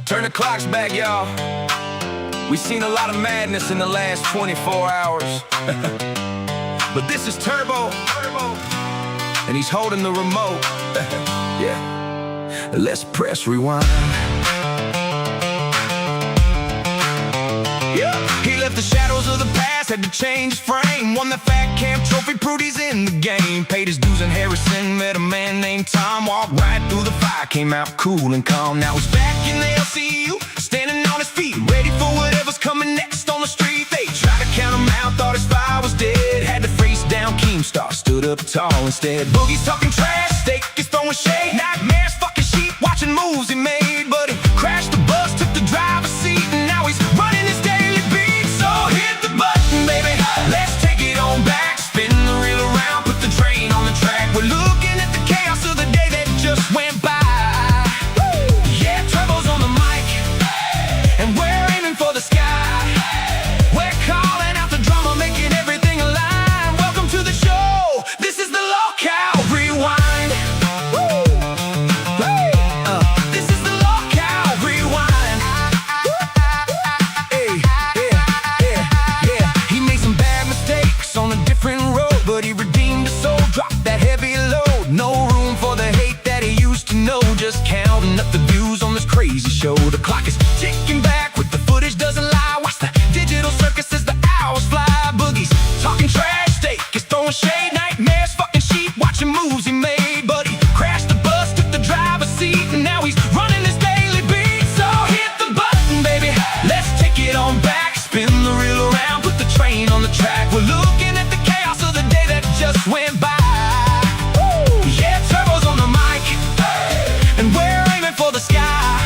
Turn the clocks back, y'all. We've seen a lot of madness in the last 24 hours. But this is Turbo, and he's holding the remote. Yeah, let's press rewind. Yeah. He left the shadows of the past, had to change his frame. Won the Fat Camp Trophy, proved he's in the game. Paid his dues in Harrison, met a man named Tom. Walked right through the fire, came out cool and calm. Now he's back in the LCU, standing on his feet, ready for whatever's coming next on the street. They tried to count him out, thought his fire was dead. Had to face down Keemstar, stood up tall instead. Boogie's talking trash, Steak is throwing shade. Nightmares, fucking sheep, watching moves he made. But he crashed the bus, took the driver's seat, and now he's running his daily beat. So hit the button, baby, let's take it on back. Spin the reel around, put the train on the track. We're looking at the chaos of the day that just went by. Yeah, Turbo's on the mic, and we're aiming for the sky. We're calling out the drama, making everything align. Welcome to the show, this is the Local Rewind. This is the Local Rewind. Hey, yeah. He made some bad mistakes on a different road, but he redeemed his soul, dropped that heavy load. No room for the hate that he used to know. Just counting up the views on this crazy show. The clock is ticking back with the footage doesn't lie. Watch the digital circus as the hours fly. Boogie's talking trash, Steak is throwing shade. Nightmares, fucking sheep, watching moves he made. But he crashed the bus, took the driver's seat, and now he's running his daily beat. So hit the button, baby, let's take it on back. Spin the reel around, put the train on the track. We're looking at the chaos of the day that just went by. Yeah, Turbo's on the mic, and we're aiming for the sky.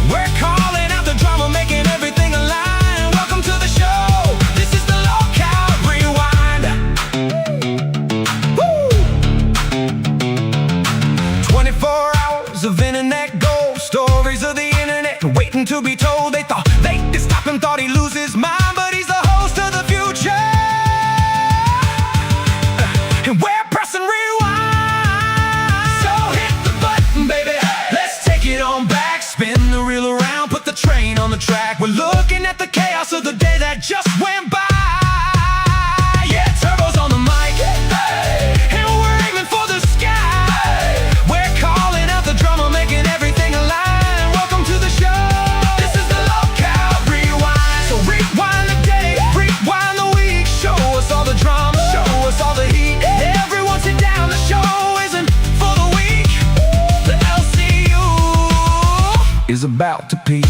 We're calling out the drama, making everything align. Welcome to the show, this is the Local Rewind. Woo! 24 hours of internet gold, stories of the internet waiting to be told. They thought they could stop him, thought he'd lose his mind, but he's the host of the future, and we're pressing rewind. So hit the button, baby, let's take it on back. Spin the reel around, put the train on the track. We're looking at the chaos of the day that just went by. Yeah, Turbo's on the mic, and we're aiming for the sky. We're calling out the drama, making everything align. Welcome to the show, this is the Local Rewind. So rewind the day, rewind the week. Show us all the drama, show us all the heat. Everyone sit down, the show isn't for the weak. The LCU is about to peak.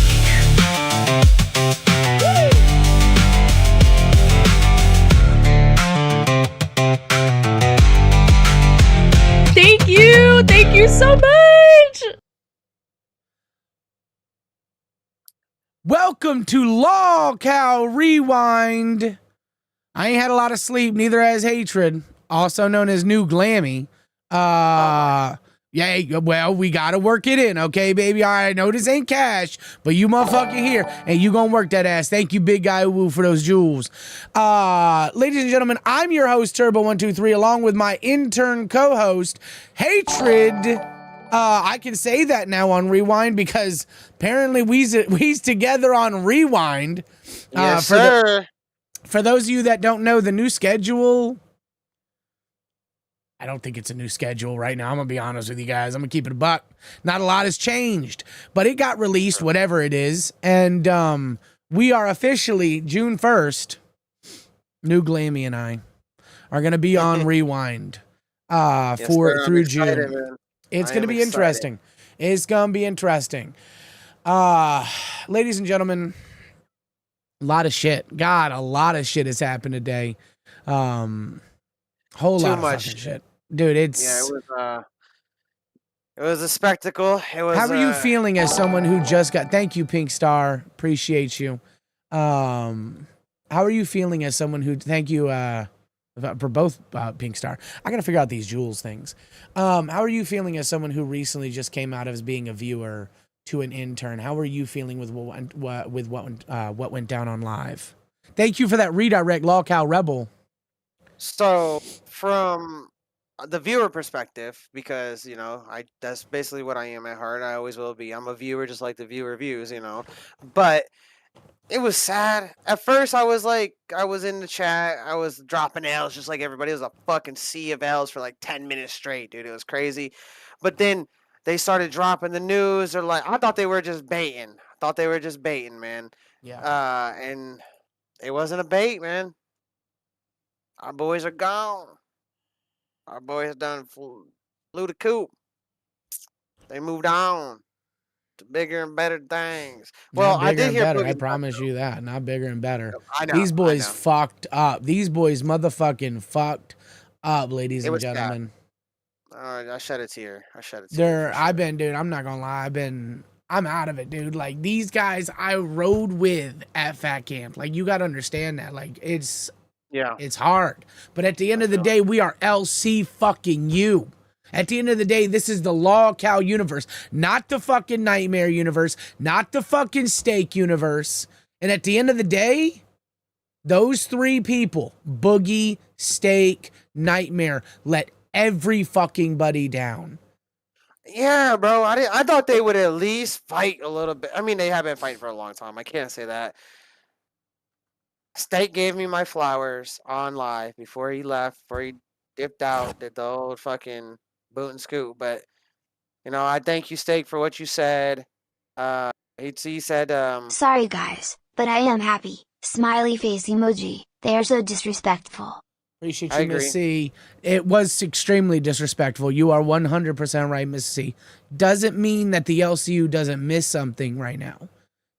Thank you so much. Welcome to LolcowRewind. I ain't had a lot of sleep, neither has Hatred, also known as New Glammy. Yeah, well, we gotta work it in, okay, baby? All right, I know this ain't cash, but you motherfucker here, and you gonna work that ass. Thank you, big guy Woo, for those jewels. Ladies and gentlemen, I'm your host, Turbo123, along with my intern co-host, Hatred. I can say that now on Rewind because apparently we's together on Rewind. Yes, sir. For those of you that don't know the new schedule, I don't think it's a new schedule right now. I'm going to be honest with you guys. I'm going to keep it a buck. Not a lot has changed, but it got released, whatever it is. And we are officially, June 1st, New Glammy and I are going to be on Rewind through June. Man. It's going to be interesting. It's going to be interesting. Ladies and gentlemen, a lot of shit. God, a lot of shit has happened today. Whole lot of fucking shit. Dude, it was a spectacle. It was. How are you feeling as someone who just got? Thank you, Pink Star. Appreciate you. How are you feeling as someone who? Thank you for both Pink Star. I gotta figure out these jewels things. How are you feeling as someone who recently just came out as being a viewer to an intern? How are you feeling with what went down on live? Thank you for that redirect, Lolcow Rebel. So from the viewer perspective, because that's basically what I am at heart. I always will be. I'm a viewer, just like the viewer views. But it was sad. At first, I was in the chat. I was dropping L's just like everybody. It was a fucking sea of L's for like 10 minutes straight, dude. It was crazy. But then they started dropping the news. They're like, I thought they were just baiting. Man. Yeah. And it wasn't a bait, man. Our boys are gone. Our boys done flew the coop. They moved on to bigger and better things. Well, Not I bigger did and hear better. I Boogie's promise you that. Not bigger and better. I know. These boys I know. fucked up. These boys motherfucking fucked up, ladies It and was sad. gentlemen. I shed a tear. I've been, dude, I'm not gonna lie. I'm out of it, dude. Like, these guys I rode with at Fat Camp. Like, you gotta understand that. Like, it's hard. But at the end of the day, we are LC fucking you. At the end of the day, this is the LolcowRewind universe, not the fucking Nightmare universe, not the fucking Steak universe. And at the end of the day, those three people, Boogie, Steak, Nightmare, let every fucking buddy down. Yeah, bro. I thought they would at least fight a little bit. I mean, they have been fighting for a long time. I can't say that. Steak gave me my flowers on live before he left, before he dipped out, did the old fucking boot and scoot. But I thank you, Steak, for what you said. He said, Sorry guys, but I am happy. Smiley face emoji. They are so disrespectful. Appreciate I you, Miss agree. C. It was extremely disrespectful. You are 100% right, Miss C. Doesn't mean that the LCU doesn't miss something right now.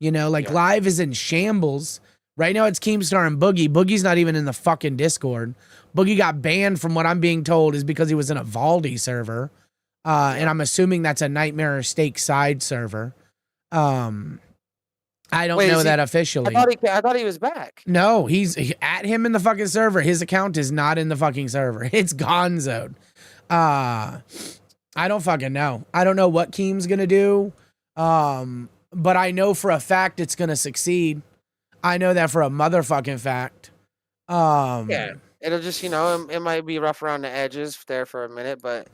Live is in shambles. Right now it's Keemstar and Boogie. Boogie's not even in the fucking Discord. Boogie got banned, from what I'm being told, is because he was in a Valdi server. And I'm assuming that's a Nightmare or Steak side server. I don't know that officially. I thought he was back. No, at him in the fucking server. His account is not in the fucking server. It's gonzoed. I don't fucking know. I don't know what Keem's gonna do. But I know for a fact it's gonna succeed. I know that for a motherfucking fact. Yeah, it'll just it might be rough around the edges there for a minute, but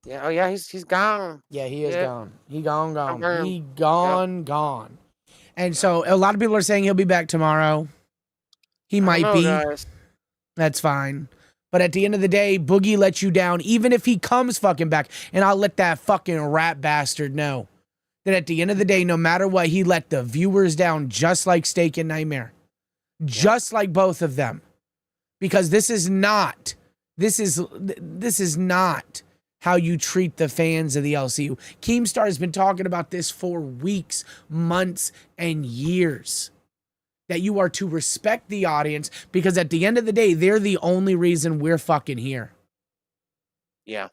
yeah. Oh yeah, he's gone. Yeah, he is gone. He gone. Confirmed. He gone. And so a lot of people are saying he'll be back tomorrow. He might be. Guys. That's fine. But at the end of the day, Boogie lets you down, even if he comes fucking back. And I'll let that fucking rat bastard know that at the end of the day, no matter what, he let the viewers down, just like Steak and Nightmare. Just like both of them. Because this is not how you treat the fans of the LCU. Keemstar has been talking about this for weeks, months, and years. That you are to respect the audience, because at the end of the day, they're the only reason we're fucking here. Yeah.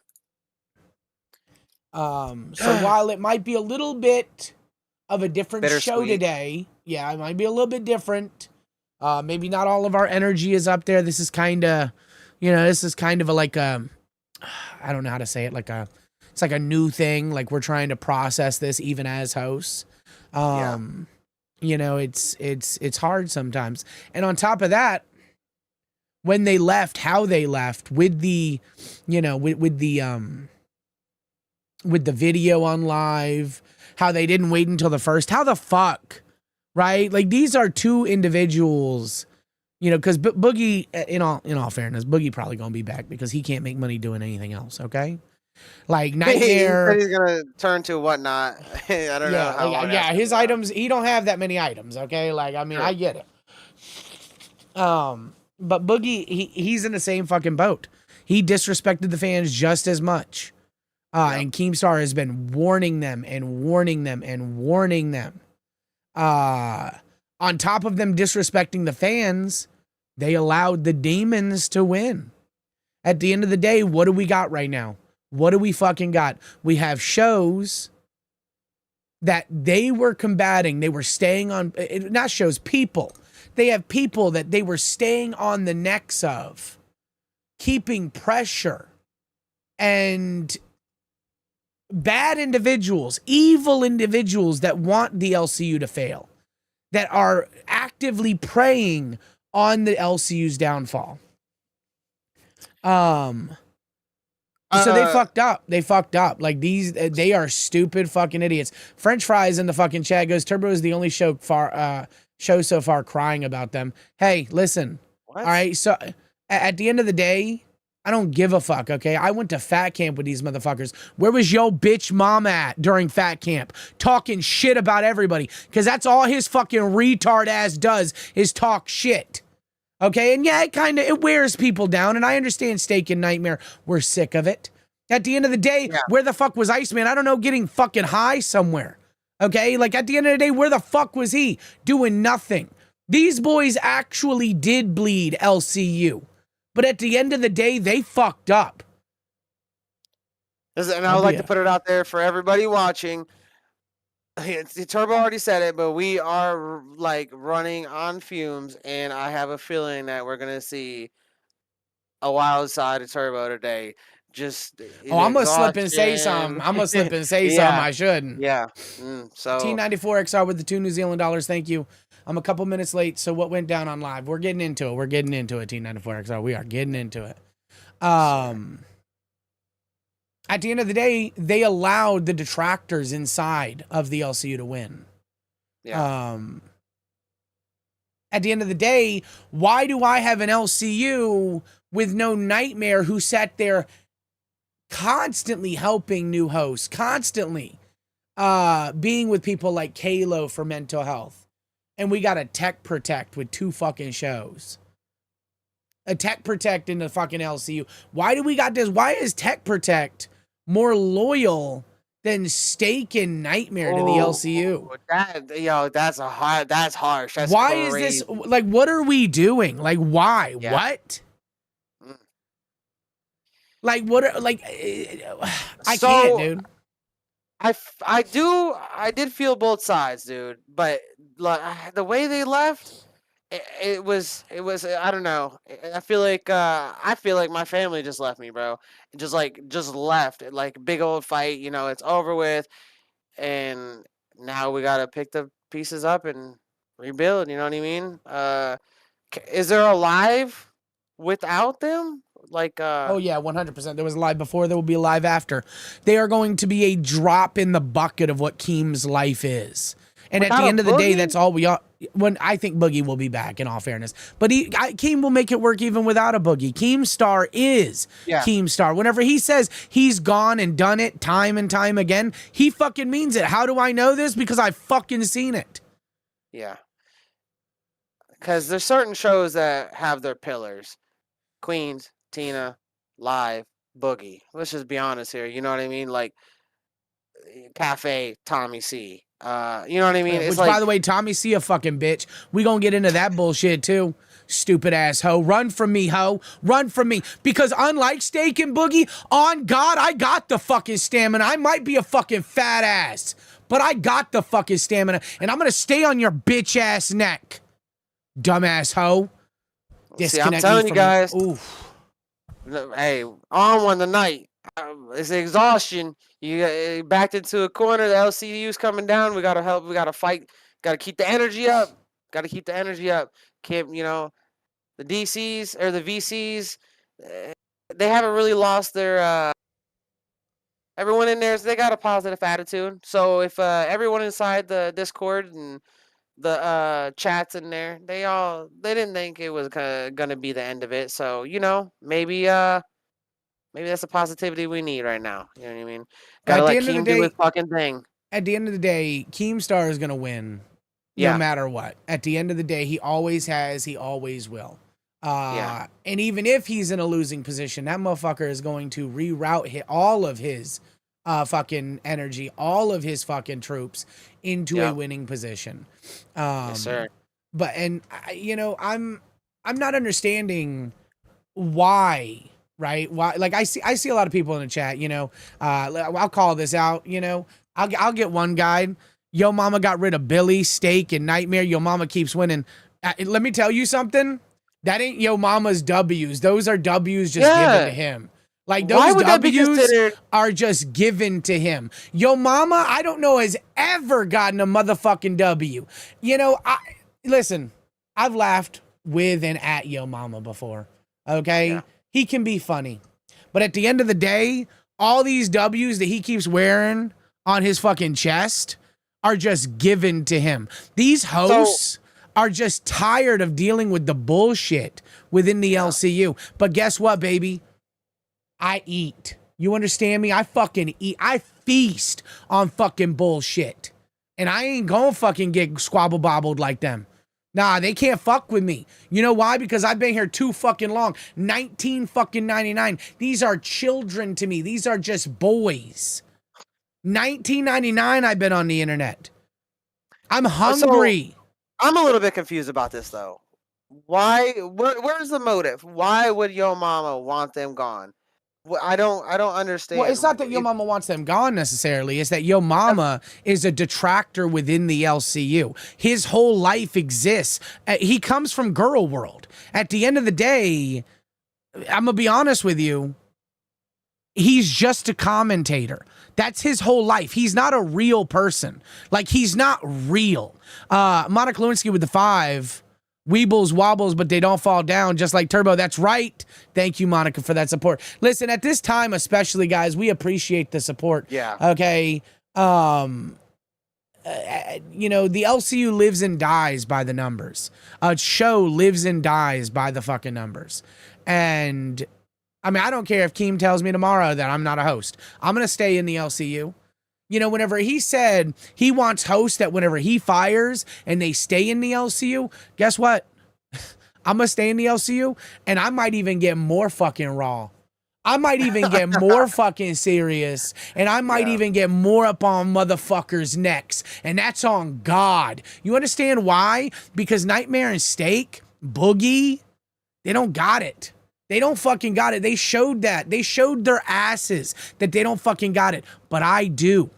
So while it might be a little bit of a different show today, it might be a little bit different. Maybe not all of our energy is up there. This is kind of, I don't know how to say it. It's like a new thing. Like, we're trying to process this even as hosts. It's hard sometimes. And on top of that, when they left, how they left with the, with the video on live, how they didn't wait until the first, how the fuck, right? Like, these are two individuals, because Boogie, in all fairness, Boogie probably gonna be back because he can't make money doing anything else. Okay, like Nightmare, he's gonna turn to whatnot. I don't know. How his items. He don't have that many items. Okay, I get it. But Boogie, he's in the same fucking boat. He disrespected the fans just as much. And Keemstar has been warning them and warning them and warning them. On top of them disrespecting the fans, they allowed the demons to win. At the end of the day, what do we got right now? What do we fucking got? We have shows that they were combating. They were staying on, not shows, people. They have people that they were staying on the necks of, keeping pressure, and bad individuals, evil individuals that want the LCU to fail, that are actively preying on the LCU's downfall. So they fucked up. They fucked up. Like they are stupid fucking idiots. French Fries in the fucking chat goes, Turbo is the only show so far crying about them. Hey, listen. What? All right. So at the end of the day, I don't give a fuck. Okay. I went to fat camp with these motherfuckers. Where was yo bitch mom at during fat camp? Talking shit about everybody. Cause that's all his fucking retard ass does is talk shit. Okay, and yeah, it wears people down, and I understand Steak and Nightmare. We're sick of it. At the end of the day, where the fuck was Iceman? I don't know, getting fucking high somewhere. Okay, like at the end of the day, where the fuck was he? Doing nothing. These boys actually did bleed LCU, but at the end of the day, they fucked up. And I would like to put it out there for everybody watching. Turbo already said it, but we are like running on fumes, and I have a feeling that we're gonna see a wild side of Turbo today. Just I'm gonna slip and say something. I'm gonna slip and say something I shouldn't. Yeah. So T94XR with the $2 New Zealand dollars. Thank you. I'm a couple minutes late, so what went down on live? We're getting into it. T94XR. We are getting into it. At the end of the day, they allowed the detractors inside of the LCU to win. Yeah. At the end of the day, why do I have an LCU with no Nightmare who sat there constantly helping new hosts, constantly being with people like Kalo for mental health? And we got a Tech Protect with 2 fucking shows. A Tech Protect in the fucking LCU. Why do we got this? Why is Tech Protect more loyal than Steak and Nightmare to the LCU? That's harsh. That's why crazy. is this? Like, what are we doing? Like, why? Yeah. What? Like, what? I can't, dude. I did feel both sides, dude. But like, the way they left, it was I don't know. I feel like my family just left me, bro. Just left. Like big old fight, it's over with, and now we gotta pick the pieces up and rebuild. You know what I mean? Is there a live without them? Oh yeah, 100%. There was a live before. There will be a live after. They are going to be a drop in the bucket of what Keem's life is. And at the end of the day, that's all we are. When I think Boogie will be back, in all fairness, but Keem will make it work even without a Boogie. Keemstar is Keemstar. Whenever he says he's gone and done it time and time again, he fucking means it. How do I know this? Because I've fucking seen it. Yeah. Because there's certain shows that have their pillars: Queens, Tina, Live, Boogie. Let's just be honest here. You know what I mean? Like Cafe, Tommy C. You know what I mean? Which, by the way, Tommy C a fucking bitch. We gonna get into that bullshit too. Stupid ass hoe. Run from me, hoe. Run from me. Because unlike Steak and Boogie, on God, I got the fucking stamina. I might be a fucking fat ass, but I got the fucking stamina, and I'm gonna stay on your bitch ass neck. Dumbass hoe. See, I'm telling you guys. Oof. Hey, on one tonight. It's exhaustion. You backed into a corner. The LCU's coming down. We gotta help. We gotta fight. Gotta keep the energy up. Can't, the DCs or the VCs, they haven't really lost their. Everyone in there, they got a positive attitude. So if everyone inside the Discord and the chats in there, they didn't think it was gonna be the end of it. So maybe that's the positivity we need right now. You know what I mean? Gotta let Keem do his fucking thing. At the end of the day, Keemstar is gonna win, no matter what. At the end of the day, he always has, he always will. And even if he's in a losing position, that motherfucker is going to reroute all of his fucking energy, all of his fucking troops into a winning position. Yes, sir. But I'm not understanding why. Right? Why? Like I see a lot of people in the chat. I'll call this out. I'll get one guy. Yo, mama got rid of Billy, Steak, and Nightmare. Yo, mama keeps winning. Let me tell you something. That ain't Yo Mama's W's. Those are W's just given to him. Like those W's are just given to him. Yo Mama, I don't know, has ever gotten a motherfucking W. Listen, I've laughed with and at Yo Mama before. Okay. Yeah. He can be funny, But at the end of the day, all these W's that he keeps wearing on his fucking chest are just given to him. These hosts are just tired of dealing with the bullshit within the LCU. But guess what, baby? I eat. You understand me? I fucking eat. I feast on fucking bullshit. And I ain't gonna fucking get squabble bobbled like them. Nah, they can't fuck with me. You know why? Because I've been here too fucking long. 1999. These are children to me. These are just boys. 1999 I've been on the internet. I'm hungry. So, I'm a little bit confused about this though. Why? Where's the motive? Why would your mama want them gone? I don't understand. Well, it's not that Yo Mama wants them gone necessarily. It's that Yo Mama is a detractor within the LCU. His whole life exists. He comes from Girl World. At the end of the day, I'm going to be honest with you, he's just a commentator. That's his whole life. He's not a real person. Like, he's not real. Monica Lewinsky with the 5... Weebles wobbles, but they don't fall down, just like Turbo. That's right. Thank you, Monica, for that support. Listen, at this time, especially, guys, we appreciate the support. Yeah. Okay. You know, the LCU lives and dies by the numbers. A show lives and dies by the fucking numbers. And, I mean, I don't care if Keem tells me tomorrow that I'm not a host. I'm going to stay in the LCU. You know, whenever he said he wants hosts that whenever he fires and they stay in the LCU, guess what? I'm going to stay in the LCU and I might even get more fucking raw. I might even get more fucking serious and I might even get more up on motherfuckers' necks. And that's on God. You understand why? Because Nightmare and Steak, Boogie, they don't got it. They don't fucking got it. They showed that. They showed their asses that they don't fucking got it. But I do.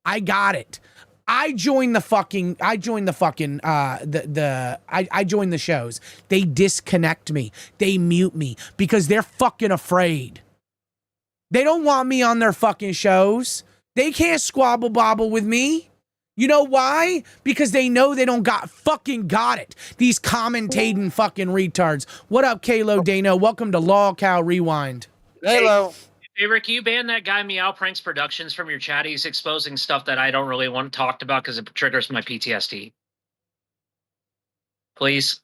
I got it. I joined the shows. They disconnect me. They mute me because they're fucking afraid. They don't want me on their fucking shows. They can't squabble bobble with me. You know why? Because they know they don't fucking got it. These commentating fucking retards. What up, Kalo Dano? Welcome to LolcowRewind. Hello. Hey, Rick, you banned that guy Meow Pranks Productions from your chat. He's exposing stuff that I don't really want talked about because it triggers my PTSD. Please.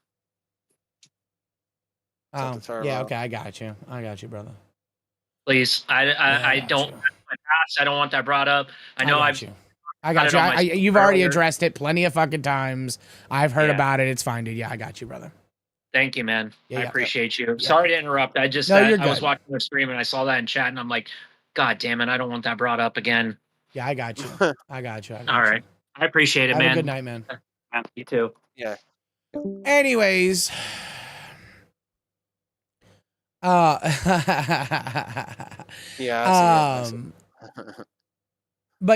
Oh, yeah, okay, I got you. I got you, brother. Please. I don't. My past, I don't want that brought up. I know I got you. You've already addressed it plenty of fucking times. I've heard about it. It's fine, dude. Yeah, I got you, brother. Thank you, man. I appreciate you. Yeah. Sorry to interrupt. I just I was watching the stream and I saw that in chat and I'm like, God damn it, I don't want that brought up again. Yeah, I got you. I got you. All right. I appreciate it, man. Have a good night, man. You too. Yeah. Anyways. But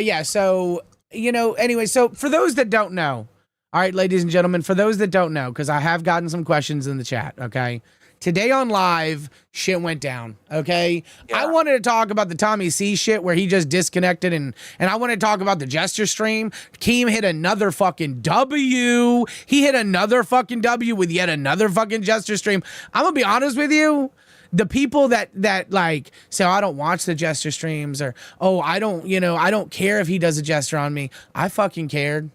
yeah, so, you know, anyway, so for those that don't know, all right, ladies and gentlemen, for those that don't know, because I have gotten some questions in the chat, okay? Today on live, shit went down, okay? Yeah. I wanted to talk about the Tommy C shit where he just disconnected, and I wanted to talk about the Jester stream. Keem hit another fucking W. He hit another fucking W with yet another fucking Jester stream. I'm gonna be honest with you. The people that like say, oh, I don't watch the Jester streams, or, oh, I don't care if he does a Jester on me. I fucking cared.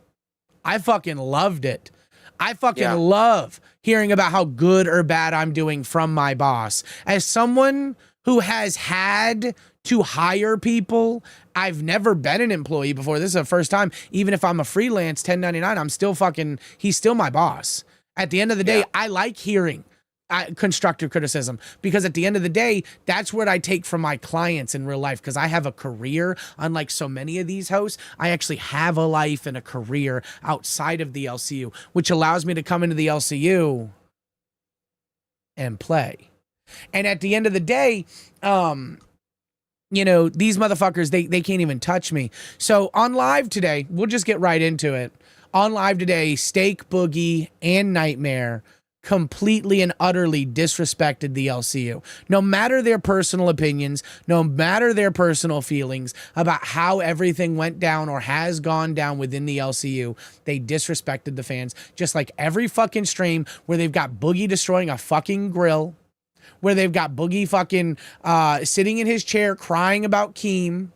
I fucking loved it. I fucking love hearing about how good or bad I'm doing from my boss. As someone who has had to hire people, I've never been an employee before. This is the first time. Even if I'm a freelance 1099, I'm still fucking, he's still my boss. At the end of the day, I like hearing constructive criticism, because at the end of the day, that's what I take from my clients in real life, because I have a career. Unlike so many of these hosts, I actually have a life and a career outside of the LCU, which allows me to come into the LCU and play. And at the end of the day, you know, these motherfuckers, they can't even touch me. So on live today, we'll just get right into it. On live today, Steak, Boogie, and Nightmare completely and utterly disrespected the LCU. No matter their personal opinions, no matter their personal feelings about how everything went down or has gone down within the LCU, they disrespected the fans. Just like every fucking stream where they've got Boogie destroying a fucking grill, where they've got Boogie fucking sitting in his chair crying about Keem,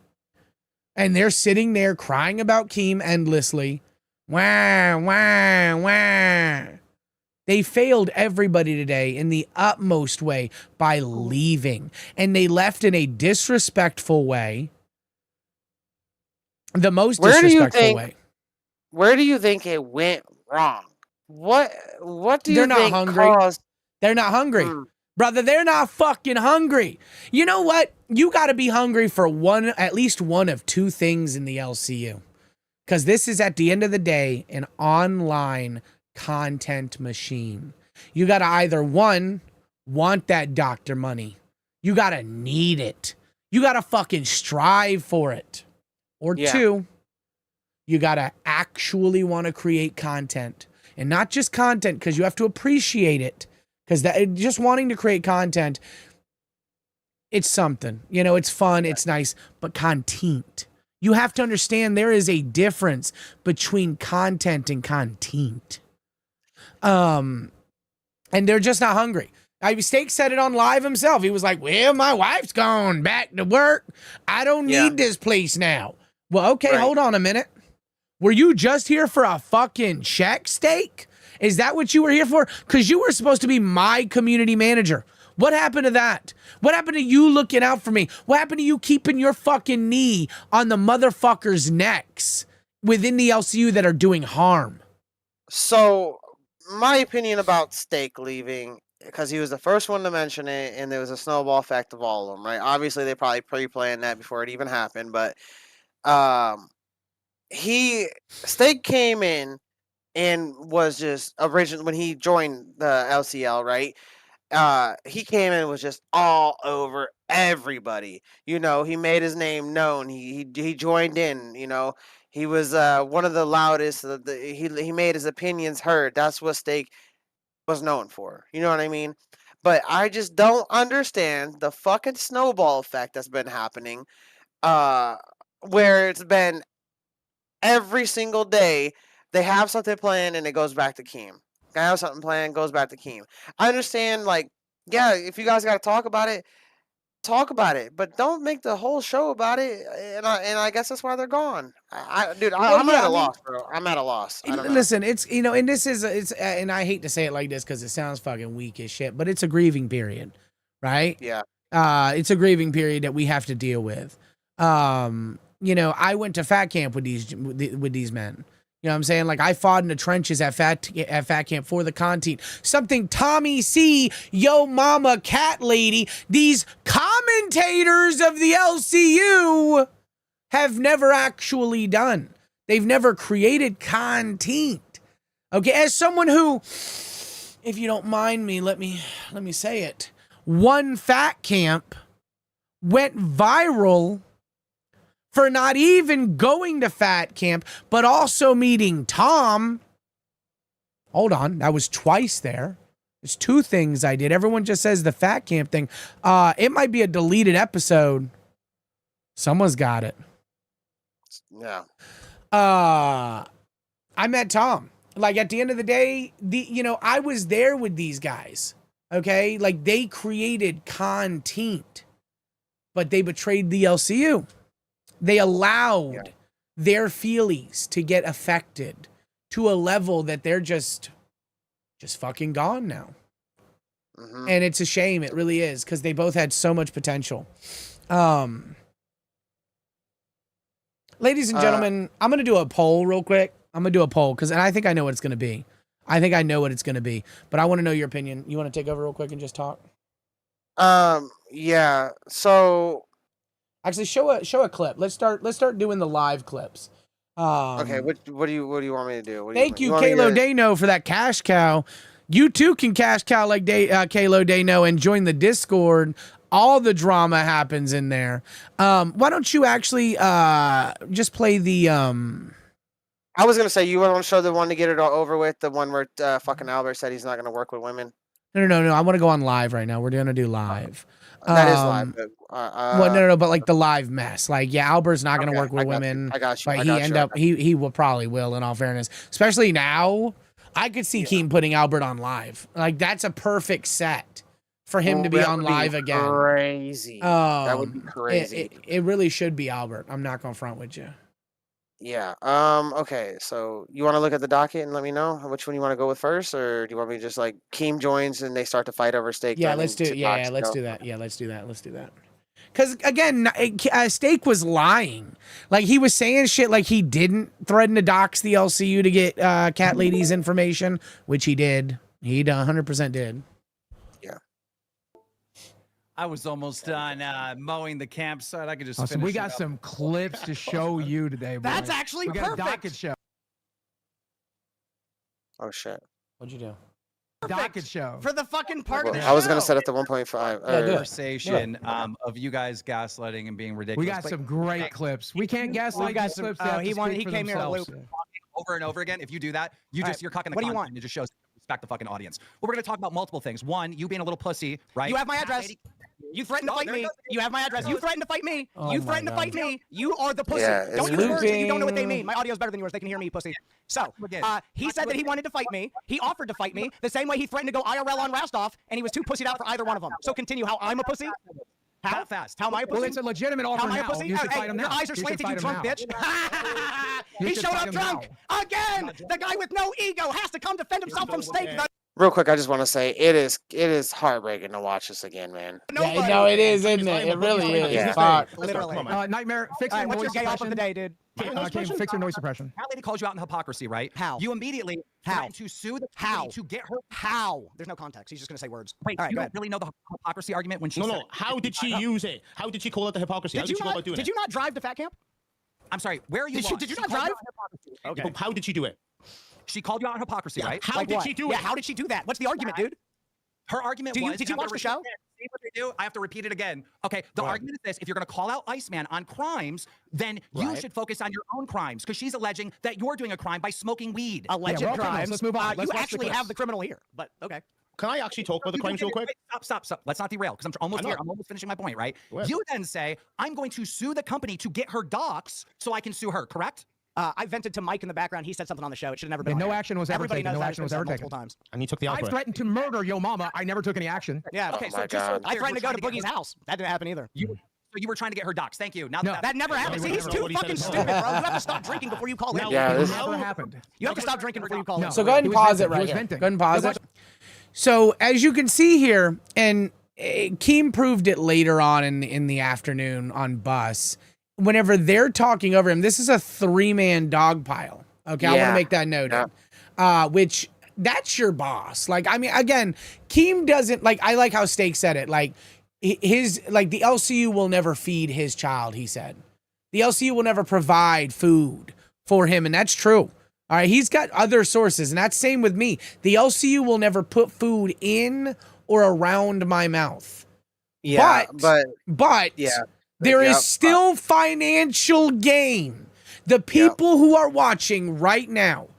and they're sitting there crying about Keem endlessly. Wah, wah, wah. They failed everybody today in the utmost way by leaving. And they left in a disrespectful way. The most disrespectful way. Where do you think it went wrong? What do you They're not think hungry. caused... They're not hungry. Brother, they're not fucking hungry. You know what? You got to be hungry for at least one of two things in the LCU. Because this is, at the end of the day, an online content machine. You got to either, one, want that doctor money. You got to need it. You got to fucking strive for it. Or two, you got to actually want to create content. And not just content, because you have to appreciate it. Because that just wanting to create content, it's something. You know, it's fun, it's nice, but content. You have to understand there is a difference between content and content. And they're just not hungry. Steak said it on live himself. He was like, well, my wife's gone back to work. I don't need this place now. Well, okay, hold on a minute. Were you just here for a fucking check, Steak? Is that what you were here for? Because you were supposed to be my community manager. What happened to that? What happened to you looking out for me? What happened to you keeping your fucking knee on the motherfuckers' necks within the LCU that are doing harm? So, my opinion about Steak leaving, because he was the first one to mention it, and there was a snowball effect of all of them, right? Obviously, they probably pre-planned that before it even happened, but Steak came in and was just original when he joined the LCL, right? He came in and was just all over everybody. You know, he made his name known. He joined in. You know, he was one of the loudest. He made his opinions heard. That's what Steak was known for. You know what I mean? But I just don't understand the fucking snowball effect that's been happening. Where it's been every single day they have something planned and it goes back to Keem. I have something planned, goes back to Keem. I understand, like, yeah, if you guys got to talk about it, but don't make the whole show about it. And I guess that's why they're gone. I'm at a loss, bro. I'm at a loss. I don't know. Listen, it's, you know, and this is, and I hate to say it like this because it sounds fucking weak as shit, but it's a grieving period, right? Yeah. It's a grieving period that we have to deal with. You know, I went to fat camp with these men. You know what I'm saying? Like, I fought in the trenches at fat camp for the content. Something Tommy C, Yo Mama Cat Lady, these commentators of the LCU have never actually done. They've never created content. Okay, as someone who, if you don't mind me, let me say it. One fat camp went viral for not even going to fat camp, but also meeting Tom. Hold on, that was twice there. There's two things I did. Everyone just says the fat camp thing. It might be a deleted episode. Someone's got it. Yeah. I met Tom. Like, at the end of the day, I was there with these guys. Okay? Like, they created content, but they betrayed the LCU. They allowed their feelings to get affected to a level that they're just fucking gone now. Mm-hmm. And it's a shame. It really is, because they both had so much potential. Ladies and gentlemen, I'm going to do a poll real quick. I'm going to do a poll and I think I know what it's going to be. I think I know what it's going to be, but I want to know your opinion. You want to take over real quick and just talk? Yeah. So, actually, show a clip. Let's start doing the live clips. Okay, what do you want me to do? Thank you, Kalo Dano, for that cash cow. You too can cash cow like Kalo Dano and join the Discord. All the drama happens in there. Why don't you actually just play the I was gonna say, you want to show the one to get it all over with, the one where fucking Albert said he's not gonna work with women. No. I want to go on live right now. We're gonna do live. That is live. But, well, no, but like the live mess. Like, yeah, Albert's not gonna work with women. I got you. But he will probably will, in all fairness. Especially now, I could see Keem putting Albert on live. Like, that's a perfect set for him to be that on would live again. Crazy. That would be It, crazy. it really should be Albert. I'm not gonna front with you. Yeah. Okay. So you want to look at the docket and let me know which one you want to go with first, or do you want me to just like Keem joins and they start to fight over Steak? Yeah, let's do. Yeah, let's do that. Yeah, let's do that. Let's do that. Because again, Steak was lying. Like he was saying shit like he didn't threaten to dox the LCU to get Cat Lady's information, which he did. He 100% did. Yeah. I was almost done mowing the campsite. I could just Awesome. finish We it got up. some clips to show you today, boys. That's actually we got perfect. a docket show. Oh shit. What'd you do? Docket show. For the fucking part of the Well, I was gonna show. set it to 1.5. Yeah, do it. Conversation of you guys gaslighting and being ridiculous. We got But some great clips. We can't gaslight We got these some- clips. oh, They have he to wanted- speak he for came here to themselves. loop. over and over again. If you do that, All right, you're cucking the what do you content. want? It just shows respect the fucking audience. Well, we're gonna talk about multiple things. One, you being a little pussy, right? You have my address. You threatened to No, fight there it me. goes. You have my address. You threatened to fight me. Oh You my threatened to God. fight me. You are the pussy. Yeah, Don't it's use words if you don't know what they looping. mean. My audio's better than yours. They can hear me, pussy. So, Again. he said that he wanted to fight me. He offered to fight me the same way he threatened to go IRL on Rastov, and he was too pussied out for either one of them. So continue how I'm a pussy. How fast? How am I a pussy? Well, it's a legitimate How offer am I a now. pussy? You should Hey, fight him your now. eyes are You should slanted, you fight him drunk now. bitch. You He should showed fight up him drunk. Again! The guy with no ego has to come defend himself from Steak. Real quick, I just want to say it is heartbreaking to watch this again, man. Yeah, no, it is, isn't it? It really is. Yeah. Fuck. Literally. Nightmare, fix All your right, what's noise your gay off of suppression. the day, dude? Fix your noise suppression. That lady called you out in hypocrisy, right? How? You immediately How? threatened to sue the How? company to get her. How? There's no context. He's just going to say words. Wait, All right, you go don't ahead. really know the hypocrisy argument when she No, said. no. How did she use it? How did she call it the hypocrisy? How Did did you she go not? about doing Did it? you not drive to Fat Camp? I'm sorry. Where are you? Did lost? you She not called you drive? out on hypocrisy. Okay. But how did she do it? She called you out on hypocrisy, Yeah, right? how Like did what? she do Yeah, it? how did she do that? What's the argument, dude? Her argument was. Did you and I'm watch the gonna show? repeat it. See what they do? I have to repeat it again. Okay. The argument is this: if you're going to call out Iceman on crimes, then you Right. should focus on your own crimes because she's alleging that you're doing a crime by smoking weed. Alleged we're all criminals. crimes. Let's move on. Let's You watch the actually clips. have the criminal here, but okay. Can I actually talk about the crimes real quick? Wait, stop. Let's not derail because I'm almost I know. here. I'm almost finishing my point, right? Go ahead. You then say, I'm going to sue the company to get her docs so I can sue her, correct? I vented to Mike in the background. He said something on the show. It should have never been. Yeah, on no air. action was ever Everybody taken. knows No that. action It's was been ever said multiple taken. times. And you took the I output. threatened to murder yo mama. I never took any action. Yeah. Okay, Oh so my just so God. it's I clear, threatened to we're go to trying Boogie's get her- house. That didn't happen either. So you were trying to get her docs. Thank you. Now No. That never happened. wait, See, he's wait, too what he said fucking is stupid, wrong. bro. You have to stop drinking before you call in. Yeah, It this- never happened. You have to stop drinking before you call in. So go ahead He and was pause it venting. He right was here. venting. Go ahead and pause it. So as you can see here, and Keem proved it later on in the afternoon on bus. Whenever they're talking over him, this is a 3-man dog pile. Okay, I want to Yeah. make that noted. Yeah. Which that's your boss. Like, I mean, again, Keem doesn't like. I like how Steak said it. Like his like the LCU will never feed his child. He said the LCU will never provide food for him, and that's true. All right, he's got other sources, and that's same with me. The LCU will never put food in or around my mouth. Yeah, But yeah. there is Yep. still financial gain. The people who are watching right now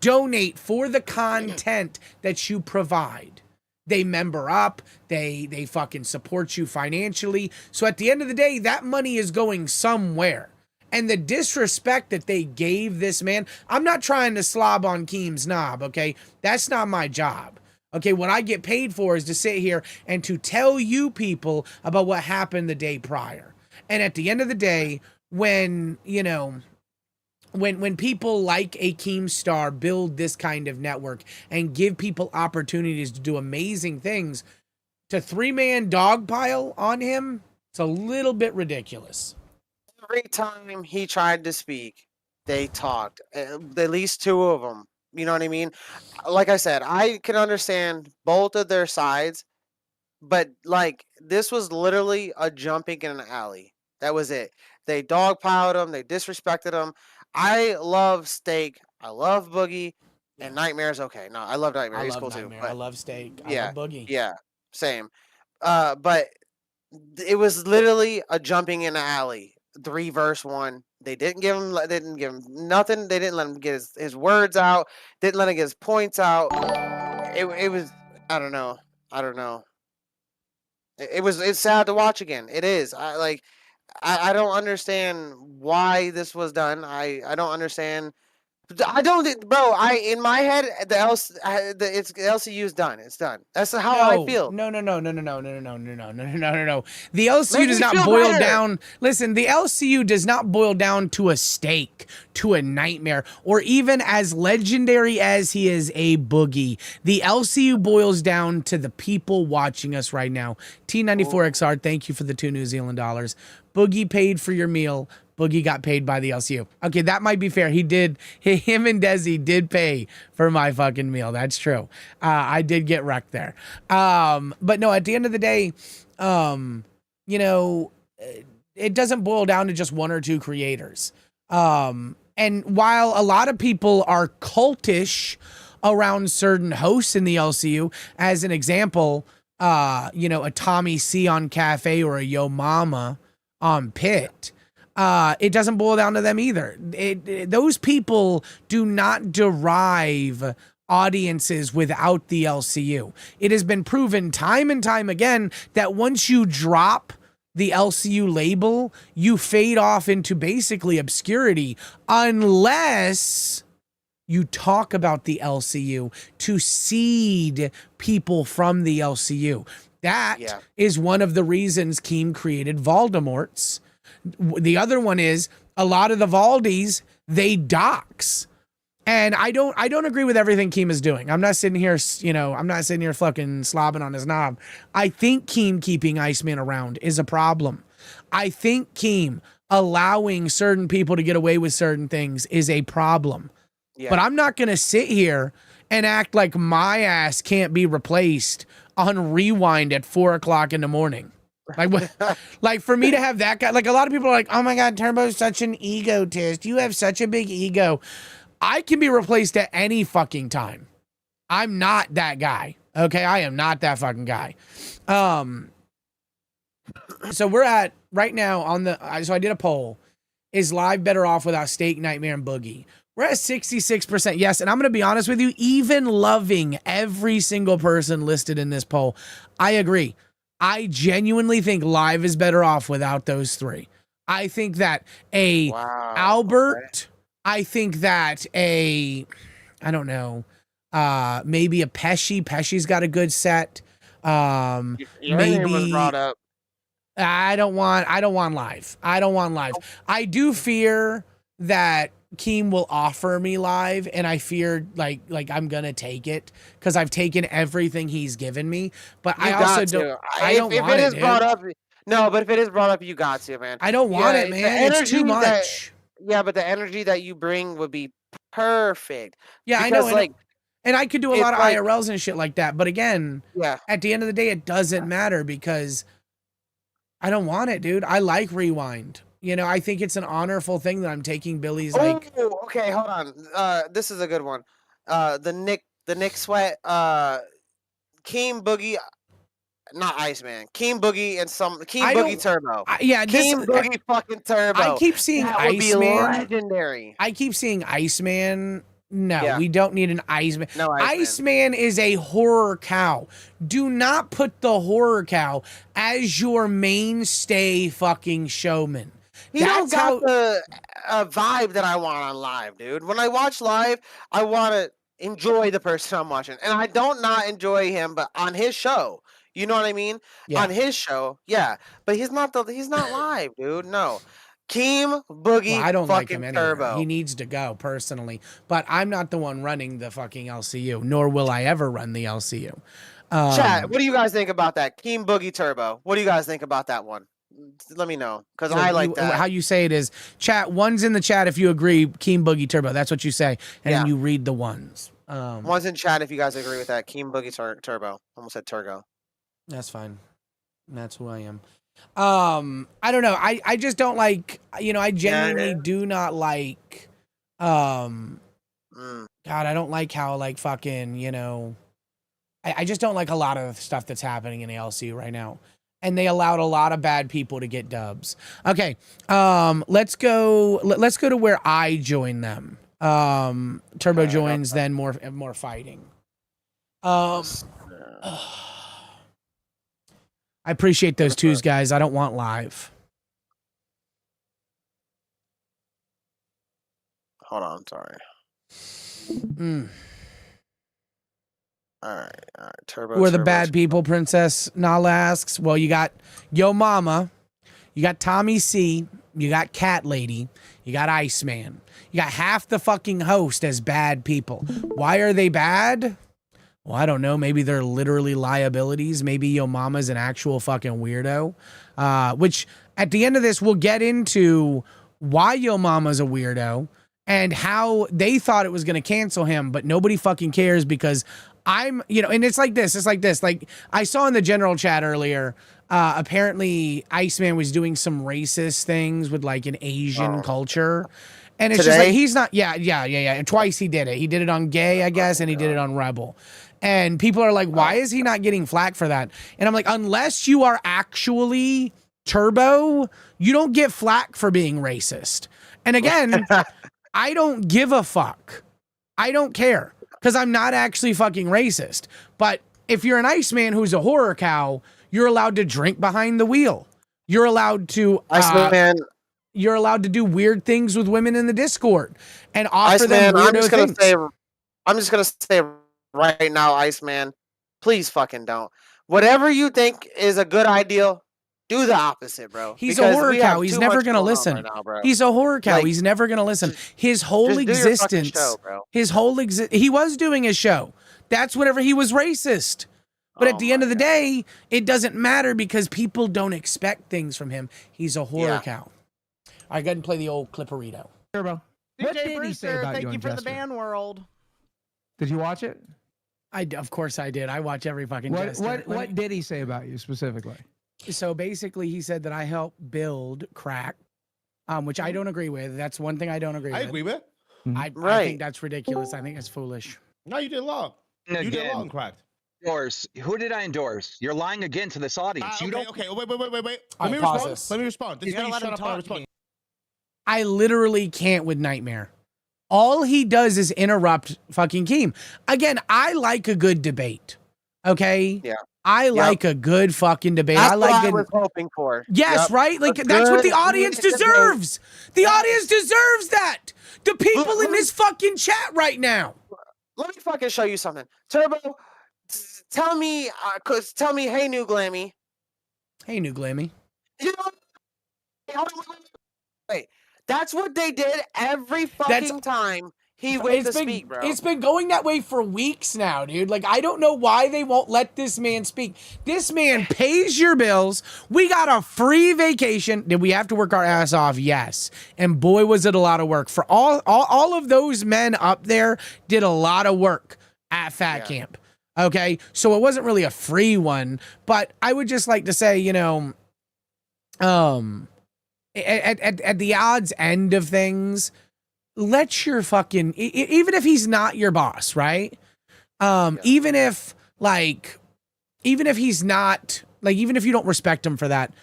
donate for the content that you provide. They member up, they fucking support you financially. So at the end of the day, that money is going somewhere. And the disrespect that they gave this man, I'm not trying to slob on Keem's knob, okay? That's not my job. Okay, what I get paid for is to sit here and to tell you people about what happened the day prior. And at the end of the day, when, you know, when people like a Keemstar build this kind of network and give people opportunities to do amazing things, to 3-man dogpile on him, it's a little bit ridiculous. Every time he tried to speak, they talked. At least 2 of them. You know what I mean? Like I said, I can understand both of their sides, but like this was literally a jumping in an alley. That was it. They dogpiled him. They disrespected him. I love Steak. I love Boogie. And Nightmare's okay. No, I love Nightmare. He's cool too. Nightmare. But I love Steak. I yeah, love Boogie. yeah, same. But it was literally a jumping in an alley. 3 verse 1. They didn't give him nothing. They didn't let him get his words out. Didn't let him get his points out. It was I don't know. It's sad to watch again. It is. I don't understand why this was done. I don't understand I don't think, bro. In my head, the LCU is done. It's done. That's how I feel. No. The LCU Make does me not feel boil better. down. Listen, the LCU does not boil down to a steak, to a nightmare, or even as legendary as he is, a boogie. The LCU boils down to the people watching us right now. T94XR, thank you for the 2 New Zealand dollars. Boogie paid for your meal. Boogie got paid by the LCU. Okay, that might be fair. Him and Desi did pay for my fucking meal. That's true. I did get wrecked there. But no, at the end of the day, you know, it doesn't boil down to just 1 or 2 creators. And while a lot of people are cultish around certain hosts in the LCU, as an example, you know, a Tommy C on Cafe or a Yo Mama on Pit, it doesn't boil down to them either. Those people do not derive audiences without the LCU. It has been proven time and time again that once you drop the LCU label, you fade off into basically obscurity unless you talk about the LCU to seed people from the LCU. That is one of the reasons Keem created Voldemort's. The other one is a lot of the Valdies, they dox. And I don't agree with everything Keem is doing. I'm not sitting here, you know, I'm not sitting here fucking slobbing on his knob. I think Keem keeping Iceman around is a problem. I think Keem allowing certain people to get away with certain things is a problem. Yeah. But I'm not going to sit here and act like my ass can't be replaced on Rewind at 4 o'clock in the morning. Like, what, like for me to have that guy, like a lot of people are like, oh my God, Turbo's such an egotist. You have such a big ego. I can be replaced at any fucking time. I'm not that guy. Okay. I am not that fucking guy. So we're at right now on the, so I did a poll. Is live better off without Steak, Nightmare, and Boogie? We're at 66% yes. And I'm going to be honest with you, even loving every single person listed in this poll, I agree. I genuinely think live is better off without those 3. I think that Albert, I think that I don't know, maybe a Pesci. Pesci's got a good set. Your name was brought up. I don't want live. I don't want live. I do fear that Keem will offer me live, and I fear like I'm gonna take it because I've taken everything he's given me. But I also don't. I don't want it. If it is brought up, no. But if it is brought up, you got to, man. I don't want it, man. It's too much. But the energy that you bring would be perfect. Yeah, because, I know. Like, and I could do a lot of IRLs and shit like that. But again, yeah. At the end of the day, it doesn't matter because I don't want it, dude. I like Rewind. You know, I think it's an honorful thing that I'm taking Billy's like. Oh, okay, hold on. This is a good one. The Nick Sweat, Keem Boogie, not Iceman. Keem Boogie and Boogie Turbo. Keem Boogie fucking Turbo. I keep seeing that Iceman. Would be legendary. I keep seeing Iceman. No, we don't need an Iceman. No, Iceman is a horror cow. Do not put the horror cow as your mainstay fucking showman. He don't got the vibe that I want on live, dude. When I watch live, I want to enjoy the person I'm watching. And I don't not enjoy him, but on his show. You know what I mean? Yeah. On his show, yeah. But he's not live, dude. No. Keem Boogie. Well, I don't like him anywhere. Turbo. He needs to go personally. But I'm not the one running the fucking LCU, nor will I ever run the LCU. Chat, what do you guys think about that? Keem Boogie Turbo. What do you guys think about that one? Let me know, because I like that. How you say it is, chat, one's in the chat if you agree, Keem Boogie Turbo. That's what you say. And then you read the ones. One's in chat if you guys agree with that. Keem Boogie Turbo. Almost said Turgo. That's fine. That's who I am. I don't know. I just don't like, you know, I genuinely do not like, God, I don't like how, like, fucking, you know, I just don't like a lot of stuff that's happening in the LCU right now. And they allowed a lot of bad people to get dubs. Okay, let's go to where I join them. Turbo joins, then more fighting. I appreciate those twos, guys. I don't want live. Hold on, sorry. All right. Turbo. Who are the Turbo, bad people, Princess Nala asks? Well, you got Yo Mama, you got Tommy C, you got Cat Lady, you got Iceman. You got half the fucking host as bad people. Why are they bad? Well, I don't know. Maybe they're literally liabilities. Maybe Yo Mama's an actual fucking weirdo. Which at the end of this, we'll get into why Yo Mama's a weirdo and how they thought it was going to cancel him, but nobody fucking cares because and it's like this. Like I saw in the general chat earlier, apparently Iceman was doing some racist things with like an Asian culture. And it's just like, he's not, yeah. And twice he did it. He did it on Gay, I guess, and he did it on Rebel. And people are like, why is he not getting flack for that? And I'm like, unless you are actually Turbo, you don't get flack for being racist. And again, I don't give a fuck. I don't care because I'm not actually fucking racist. But if you're an Iceman who's a horror cow, you're allowed to drink behind the wheel. You're allowed to... Iceman... You're allowed to do weird things with women in the Discord and offer Iceman, them weirdo things. I'm just gonna say right now, Iceman, please fucking don't. Whatever you think is a good idea, do the opposite, bro. He's a horror cow. He's never gonna listen. He's a horror cow. He's never gonna listen. His whole existence, he was doing his show. That's whenever he was racist. But at the end of the day, it doesn't matter because people don't expect things from him. He's a horror cow. I go ahead and play the old Clipperito. Turbo. What DJ did he say Brewster, about thank you you and for the Jester? ban world. Did you watch it? Of course I did. I watch every fucking Jester. What did he say about you specifically? So basically, he said that I helped build crack, which I don't agree with. That's one thing I don't agree with. I agree with. I think that's ridiculous. I think it's foolish. No, you did law. You did law and cracked. Endorse. Who did I endorse? You're lying again to this audience. You don't. Okay. Wait. Let me respond. Let me respond. This is how you shut up and respond. I literally can't with Nightmare. All he does is interrupt fucking Keem. Again, I like a good debate. Okay? Yeah. I like a good fucking debate. That's I like what good... I was hoping for. Yes, right? Like that's what the audience deserves. The audience deserves that. The people in this fucking chat right now. Let me fucking show you something. Turbo, tell me, hey, New Glammy. Hey, New Glammy. You know, wait. That's what they did every fucking time he went to speak, bro. It's been going that way for weeks now, dude. Like, I don't know why they won't let this man speak. This man pays your bills. We got a free vacation. Did we have to work our ass off? Yes. And boy, was it a lot of work. For all of those men up there did a lot of work at Fat Camp. Okay? So it wasn't really a free one. But I would just like to say, you know, at the odds end of things, let your fucking, even if he's not your boss, right? Even if he's not, like, even if you don't respect him for that,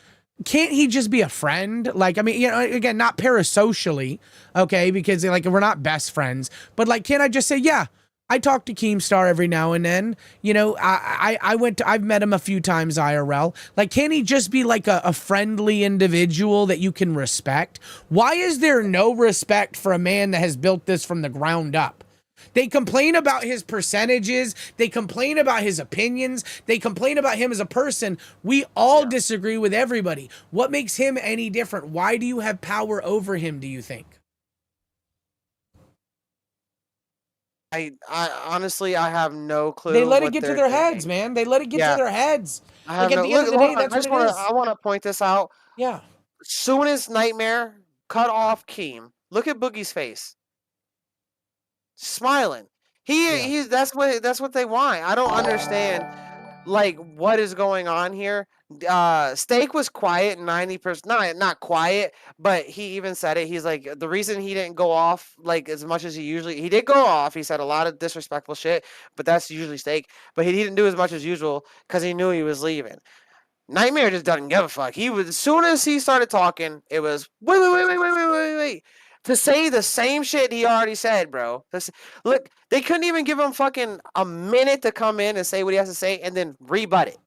can't he just be a friend? Like, I mean, you know, again, not parasocially, okay? Because like, we're not best friends, but like, can't I just say, yeah, I talk to Keemstar every now and then. You know, I've met him a few times IRL. Like, can he just be like a friendly individual that you can respect? Why is there no respect for a man that has built this from the ground up? They complain about his percentages. They complain about his opinions. They complain about him as a person. We all disagree with everybody. What makes him any different? Why do you have power over him, do you think? I honestly, I have no clue. They let it get to their heads, man. They let it get to their heads. Like, at the end of the day, that's what it is. I want to point this out. Yeah. Soon as Nightmare cut off Keem, look at Boogie's face. Smiling. He's that's what they want. I don't understand like what is going on here. Steak was quiet 90%, not quiet, but he even said it. He's like, the reason he didn't go off like as much as he did go off. He said a lot of disrespectful shit, but that's usually Steak. But he didn't do as much as usual because he knew he was leaving. Nightmare just doesn't give a fuck. He was, as soon as he started talking, it was wait. To say the same shit he already said, bro. Look, they couldn't even give him fucking a minute to come in and say what he has to say and then rebut it.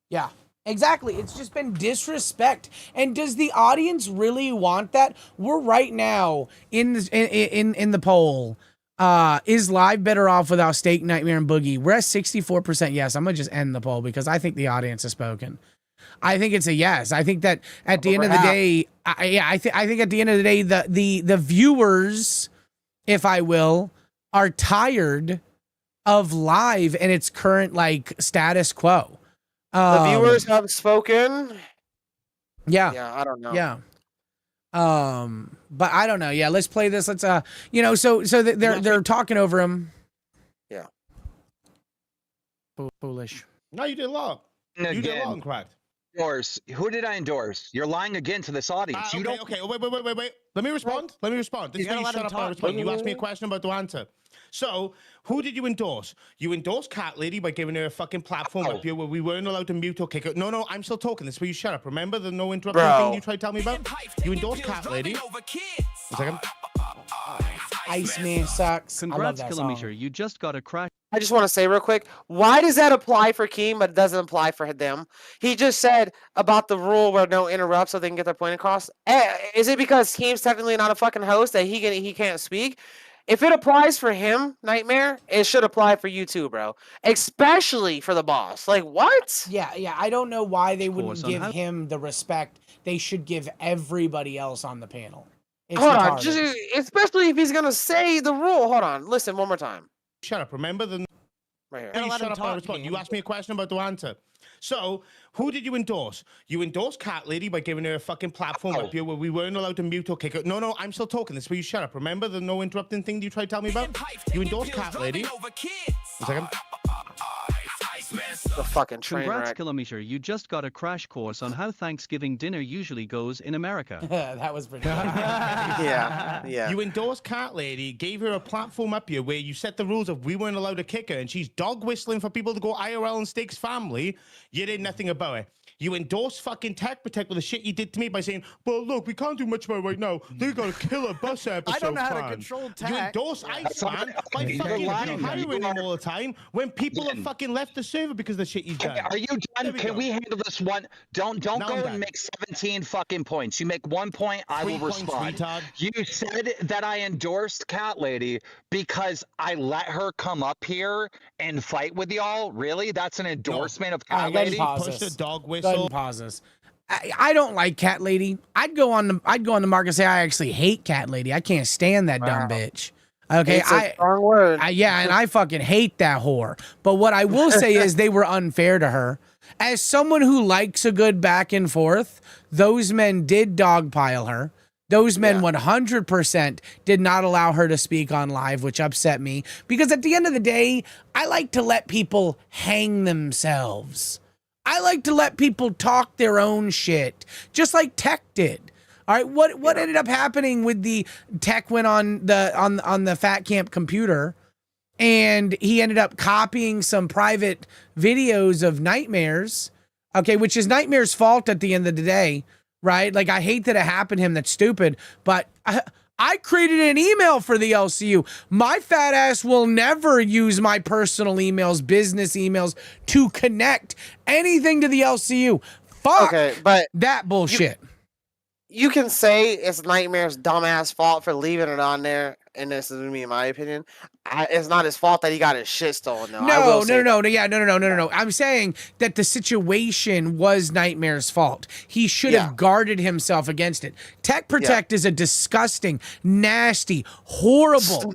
Yeah, exactly. It's just been disrespect. And does the audience really want that? We're right now in the poll. Is live better off without Steak, Nightmare, and Boogie? We're at 64% yes. I'm gonna just end the poll because I think the audience has spoken. I think it's a yes. I think that at the end of the day, I think at the end of the day, the viewers, if I will, are tired of live and its current like status quo. The viewers have spoken. Yeah. Yeah, I don't know. Yeah. But I don't know. Yeah, let's play this. Let's they're talking over him. Yeah. Foolish. No, you did long. You did Again. long, cracked. Endorse. Who did I endorse? You're lying again to this audience. You don't. Okay. Wait. Let me respond. Let me respond. This is where you shut up and respond. You asked me a question about the answer. So, who did you endorse? You endorsed Cat Lady by giving her a fucking platform up here where we weren't allowed to mute or kick her. No, I'm still talking. This is where you shut up. Remember the no interrupting thing you tried to tell me about? You endorsed Cat Lady. A second. Iceman sucks. Congrats, I love that Kilometer. song. You just got a crash. I just want to say real quick, why does that apply for Keem, but it doesn't apply for them? He just said about the rule where no interrupt so they can get their point across. Is it because Keem's technically not a fucking host that he can't speak? If it applies for him, Nightmare, it should apply for you too, bro. Especially for the boss. Like, what? Yeah. I don't know why they wouldn't give him the respect they should give everybody else on the panel. It's Hold on, retarded. especially if he's gonna say the rule. Hold on, listen one more time. Shut up. Remember the. Right here. You shut up and respond. You asked me a question about the answer. So, who did you endorse? You endorsed Cat Lady by giving her a fucking platform up here where we weren't allowed to mute or kick her. No, I'm still talking. This is where you shut up. Remember the no interrupting thing you tried to tell me about? You endorsed Cat Lady. A second. The fucking train Congrats, wreck. Kilometer. You just got a crash course on how Thanksgiving dinner usually goes in America. That was pretty good. Yeah. You endorsed Cat Lady, gave her a platform up here where you set the rules of we weren't allowed to kick her, and she's dog whistling for people to go IRL and Steak's family. You did nothing about it. You endorsed fucking Tech Protect with the shit you did to me by saying, well, look, we can't do much about it right now. They got a killer bus episode. I don't know how to planned." control You Tech. endorsed Iceman by You're fucking lying. hiring him all the time when people have fucking left the server because of the shit he's done. Are you done? Can we handle this one? Don't Now go I'm and done. make 17 fucking points. You make 1 point, I 3 will points, respond. retard. You said that I endorsed Cat Lady because I let her come up here and fight with y'all. Really? That's an endorsement of Cat Go ahead and Lady? pause Push the this. dog Go ahead and whistle. pause this. I don't like Cat Lady. I'd go on the mark and say I actually hate Cat Lady. I can't stand that dumb bitch. Okay, It's a strong word. yeah, and I fucking hate that whore. But what I will say is they were unfair to her. As someone who likes a good back and forth, those men did dogpile her. Those men 100% did not allow her to speak on live, which upset me. Because at the end of the day, I like to let people hang themselves. I like to let people talk their own shit, just like Tech did. All right, what ended up happening with the Tech went on the Fat Camp computer, and he ended up copying some private videos of Nightmare's, okay, which is Nightmare's fault at the end of the day, right? Like, I hate that it happened to him. That's stupid, but I created an email for the LCU. My fat ass will never use my personal emails, business emails, to connect anything to the LCU. Fuck but that bullshit. You can say it's Nightmare's dumbass fault for leaving it on there, and this is me, in my opinion. It's not his fault that he got his shit stolen. No. No. I'm saying that the situation was Nightmare's fault. He should have guarded himself against it. Tech Protect is a disgusting, nasty, horrible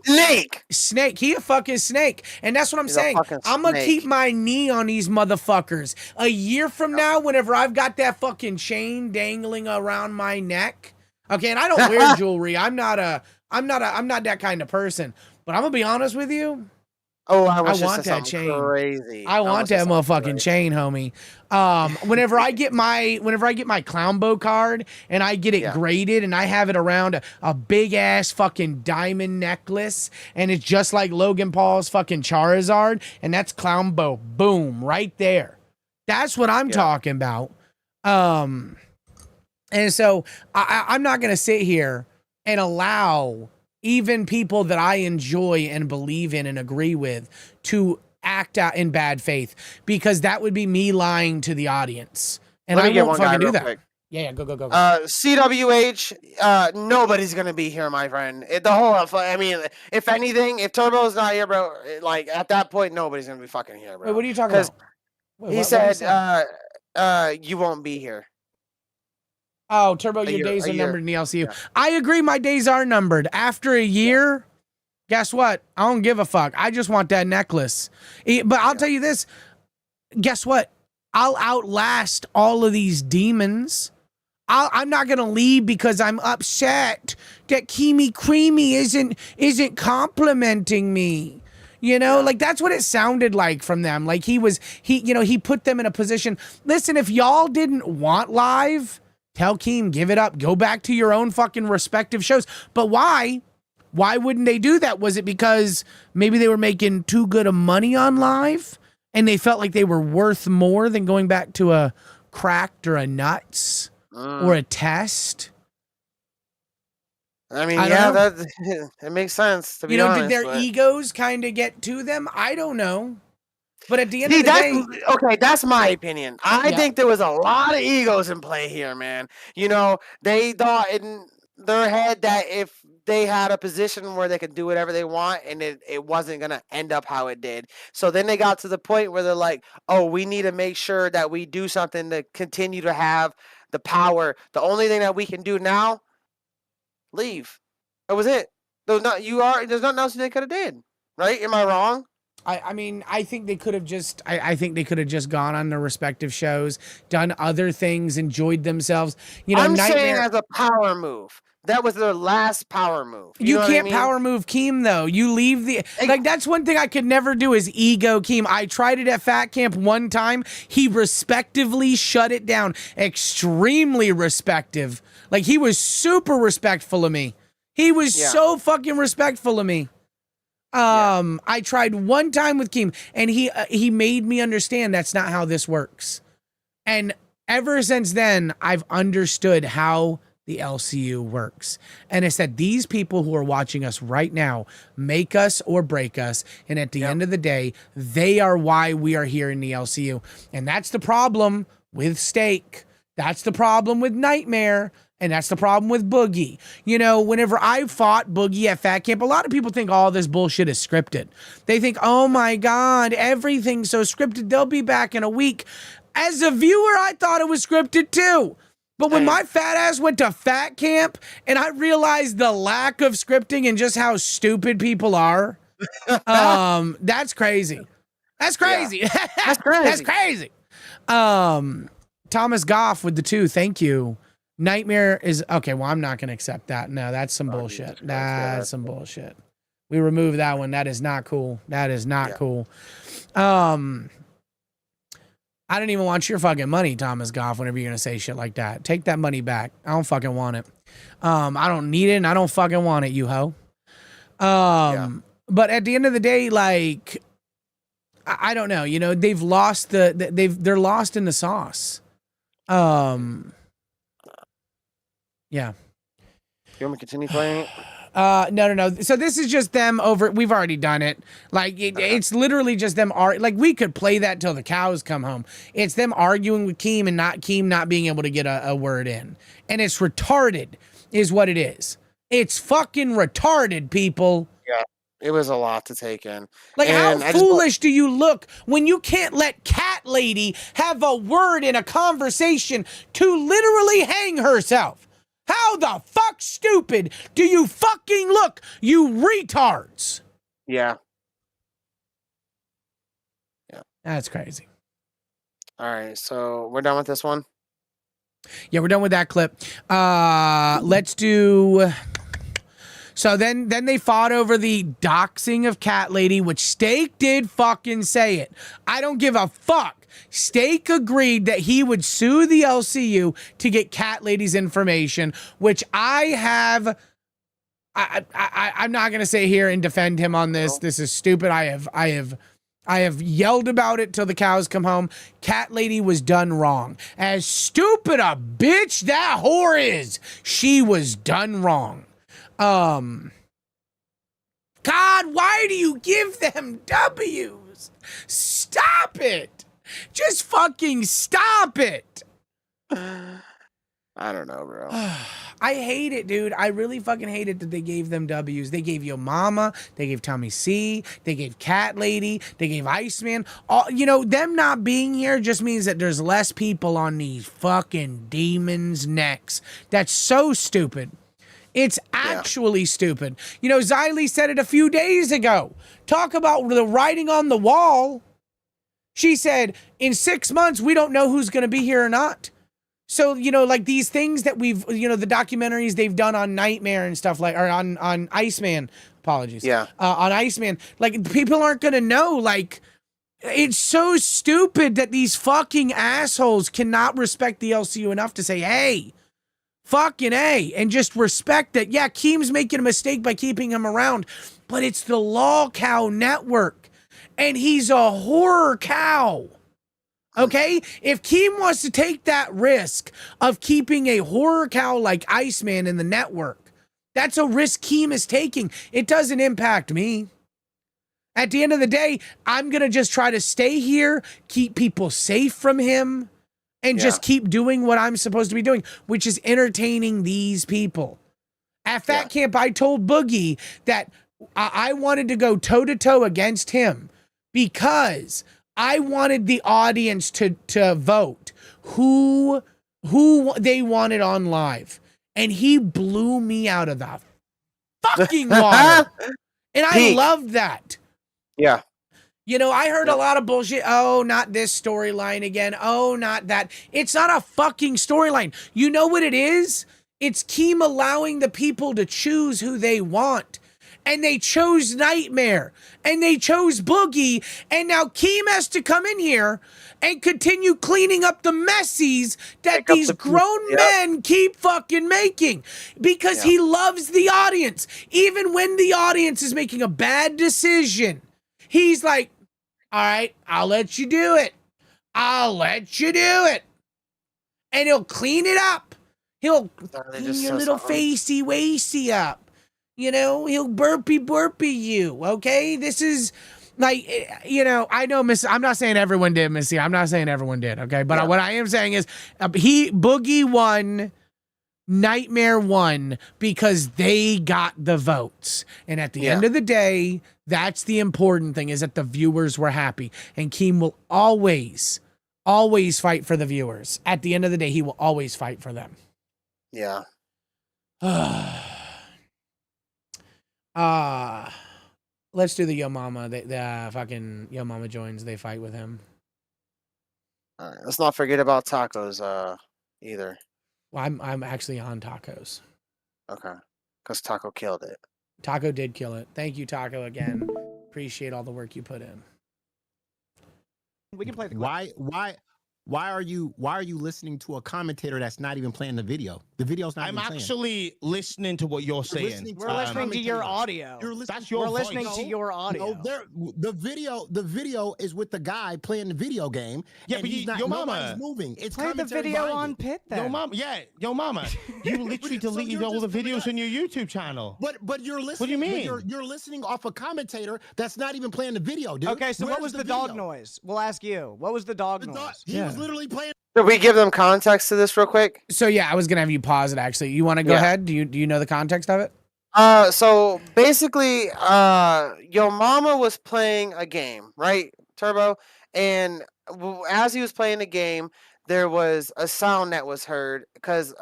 snake. He a fucking snake, and that's what I'm saying. I'm gonna keep my knee on these motherfuckers. A year from now, whenever I've got that fucking chain dangling around my neck, okay, and I don't wear jewelry. I'm not that kind of person. But I'm gonna be honest with you. Oh, I want that chain. Crazy. I want that motherfucking chain, homie. Whenever I get my Clown Bow card and I get it graded and I have it around a big ass fucking diamond necklace and it's just like Logan Paul's fucking Charizard and that's Clown Bow, boom, right there. That's what I'm talking about. And so I'm not gonna sit here and allow even people that I enjoy and believe in and agree with to act out in bad faith, because that would be me lying to the audience. And I won't fucking do that. Yeah, go. CWH, nobody's gonna be here, my friend. I mean, if anything, if Turbo's not here, bro, like at that point, nobody's gonna be fucking here, bro. Wait, what are you talking about? He said, you won't be here. Oh, Turbo, your days are numbered in the LCU. Yeah. I agree, my days are numbered. After a year, guess what? I don't give a fuck. I just want that necklace. But I'll tell you this. Guess what? I'll outlast all of these demons. I'm not gonna leave because I'm upset that Kimi Creamy isn't complimenting me. You know, like that's what it sounded like from them. Like he put them in a position. Listen, if y'all didn't want live, tell Keem, give it up. Go back to your own fucking respective shows. But why? Why wouldn't they do that? Was it because maybe they were making too good of money on live and they felt like they were worth more than going back to a Cracked or a Nuts or a Test? I mean, that it makes sense, to be honest. Did their egos kind of get to them? I don't know. But at the end of the day... Okay, that's my opinion. I think there was a lot of egos in play here, man. You know, they thought in their head that if they had a position where they could do whatever they want and it wasn't going to end up how it did. So then they got to the point where they're like, oh, we need to make sure that we do something to continue to have the power. The only thing that we can do now, leave. That was it. There's nothing else they could have did. Right? Am I wrong? I mean, I think they could have just gone on their respective shows, done other things, enjoyed themselves. You know, I'm saying as a power move. That was their last power move. You can't power move Keem, though. You leave the... Like, that's one thing I could never do is ego Keem. I tried it at Fat Camp one time. He respectively shut it down. Extremely respective. Like, he was super respectful of me. He was so fucking respectful of me. I tried one time with Keem, and he made me understand that's not how this works. And ever since then, I've understood how the LCU works. And it's that these people who are watching us right now make us or break us. And at the end of the day, they are why we are here in the LCU. And that's the problem with Steak. That's the problem with Nightmare. And that's the problem with Boogie. You know, whenever I fought Boogie at Fat Camp, a lot of people think all this bullshit is scripted. They think, oh my God, everything's so scripted. They'll be back in a week. As a viewer, I thought it was scripted too. But when my fat ass went to Fat Camp and I realized the lack of scripting and just how stupid people are, that's crazy. That's crazy. Yeah. That's crazy. That's crazy. Thomas Goff with the 2, thank you. Nightmare is okay. Well, I'm not going to accept that. No, that's some bullshit. That's some bullshit. We remove that one. That is not cool. That is not cool. I don't even want your fucking money, Thomas Goff, whenever you're going to say shit like that. Take that money back. I don't fucking want it. I don't need it, and I don't fucking want it, you hoe. But at the end of the day, like, I don't know. You know, they've lost they're lost in the sauce. Yeah. You want me to continue playing it? No. So this is just them over. We've already done it. Like it's literally just them. Like we could play that till the cows come home. It's them arguing with Keem and Keem not being able to get a word in, and it's retarded, is what it is. It's fucking retarded, people. Yeah, it was a lot to take in. Like, and how foolish do you look when you can't let Cat Lady have a word in a conversation to literally hang herself? How the fuck stupid do you fucking look, you retards? Yeah. That's crazy. All right, so we're done with this one? Yeah, we're done with that clip. Let's do... So then they fought over the doxing of Cat Lady, which Steak did fucking say it. I don't give a fuck. Steak agreed that he would sue the LCU to get Cat Lady's information, which I'm not gonna sit here and defend him on this. This is stupid. I have yelled about it till the cows come home. Cat Lady was done wrong. As stupid a bitch that whore is, she was done wrong. God, why do you give them W's? Stop it. Just fucking stop it. I don't know, bro. I hate it, dude. I really fucking hate it that they gave them W's. They gave Yo Mama, they gave Tommy C, they gave Cat Lady, they gave Iceman. All, you know, them not being here just means that there's less people on these fucking demons' necks. That's so stupid. It's actually stupid. You know, Xylee said it a few days ago. Talk about the writing on the wall. She said, in 6 months, we don't know who's going to be here or not. So, you know, like these things that we've, you know, the documentaries they've done on Nightmare and stuff like, or on Iceman, apologies. Yeah. On Iceman, like people aren't going to know, like, it's so stupid that these fucking assholes cannot respect the LCU enough to say, hey, fucking A, and just respect that, yeah, Keem's making a mistake by keeping him around, but it's the LolCow network, and he's a horror cow. Okay? If Keem wants to take that risk of keeping a horror cow like Iceman in the network, that's a risk Keem is taking. It doesn't impact me. At the end of the day, I'm going to just try to stay here, keep people safe from him, and just keep doing what I'm supposed to be doing, which is entertaining these people. At Fat Camp, I told Boogie that I wanted to go toe-to-toe against him because I wanted the audience to vote who they wanted on live. And he blew me out of the fucking water. And I loved that. Yeah. You know, I heard a lot of bullshit. Oh, not this storyline again. Oh, not that. It's not a fucking storyline. You know what it is? It's Keem allowing the people to choose who they want. And they chose Nightmare. And they chose Boogie. And now Keem has to come in here and continue cleaning up the messies that these grown men keep fucking making. Because he loves the audience. Even when the audience is making a bad decision, he's like, all right, I'll let you do it. I'll let you do it. And he'll clean it up. He'll clean your little facey wacy up. You know, he'll burpy you, okay? This is like, you know, I know I'm not saying everyone did, Missy. I'm not saying everyone did, okay? But what I am saying is Boogie won, Nightmare won because they got the votes. And at the end of the day, that's the important thing, is that the viewers were happy. And Keem will always fight for the viewers. At the end of the day, he will always fight for them. Yeah. Let's do the Yo Mama. The fucking Yo Mama joins. They fight with him. All right. Let's not forget about tacos either. Well, I'm actually on tacos. Okay. Because Taco killed it. Taco did kill it. Thank you, Taco, again. Appreciate all the work you put in. We can play the clip. Why are you listening to a commentator that's not even playing the video? The video's not even playing. I'm actually listening to what you're saying. We're listening to your audio. That's your We're voice. listening to your audio. No, the video is with the guy playing the video game. Yeah, but your nobody's moving. It's play the video on Pit then. Yo mama, you literally deleted all the videos on your YouTube channel. But you're listening. What do you mean? You're listening off a commentator that's not even playing the video, dude. Okay, so what was the dog noise? We'll ask you. What was the dog noise? He was literally playing. Should we give them context to this real quick? So yeah, I was gonna have you pause it. Actually, you want to go ahead? Do you know the context of it? So basically, Yo Mama was playing a game, right, Turbo? And as he was playing the game, there was a sound that was heard because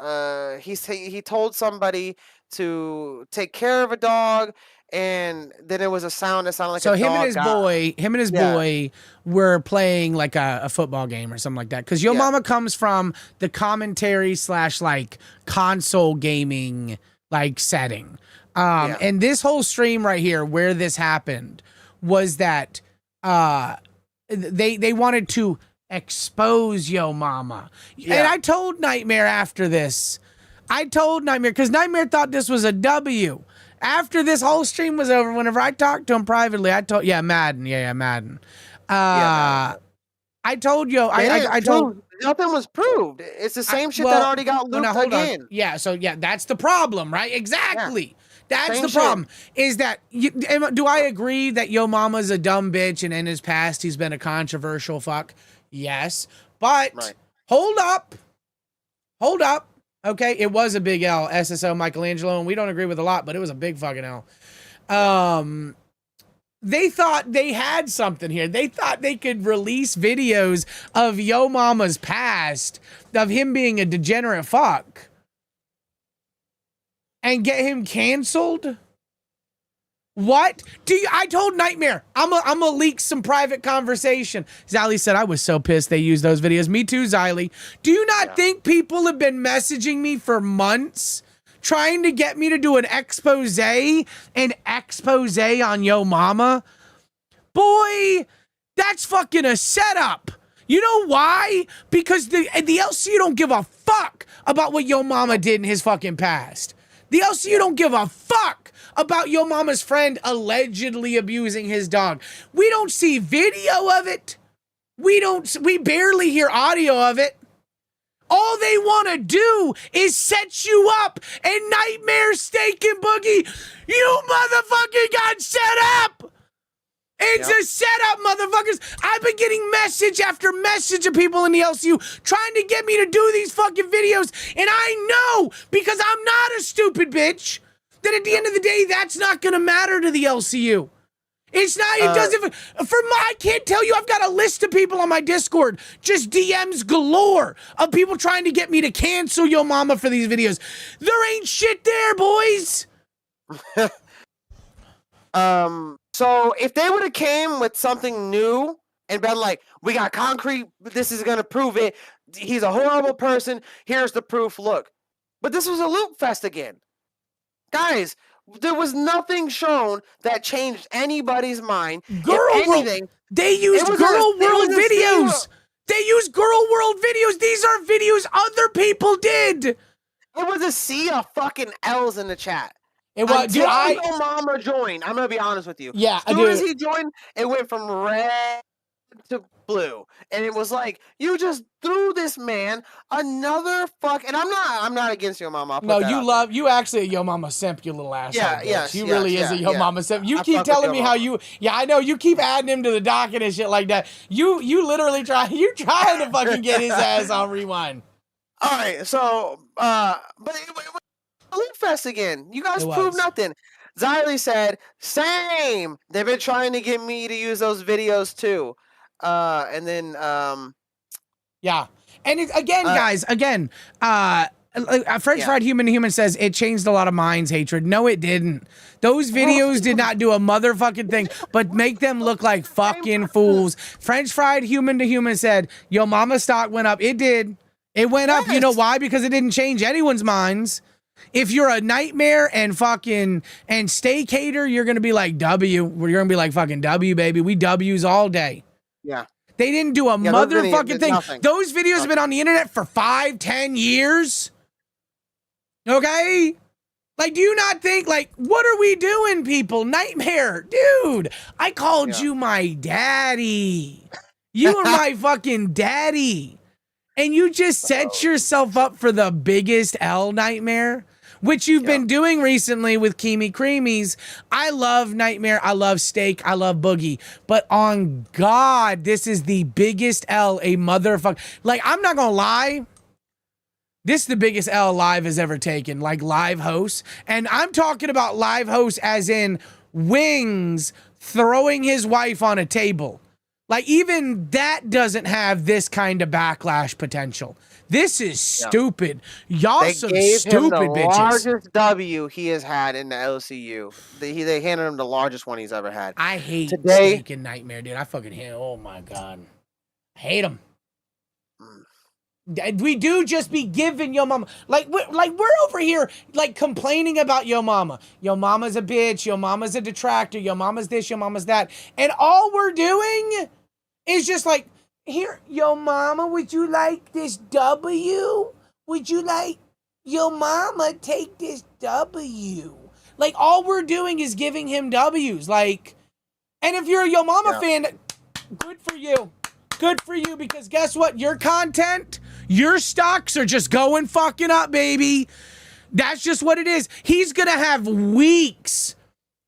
he told somebody to take care of a dog, and then there was a sound that sounded like a dog. So him and his boy were playing like a football game or something like that. Because Yo Mama comes from the commentary / like console gaming like setting. And this whole stream right here where this happened was that they wanted to expose Yo Mama. And I told Nightmare after this. I told Nightmare, because Nightmare thought this was a W. After this whole stream was over, whenever I talked to him privately, I told, Madden. Madden. I told Yo, I told. Nothing was proved. It's the same shit that already got looped again. On. Yeah, so that's the problem, right? Exactly. That's Same the problem. Is that, do I agree that Yo Mama's a dumb bitch and in his past he's been a controversial fuck? Yes. But hold up. Okay, it was a big L, SSO Michelangelo, and we don't agree with a lot, but it was a big fucking L. They thought they had something here. They thought they could release videos of Yo Mama's past, of him being a degenerate fuck, and get him canceled. What? I told Nightmare, I'm gonna leak some private conversation. Xylee said, I was so pissed they used those videos. Me too, Xylee. Do you not think people have been messaging me for months trying to get me to do an expose on Yo Mama? Boy, that's fucking a setup. You know why? Because the LCU don't give a fuck about what Yo Mama did in his fucking past. The LCU don't give a fuck about Yo Mama's friend allegedly abusing his dog. We don't see video of it. We barely hear audio of it. All they want to do is set you up, and Nightmare, Steak, and Boogie, you motherfucking got set up. It's a setup, motherfuckers. I've been getting message after message of people in the LCU trying to get me to do these fucking videos, and I know, because I'm not a stupid bitch, that at the end of the day, that's not going to matter to the LCU. It's not, it doesn't, I can't tell you, I've got a list of people on my Discord, just DMs galore of people trying to get me to cancel Yo Mama for these videos. There ain't shit there, boys. So if they would have came with something new and been like, we got concrete, this is going to prove it. He's a horrible person. Here's the proof. Look. But this was a loop fest again. Guys, there was nothing shown that changed anybody's mind. They used Girl World videos. They used Girl World videos. These are videos other people did. It was a sea of fucking L's in the chat. It was, dude, Yo Mama joined. I'm gonna be honest with you. Yeah, as soon as he joined, it went from red to blue, and it was like you just threw this man another fuck. And I'm not against Yo Mama. No, you actually a Yo Mama simp, you little asshole. Yeah, yes, he really is a Yo Mama simp. You keep telling me how you. Yeah, I know you keep adding him to the docket and shit like that. You literally you're trying to fucking get his ass on rewind. All right, so but it was Loot Fest again. You guys proved nothing. Xylee said, same. They've been trying to get me to use those videos too. And then yeah. And guys, French Fried Human says it changed a lot of minds, Hatred. No, it didn't. Those videos did not do a motherfucking thing but make them look like fucking fools. French Fried Human said, Yo Mama stock went up. It did. It went up. You know why? Because it didn't change anyone's minds. If you're a Nightmare and Steak Hater, you're gonna be like W. You're gonna be like fucking W, baby. We W's all day. Yeah. They didn't do a motherfucking thing. Nothing. Those videos have been on the internet for 5-10 years. Okay? Like, do you not think, like, what are we doing, people? Nightmare, dude, I called you my daddy. You are my fucking daddy. And you just set yourself up for the biggest L, Nightmare, which you've been doing recently with Keemy Creamies. I love Nightmare. I love Steak. I love Boogie. But on God, this is the biggest L a motherfucker. Like, I'm not going to lie. This is the biggest L Live has ever taken, like live hosts. And I'm talking about live hosts as in Wings throwing his wife on a table. Like, even that doesn't have this kind of backlash potential. This is stupid. Y'all some stupid bitches. The largest W he has had in the LCU. They handed him the largest one he's ever had. I hate Steak and Nightmare, dude. I fucking hate. Oh my God, I hate him. We do just be giving Yo Mama, like we're over here like complaining about Yo Mama. Yo Mama's a bitch. Yo Mama's a detractor. Yo Mama's this. Yo Mama's that. And all we're doing is just like, here, Yo Mama, would you like this W? Would you like Yo Mama take this W? Like, all we're doing is giving him W's. Like, and if you're a Yo Mama fan, good for you. Good for you, because guess what? Your content, your stocks are just going fucking up, baby. That's just what it is. He's going to have weeks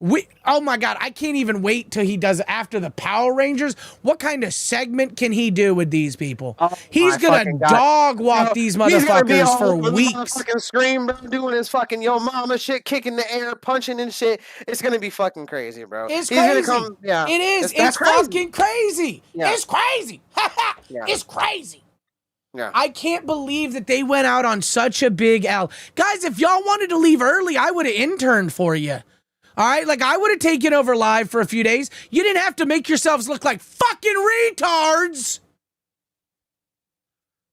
Oh my God, I can't even wait till he does after the Power Rangers. What kind of segment can he do with these people? He's gonna dog walk these motherfuckers for weeks. Fucking scream, bro, doing his fucking yo mama shit, kicking the air, punching and shit. It's gonna be fucking crazy, bro. It's He's crazy. Gonna come, yeah, it is. That's It's fucking crazy. Yeah. It's crazy. Yeah. It's crazy. Yeah. I can't believe that they went out on such a big L. Guys, if y'all wanted to leave early, I would have interned for you. All right, like I would have taken over live for a few days. You didn't have to make yourselves look like fucking retards.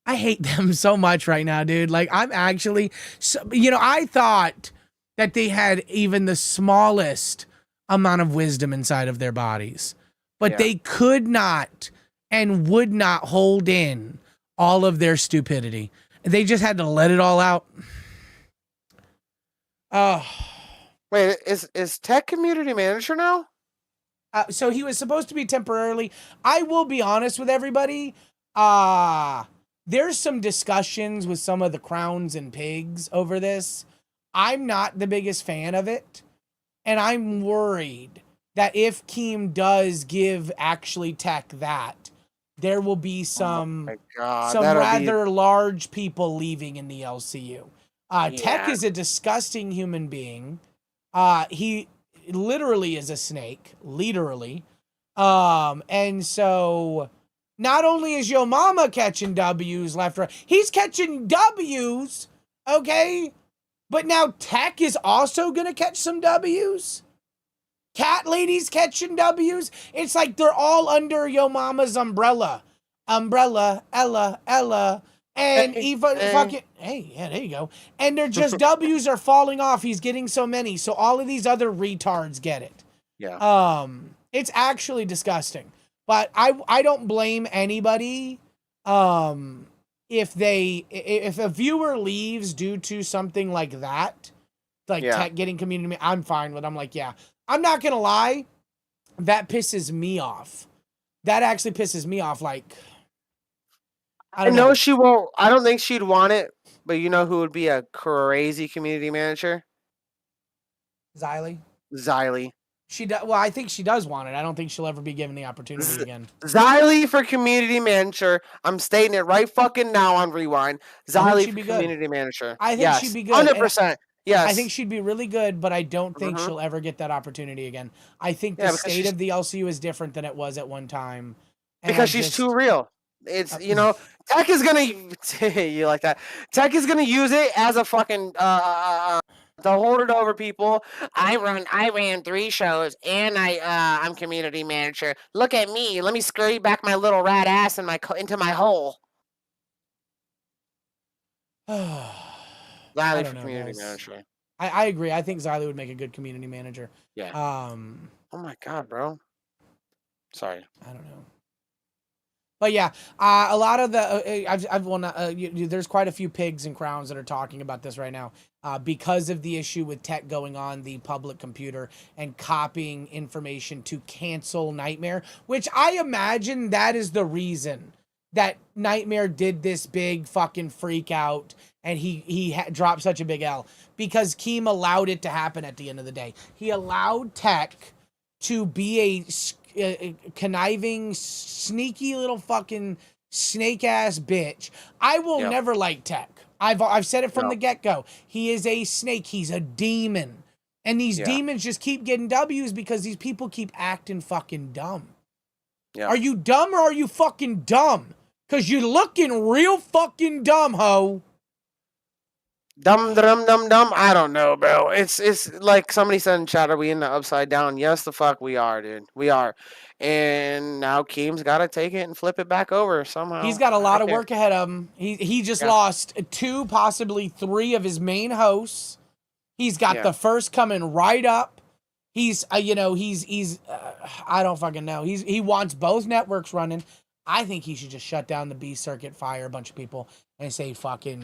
I hate them so much right now, dude. Like I'm actually, I thought that they had even the smallest amount of wisdom inside of their bodies, but they could not and would not hold in all of their stupidity. They just had to let it all out. Oh. Wait, is Tech community manager now? So he was supposed to be temporarily. I will be honest with everybody. There's some discussions with some of the Crowns and Pigs over this. I'm not the biggest fan of it. And I'm worried that if Keem does give actually Tech that, there will be some rather large people leaving in the LCU. Tech is a disgusting human being. He literally is a snake, literally. And so not only is Yo Mama catching W's left, right, he's catching W's, okay? But now Tech is also going to catch some W's. Cat Lady's catching W's. It's like they're all under Yo Mama's umbrella. Ella. And even fucking, hey, yeah, there you go. And they're just W's are falling off. He's getting so many. So all of these other retards get it. Yeah. It's actually disgusting. But I don't blame anybody. If a viewer leaves due to something like that, like Tech getting community, I'm fine with. I'm like, yeah. I'm not gonna lie. That pisses me off. That actually pisses me off. Like, I know she won't. I don't think she'd want it, but you know who would be a crazy community manager? Xylee. Well, I think she does want it. I don't think she'll ever be given the opportunity again. Xylee for community manager. I'm stating it right fucking now on Rewind. Xylee for community manager. I think she'd be good. 100%. Yes. I think she'd be really good, but I don't think she'll ever get that opportunity again. I think the state of the LCU is different than it was at one time. Because she's too real. It's, Tech is gonna you like that. Tech is gonna use it as a fucking to hold it over people. I ran 3 shows and I'm community manager. Look at me. Let me scurry back my little rat ass into my hole. Xylee for community manager. I agree. I think Xylee would make a good community manager. Yeah. Oh my god, bro. Sorry. I don't know. But yeah, a lot of the there's quite a few pigs and crowns that are talking about this right now because of the issue with Tech going on the public computer and copying information to cancel Nightmare, which I imagine that is the reason that Nightmare did this big fucking freak out and he dropped such a big L, because Keem allowed it to happen at the end of the day. He allowed Tech to be a conniving, sneaky little fucking snake ass bitch. I will never like Tech. I've said it from the get-go. He is a snake. He's a demon. And these demons just keep getting W's because these people keep acting fucking dumb. Yeah. Are you dumb or are you fucking dumb? Because you're looking real fucking dumb, ho. Dumb. I don't know, bro. It's like somebody said in chat, are we in the upside down? Yes, the fuck we are, dude. We are. And now Keem's got to take it and flip it back over somehow. He's got a lot of work ahead of him. He just lost 2, possibly 3 of his main hosts. He's got the first coming right up. He's I don't fucking know. He wants both networks running. I think he should just shut down the B circuit, fire a bunch of people, and say fuck it.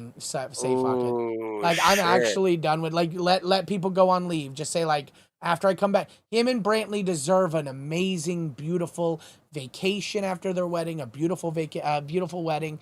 Like, I'm actually done with, like, let people go on leave. Just say, like, after I come back, him and Brantley deserve an amazing, beautiful vacation after their wedding, a beautiful wedding.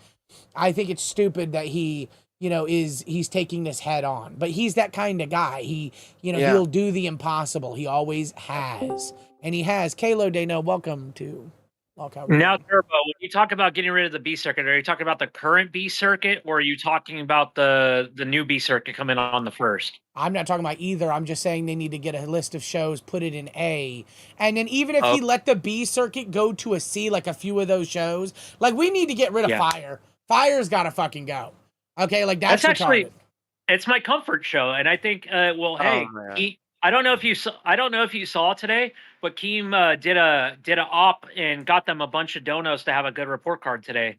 I think it's stupid that he he's taking this head on. But he's that kind of guy. Yeah. He'll do the impossible. He always has. And he has. Kalo Dano, welcome to LolcowRewind. Now, Turbo, when you talk about getting rid of the B circuit, are you talking about the current B circuit, or are you talking about the new B circuit coming on the 1st? I'm not talking about either. I'm just saying they need to get a list of shows, put it in A. And then even if he let the B circuit go to a C, like a few of those shows, like we need to get rid of Fire. Fire's got to fucking go. Okay, like that's actually, it's my comfort show. And I think, hey, I don't know if you saw today, but Keem did a op and got them a bunch of donos to have a good report card today.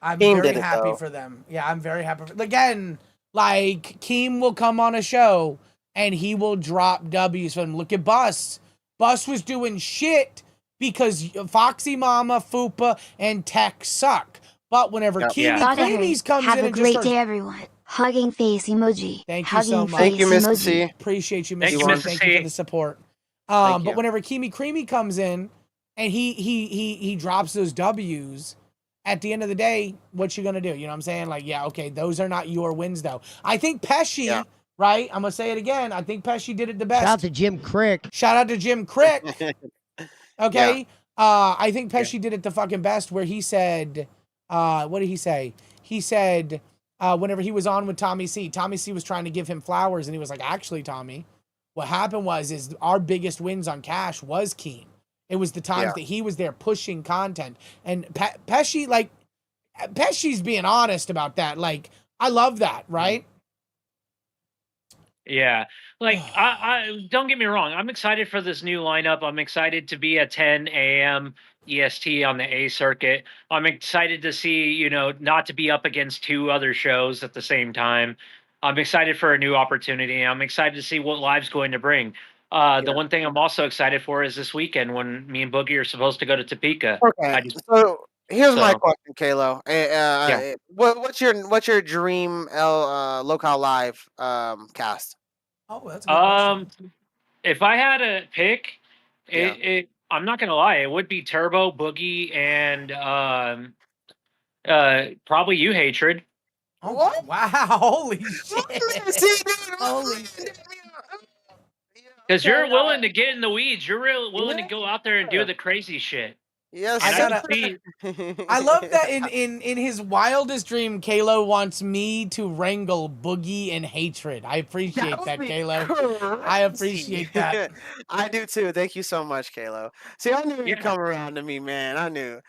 I'm very happy for them. Yeah, I'm very happy. Again, like Keem will come on a show and he will drop W's for them. Look at Bus. Bus was doing shit because Foxy Mama, Fupa, and Tech suck. But whenever Keemy comes have in a and great just day, everyone. Hugging face emoji. Thank you so much. Thank you, Mr. C. Appreciate you, Thank Mr. you, C. Mr. Thank you for the support. But whenever Creamy comes in and he drops those W's, at the end of the day, what you gonna do? You know what I'm saying? Like, yeah, okay, those are not your wins though. I think Pesci, right? I'm gonna say it again. I think Pesci did it the best. Shout out to Jim Crick. Shout out to Jim Crick. Okay. I think Pesci did it the fucking best where he said, what did he say? He said, whenever he was on with Tommy C was trying to give him flowers and he was like, actually, Tommy, what happened is our biggest wins on cash was Keen. It was the times that he was there pushing content. And Pesci, like, Pesci's being honest about that. Like, I love that, right? Yeah. Like, I don't get me wrong. I'm excited for this new lineup. I'm excited to be at 10 a.m. EST on the A circuit. I'm excited to see, not to be up against 2 other shows at the same time. I'm excited for a new opportunity. I'm excited to see what Live's going to bring. The one thing I'm also excited for is this weekend when me and Boogie are supposed to go to Topeka. Okay. So here's my question, Kalo. What's your dream Local Live cast? Oh, that's a good question. If I had to pick, I'm not gonna lie, it would be Turbo, Boogie, and probably you, Hatred. Oh, what? Wow! Holy shit! Holy shit! Because you're willing to get in the weeds. You're real willing to go out there and do the crazy shit. Yes, I love that in his wildest dream, Kalo wants me to wrangle Boogie and Hatred. I appreciate that, Kalo. I appreciate that. I do too. Thank you so much, Kalo. See, I knew you'd come around to me, man. I knew,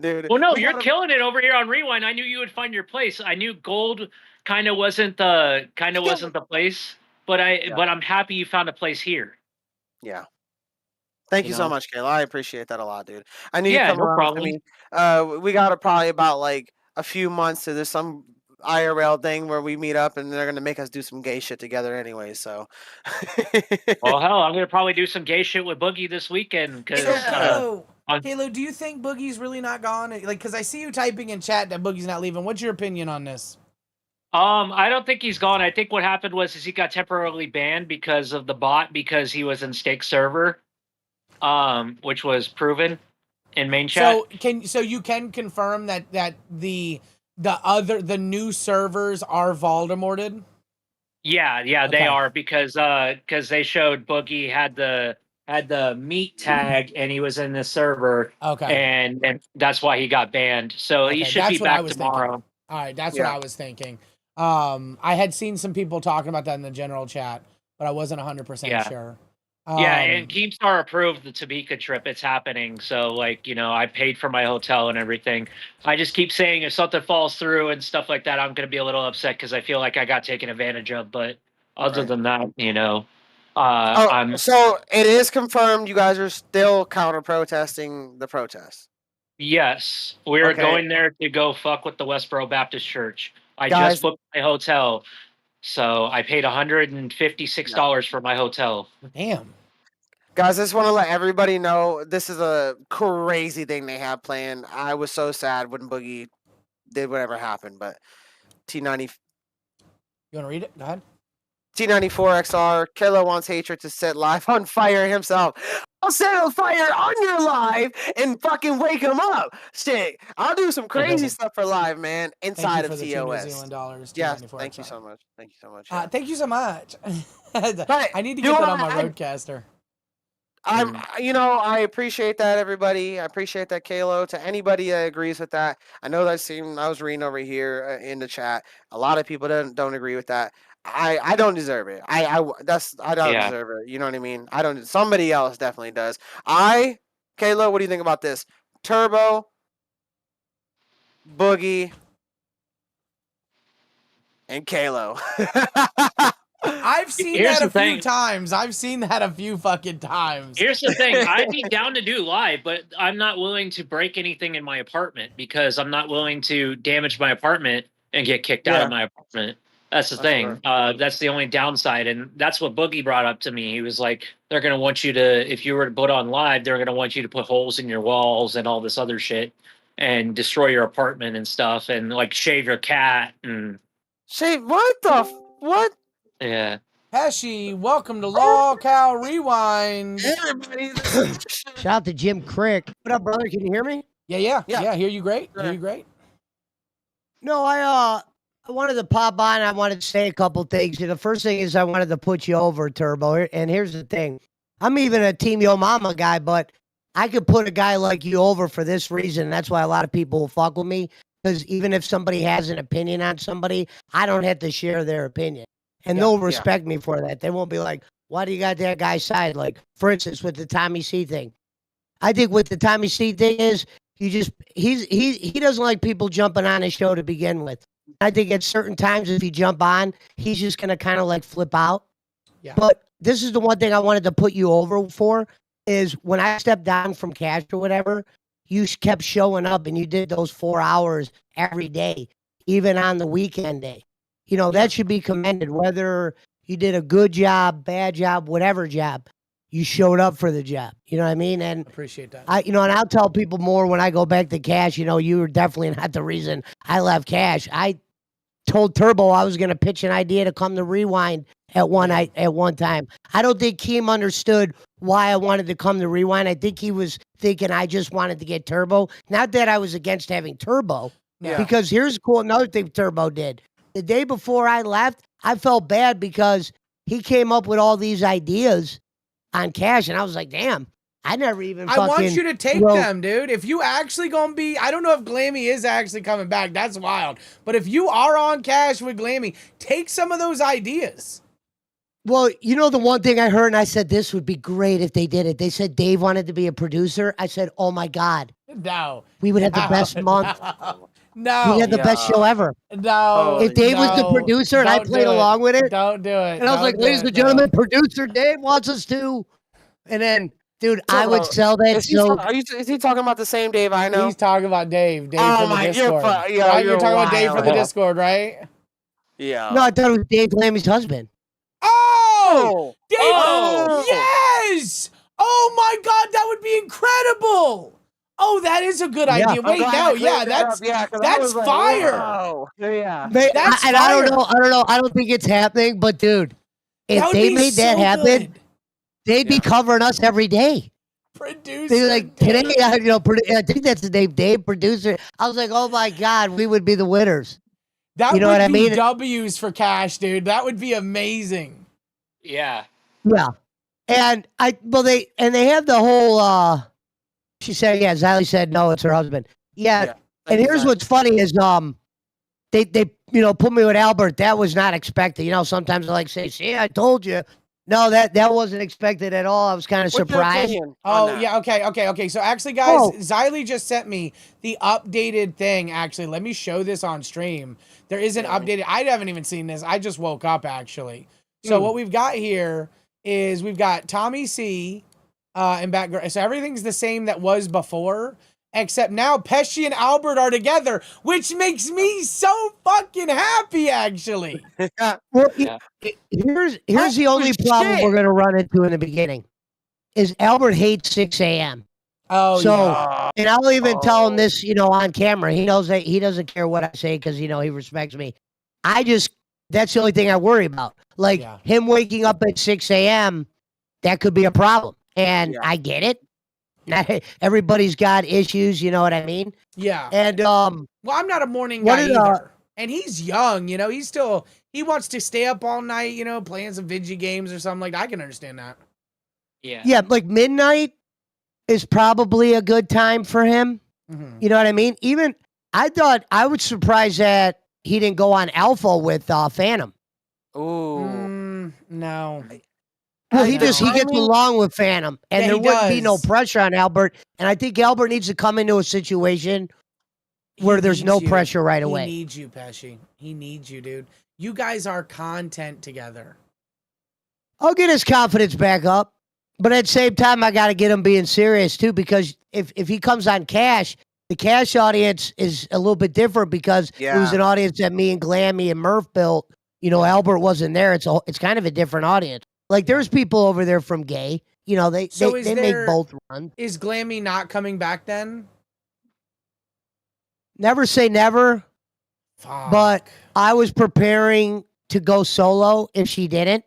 dude. Well, no, you're killing it over here on Rewind. I knew you would find your place. I knew gold kind of wasn't the place, but I'm happy you found a place here. Yeah. Thank you so much, Kayla. I appreciate that a lot, dude. I knew you'd come no around problem. to me. We got probably about like a few months to there's some IRL thing where we meet up and they're gonna make us do some gay shit together anyway. So, well, hell, I'm gonna probably do some gay shit with Boogie this weekend. Because Kalo, do you think Boogie's really not gone? Like, because I see you typing in chat that Boogie's not leaving. What's your opinion on this? I don't think he's gone. I think what happened was he got temporarily banned because of the bot because he was in stake server. Which was proven in main chat. So you can confirm that the new servers are Voldemorted? Yeah, okay. They are because they showed Boogie had the meat tag and he was in the server. Okay. And that's why he got banned. So he should be back tomorrow. Thinking. All right, that's what I was thinking. I had seen some people talking about that in the general chat, but I wasn't 100% sure. And Keemstar approved the Topeka trip. It's happening. So, I paid for my hotel and everything. I just keep saying if something falls through and stuff like that, I'm going to be a little upset because I feel like I got taken advantage of. But other than that, So it is confirmed you guys are still counter-protesting the protests. Yes. We're going there to go fuck with the Westboro Baptist Church. I just booked my hotel. So I paid $156 for my hotel. Damn. Guys, I just want to let everybody know this is a crazy thing they have planned. I was so sad when Boogie did whatever happened, but T90. You want to read it? Go ahead. T94XR, Killer wants Hatred to set live on fire himself. I'll set a fire on your live and fucking wake them up. Shit, I'll do some crazy stuff for live, man. Inside Thank you of for the TOS. $2 New Zealand dollars. Yes, $2.94 thank you outside. so much. Thank you so much. Thank you so much. But I need to do get that on my I- roadcaster. I appreciate that, everybody. I appreciate that, Kalo. To anybody that agrees with that, I know that I was reading over here in the chat. A lot of people don't agree with that. I don't deserve it. I don't deserve it. You know what I mean? I don't. Somebody else definitely does. Kalo, what do you think about this? Turbo, Boogie, and Kalo. I've seen Here's that a the few thing. times. I've seen that a few fucking times. Here's the thing. I'd be down to do live, but I'm not willing to break anything in my apartment because I'm not willing to damage my apartment and get kicked out of my apartment. That's the thing. That's the only downside. And that's what Boogie brought up to me. He was like, they're going to want you to, if you were to put on live, they're going to want you to put holes in your walls and all this other shit and destroy your apartment and stuff and like shave your cat and shave what the what? Yeah. Pesci, welcome to LolcowRewind. Everybody, shout out to Jim Crick. What up, brother? Can you hear me? Yeah. Hear you great. Hear you great. No, I wanted to pop on. I wanted to say a couple things. The first thing is I wanted to put you over, Turbo. And here's the thing. I'm even a Team Yo Mama guy, but I could put a guy like you over for this reason. That's why a lot of people will fuck with me. Because even if somebody has an opinion on somebody, I don't have to share their opinion. And they'll respect me for that. They won't be like, why do you got that guy's side? Like, for instance, with the Tommy C thing. I think with the Tommy C thing is he doesn't like people jumping on his show to begin with. I think at certain times if you jump on, he's just gonna kind of like flip out. Yeah. But this is the one thing I wanted to put you over for is when I stepped down from Cash or whatever, you kept showing up and you did those 4 hours every day, even on the weekend day. You know, that should be commended, whether you did a good job, bad job, whatever job, you showed up for the job. You know what I mean? And appreciate that. and I'll tell people more when I go back to Cash, you were definitely not the reason I left Cash. I told Turbo I was going to pitch an idea to come to Rewind at one time. I don't think Keem understood why I wanted to come to Rewind. I think he was thinking I just wanted to get Turbo. Not that I was against having Turbo, because here's another thing Turbo did. The day before I left, I felt bad because he came up with all these ideas on Cash, and I was like, damn, I never even I want you to take them, dude. If you actually gonna be, I don't know if Glammy is actually coming back. That's wild. But if you are on Cash with Glammy, take some of those ideas. Well, the one thing I heard, and I said, this would be great if they did it. They said Dave wanted to be a producer. I said, oh my God. No. We would have the best month. No. We had the best show ever. No. If Dave was the producer and I played along with it. Don't do it. And I was like, ladies and gentlemen, producer Dave wants us to. And then, dude, I would sell that show. Is he talking about the same Dave I know? He's talking about Dave. Dave Oh from the my, Discord. right? You're talking about Dave from the Discord, right? Yeah. No, I thought it was Dave Lammy's husband. Oh! Dave! Yes! Oh my God, that would be incredible! Oh, that is a good idea. Wait, no, that's fire. Yeah. That's I don't know. I don't think it's happening, but dude, if they made that happen, they'd be covering us every day. Producer. They're like today, I think that's the name, Dave, producer. I was like, oh my God, we would be the winners. That you know would what I be mean? W's for Cash, dude. That would be amazing. Yeah. Yeah. And they have the whole she said, Xylee said no, it's her husband. Yeah. And here's what's funny is they put me with Albert. That was not expected. Sometimes I like say, see, I told you. No, that wasn't expected at all. I was kind of surprised. Oh, yeah, okay. So actually, guys, Xylee just sent me the updated thing. Actually, let me show this on stream. There is an updated. I haven't even seen this. I just woke up, actually. So what we've got here is we've got Tommy C in background. So everything's the same that was before, except now Pesci and Albert are together, which makes me so fucking happy, actually. Well, here's the only problem we're going to run into in the beginning is Albert hates 6 a.m. Oh, so, and I'll even tell him this, on camera. He knows that he doesn't care what I say because, he respects me. That's the only thing I worry about. Like him waking up at 6 a.m., that could be a problem. And I get it. Not everybody's got issues, you know what I mean? Yeah. And well, I'm not a morning what guy did, either. And he's young, you know. He wants to stay up all night, you know, playing some video games or something like that. I can understand that. Yeah. Yeah, like midnight is probably a good time for him. Mhm. You know what I mean? Even I was surprised that he didn't go on Alpha with Phantom. Ooh. No. Well, I he gets mean- along with Phantom, and Yeah, there he wouldn't be no does. pressure on Albert. And I think Albert needs to come into a situation where there's no pressure right away. He needs you, Pesci. He needs you, dude. You guys are content together. I'll get his confidence back up, but at the same time, I got to get him being serious too, because if he comes on Cash, the Cash audience is a little bit different because it was an audience that me and Glammy and Murph built. You know, Albert wasn't there. It's kind of a different audience. Like there's people over there from Gay. You know, they make both runs. Is Glammy not coming back then? Never say never. But I was preparing to go solo if she didn't.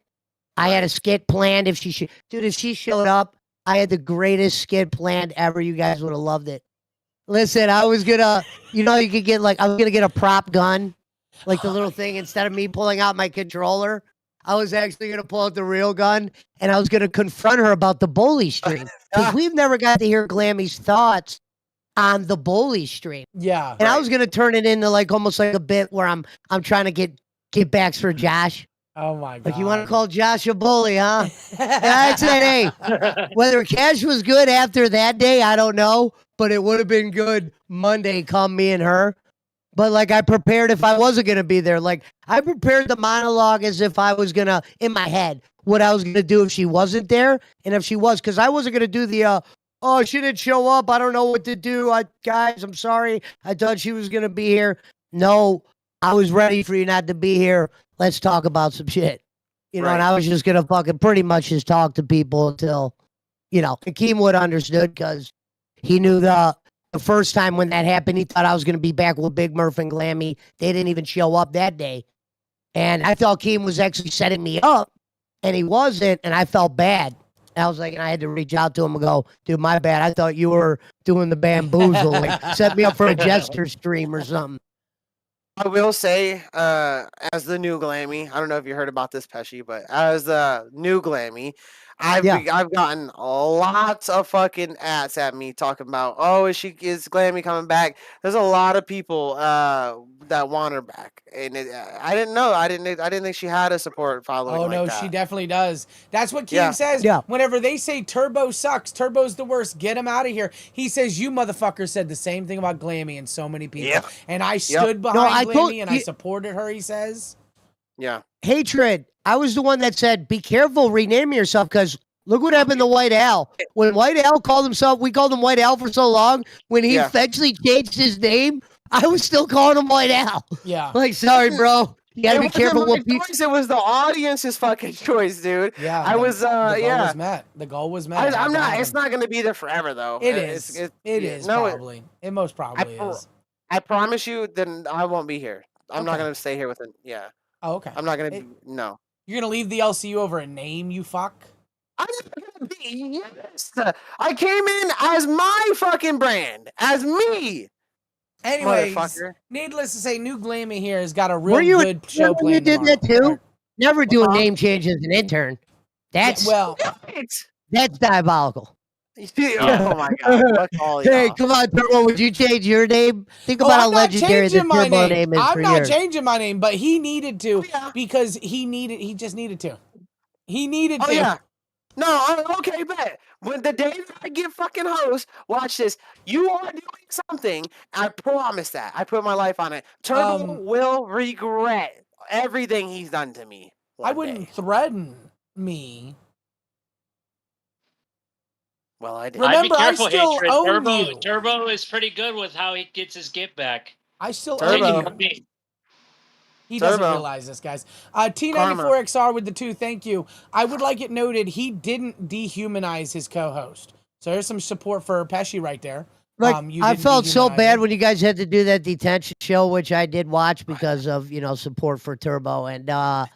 I had a skit planned if she should. Dude, if she showed up, I had the greatest skit planned ever. You guys would have loved it. Listen, I was gonna, you know, you could get I was gonna get a prop gun, like the little thing. Instead of me pulling out my controller, I was actually gonna pull out the real gun, and I was gonna confront her about the bully stream because we've never got to hear Glammy's thoughts on the bully stream. Yeah. And I was gonna turn it into almost like a bit where I'm trying to get backs for Josh. Oh my god. Like you want to call Josh a bully, huh? And I said, hey, whether Cash was good after that day, I don't know, but it would have been good Monday come me and her. But I prepared if I wasn't gonna be there. Like I prepared the monologue as if I was gonna in my head what I was gonna do if she wasn't there, and if she was, because I wasn't gonna do the oh, she didn't show up. I don't know what to do. Guys, I'm sorry. I thought she was going to be here. No, I was ready for you not to be here. Let's talk about some shit. You know, and I was just going to fucking pretty much just talk to people until, you know, Akeem would understood because he knew the first time when that happened, he thought I was going to be back with Big Murph and Glammy. They didn't even show up that day. And I thought Akeem was actually setting me up, and he wasn't, and I felt bad. I was like, and I had to reach out to him and go, dude, my bad. I thought you were doing the bamboozle. Set me up for a jester stream or something. I will say, as the new Glammy, I don't know if you heard about this, Pesci, but as the new Glammy, I've gotten lots of fucking ads at me talking about, oh, is Glammy coming back? There's a lot of people that want her back, and I didn't know. I didn't think she had a support following. Oh like no, that. she definitely does. That's what Keem says. Yeah. Whenever they say Turbo sucks, Turbo's the worst. Get him out of here. He says you motherfucker said the same thing about Glammy and so many people. Yep. And I stood behind Glammy and I you- supported her. He says. Yeah. Hatred. I was the one that said, be careful renaming yourself because look what happened to White Al. When White Al called himself, we called him White Al for so long. When he eventually changed his name, I was still calling him White Al. Yeah. Like, sorry, bro. You gotta be careful what people. It was the audience's fucking choice, dude. Yeah. I was. The goal yeah. was met. The goal was met. I'm not. It's not going to be there forever, though. It is. It is probably. It most probably is. I promise you, then I won't be here. I'm not going to stay here with it. Yeah. Oh, okay. I'm not going to. No. You're gonna leave the LCU over a name, you fuck? I'm not gonna be. Yes. I came in as my fucking brand, as me. Anyways, Motherfucker. needless to say, New Glammy here has got a real Were you good show when you planned did that tomorrow. too? Never do a name change as an intern. That's that's diabolical. Oh my god! Fuck all Hey, y'all. come on, Turbo. Would you change your name? Think about I'm how not legendary the changing my Turbo name. name is I'm for not years. changing my name, but he needed to because he just needed to. He needed to. Oh yeah. No, okay, bet. When the day that I get fucking host, watch this. You are doing something. I promise that. I put my life on it. Turbo will regret everything he's done to me. I wouldn't threaten me. Well, I did. Remember, I'd be careful, I still Hatred. own Turbo, you. Turbo is pretty good with how he gets his get back. I still Turbo. own you. He doesn't Turbo. realize this, guys. T94XR with the 2, thank you. I would like it noted he didn't dehumanize his co-host. So there's some support for Pesci right there. Like, You I didn't felt so dehumanize bad him. when you guys had to do that detention show, which I did watch because of, support for Turbo. And I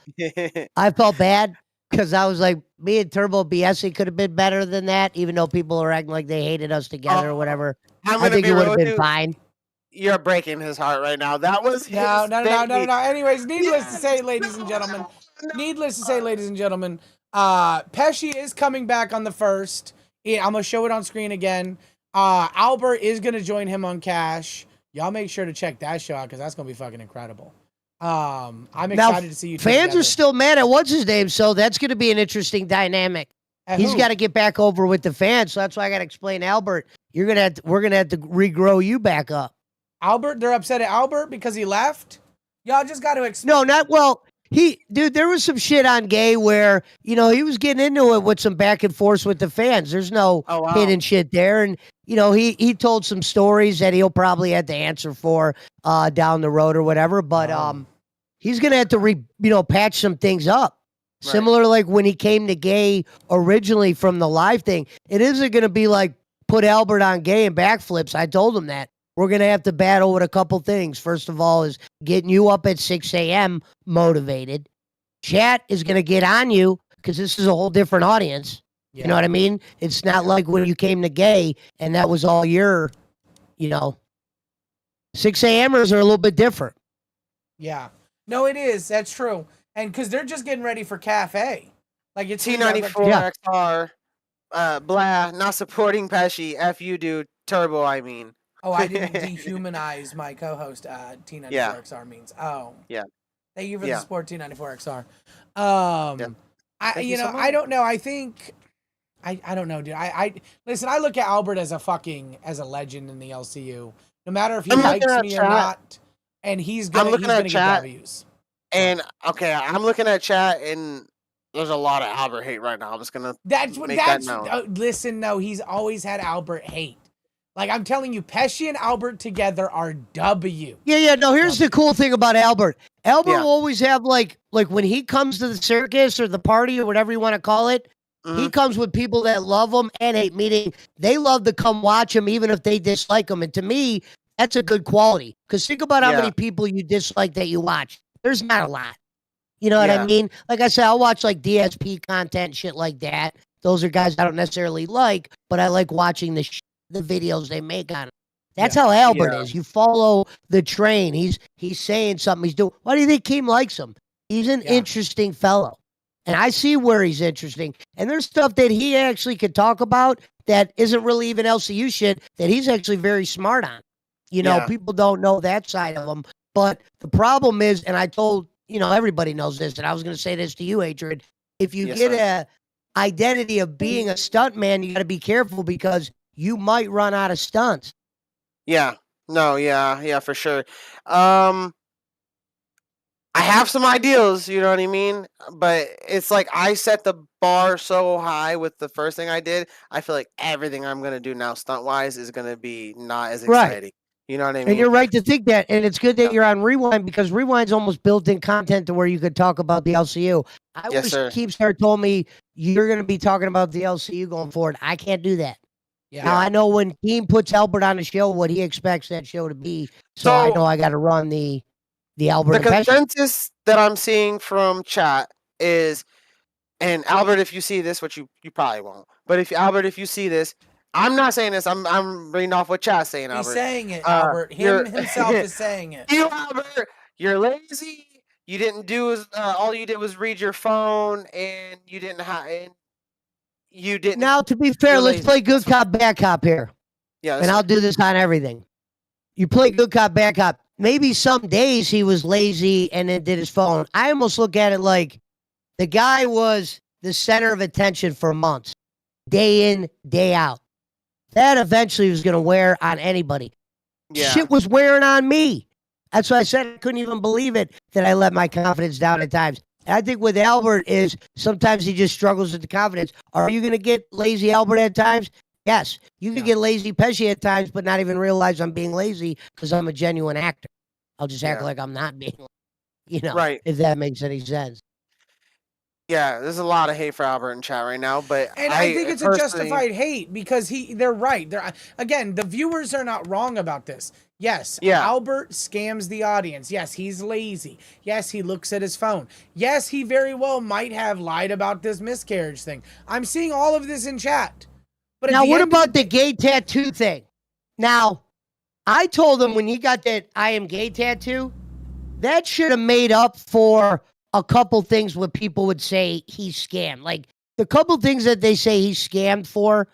felt bad because I was like, me and Turbo BSing could have been better than that, even though people are acting like they hated us together or whatever. I think it would have been fine. You're breaking his heart right now. That was his No. baby. Anyways, needless to say, ladies and gentlemen, Pesci is coming back on the 1st. I'm gonna show it on screen again. Albert is gonna join him on Cash. Y'all make sure to check that show out because that's gonna be fucking incredible. I'm excited to see you two fans together. are still mad at what's his name, so that's going to be an interesting dynamic. He's got to get back over with the fans, so that's why I got to explain Albert. We're gonna have to regrow you back up. Albert, they're upset at Albert because he left. Y'all just got to explain. No, not well. Dude, there was some shit on Gay where he was getting into it with some back and forth with the fans. There's no hidden shit there, and he told some stories that he'll probably have to answer for down the road or whatever. But he's gonna have to patch some things up. Right. Similar like when he came to Gay originally from the live thing. It isn't gonna be like put Albert on Gay and backflips. I told him that. We're going to have to battle with a couple things. First of all is getting you up at 6 a.m. motivated. Chat is going to get on you because this is a whole different audience. Yeah. You know what I mean? It's not like when you came to Gay and that was all your, 6 a.m.ers are a little bit different. Yeah. No, it is. That's true. And because they're just getting ready for Cafe. Like it's T94 XR, blah, not supporting Pesci. F you, dude. Turbo, I mean. Oh, I didn't dehumanize my co-host, T94XR means. Oh. Yeah. Thank you for the support, T94XR. I don't know. I think, I don't know, dude. Listen, I look at Albert as a legend in the LCU. No matter if he likes me or not, and he's going to get W's. And, okay, I'm looking at chat, and there's a lot of Albert hate right now. I'm just going to listen, no, he's always had Albert hate. Like, I'm telling you, Pesci and Albert together are W. Yeah. No, here's the cool thing about Albert. Albert will always have, like when he comes to the circus or the party or whatever you want to call it, he comes with people that love him and hate, meaning they love to come watch him even if they dislike him. And to me, that's a good quality. Because think about how many people you dislike that you watch. There's not a lot. You know what I mean? Like I said, I'll watch, like, DSP content, shit like that. Those are guys I don't necessarily like, but I like watching the videos they make on it. That's how Albert is. You follow the train. He's saying something. He's doing. Why do you think Keem likes him? He's an interesting fellow, and I see where he's interesting. And there's stuff that he actually could talk about that isn't really even LCU shit that he's actually very smart on. People don't know that side of him. But the problem is, and I told everybody knows this, and I was going to say this to you, Adrian. If you get a identity of being a stuntman, you got to be careful because you might run out of stunts. Yeah. No, yeah, for sure. I have some ideas, you know what I mean? But it's like I set the bar so high with the first thing I did. I feel like everything I'm going to do now stunt-wise is going to be not as exciting. Right. You know what I mean? And you're right to think that. And it's good that you're on Rewind because Rewind's almost built-in content to where you could talk about the LCU. I wish Keemstar told me you're going to be talking about the LCU going forward. I can't do that. Yeah. Now, I know when Keem puts Albert on the show, what he expects that show to be. So I know I got to run the Albert. The consensus that I'm seeing from chat is, and Albert, if you see this, which you probably won't, but if you see this, I'm not saying this. I'm reading off what chat's saying, Albert. He's saying it, Albert. Himself is saying it. You, Albert, you're lazy. You didn't do all you did was read your phone, and you didn't have. You didn't. Now, to be fair, let's play good cop, bad cop here. Yeah. And I'll do this on everything. You play good cop, bad cop. Maybe some days he was lazy and then did his phone. I almost look at it like the guy was the center of attention for months, day in, day out. That eventually was going to wear on anybody. Yeah. Shit was wearing on me. That's why I said I couldn't even believe it that I let my confidence down at times. And I think with Albert is sometimes he just struggles with the confidence. Are you going to get lazy Albert at times? Yes. You can get lazy Pesci at times, but not even realize I'm being lazy because I'm a genuine actor. I'll just act like I'm not being, right. If that makes any sense. Yeah, there's a lot of hate for Albert in chat right now, but And I think it's a personally- justified hate because they're right. Again, the viewers are not wrong about this. Yes, Albert scams the audience. Yes, he's lazy. Yes, he looks at his phone. Yes, he very well might have lied about this miscarriage thing. I'm seeing all of this in chat. But now, what about the gay tattoo thing? Now, I told him when he got that I am gay tattoo, that should have made up for a couple things what people would say he scammed. Like the couple things that they say he scammed for,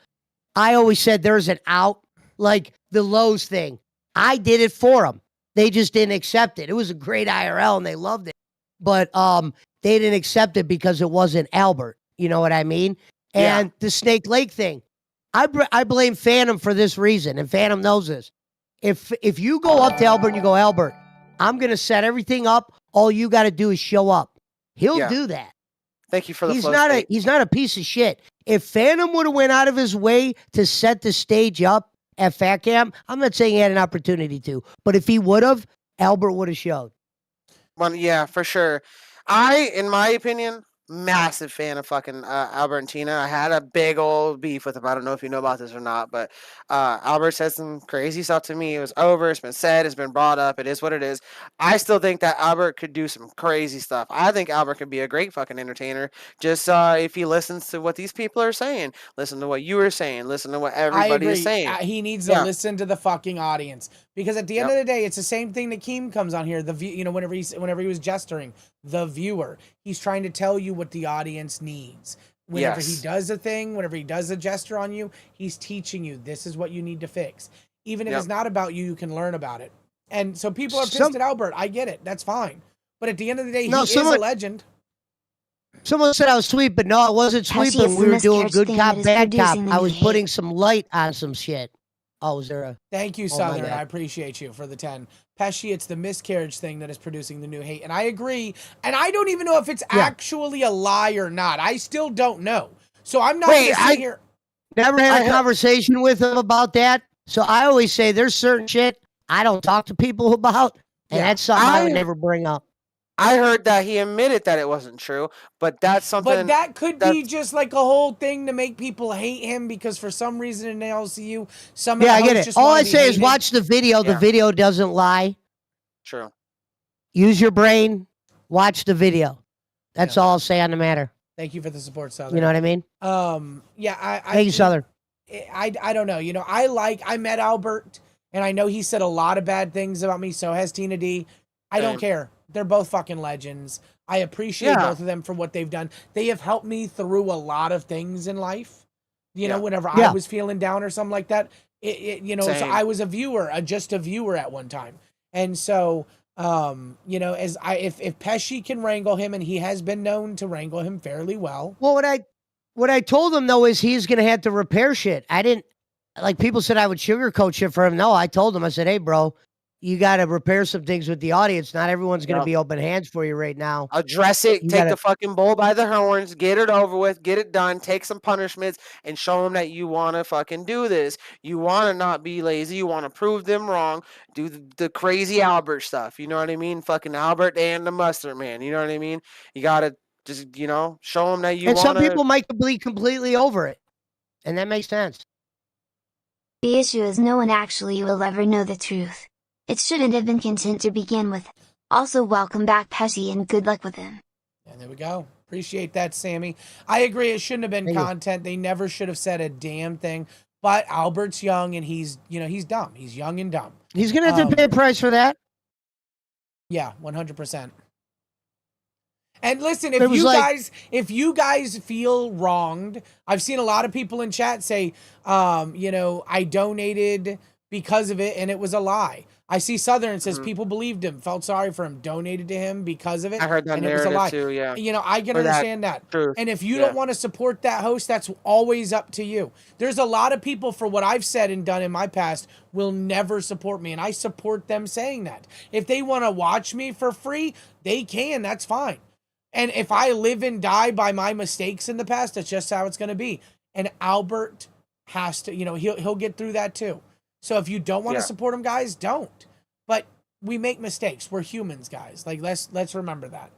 I always said there's an out. Like the Lowe's thing. I did it for them. They just didn't accept it. It was a great IRL and they loved it. But they didn't accept it because it wasn't Albert. You know what I mean? And the Snake Lake thing. I blame Phantom for this reason, and Phantom knows this. If you go up to Albert and you go, Albert, I'm going to set everything up. All you got to do is show up. He'll do that. Thank you for the He's flow not state. he's not a piece of shit. If Phantom would have went out of his way to set the stage up at Fat Cam, I'm not saying he had an opportunity to, but if he would have, Albert would have showed. Well, yeah, for sure. In my opinion, massive fan of fucking Albert and Tina. I had a big old beef with him. I don't know if you know about this or not, but Albert said some crazy stuff to me. It was over. It's been said. It's been brought up. It is what it is. I still think that Albert could do some crazy stuff. I think Albert could be a great fucking entertainer. Just if he listens to what these people are saying, listen to what you were saying, listen to what everybody is saying. He needs to listen to the fucking audience because at the end of the day, it's the same thing that Keem comes on here. Whenever he was gesturing, the viewer, he's trying to tell you what the audience needs. Whenever he does a thing, whenever he does a gesture on you, he's teaching you this is what you need to fix. Even if it's not about you, you can learn about it. And so people are pissed at Albert. I get it. That's fine. But at the end of the day, he is a legend. Someone said I was sweet, but no, I wasn't sweet. But we were doing good cop, bad cop. I was putting some light on some shit. Oh, was there a... Thank you, Southern. I appreciate you for the 10. Pesci, it's the miscarriage thing that is producing the new hate. And I agree. And I don't even know if it's actually a lie or not. I still don't know. So I'm not going to sit here. Never had a conversation with him about that. So I always say there's certain shit I don't talk to people about. And that's something I would never bring up. I heard that he admitted that it wasn't true, but that's something. But that could be just like a whole thing to make people hate him because for some reason in LCU, some I get it. All I say is watch the video. The video doesn't lie. True. Use your brain. Watch the video. That's all I'll say on the matter. Thank you for the support, Southern. You know what I mean? Thank you, Southern. I don't know. I met Albert, and I know he said a lot of bad things about me. So has Tina D. I don't care. They're both fucking legends. I appreciate both of them for what they've done. They have helped me through a lot of things in life. Whenever I was feeling down or something like that, so I was just a viewer at one time. And so, if Pesci can wrangle him, and he has been known to wrangle him fairly well. Well, what I told him though is he's gonna have to repair shit. I didn't like people said I would sugarcoat shit for him. No, I told him, I said, hey, bro, you got to repair some things with the audience. Not everyone's going to be open hands for you right now. Address it. Take the fucking bull by the horns. Get it over with. Get it done. Take some punishments and show them that you want to fucking do this. You want to not be lazy. You want to prove them wrong. Do the crazy Albert stuff. You know what I mean? Fucking Albert and the mustard man. You know what I mean? You got to just, show them that you want to. And some people might be completely over it. And that makes sense. The issue is no one actually will ever know the truth. It shouldn't have been content to begin with. Also, welcome back, Pesci, and good luck with him. And there we go. Appreciate that, Sammy. I agree. It shouldn't have been content. They never should have said a damn thing. But Albert's young, and he's dumb. He's young and dumb. He's gonna have to pay a price for that. Yeah, 100%. And listen, if you guys feel wronged, I've seen a lot of people in chat say, I donated because of it, and it was a lie. I see Southern says people believed him, felt sorry for him, donated to him because of it. I heard that and it was a lie. too, yeah. I can understand that. Truth. And if you don't want to support that host, that's always up to you. There's a lot of people, for what I've said and done in my past, will never support me, and I support them saying that. If they want to watch me for free, they can. That's fine. And if I live and die by my mistakes in the past, that's just how it's going to be. And Albert has to, he'll get through that too. So if you don't want to support him, guys, don't. But we make mistakes. We're humans, guys. Like let's remember that.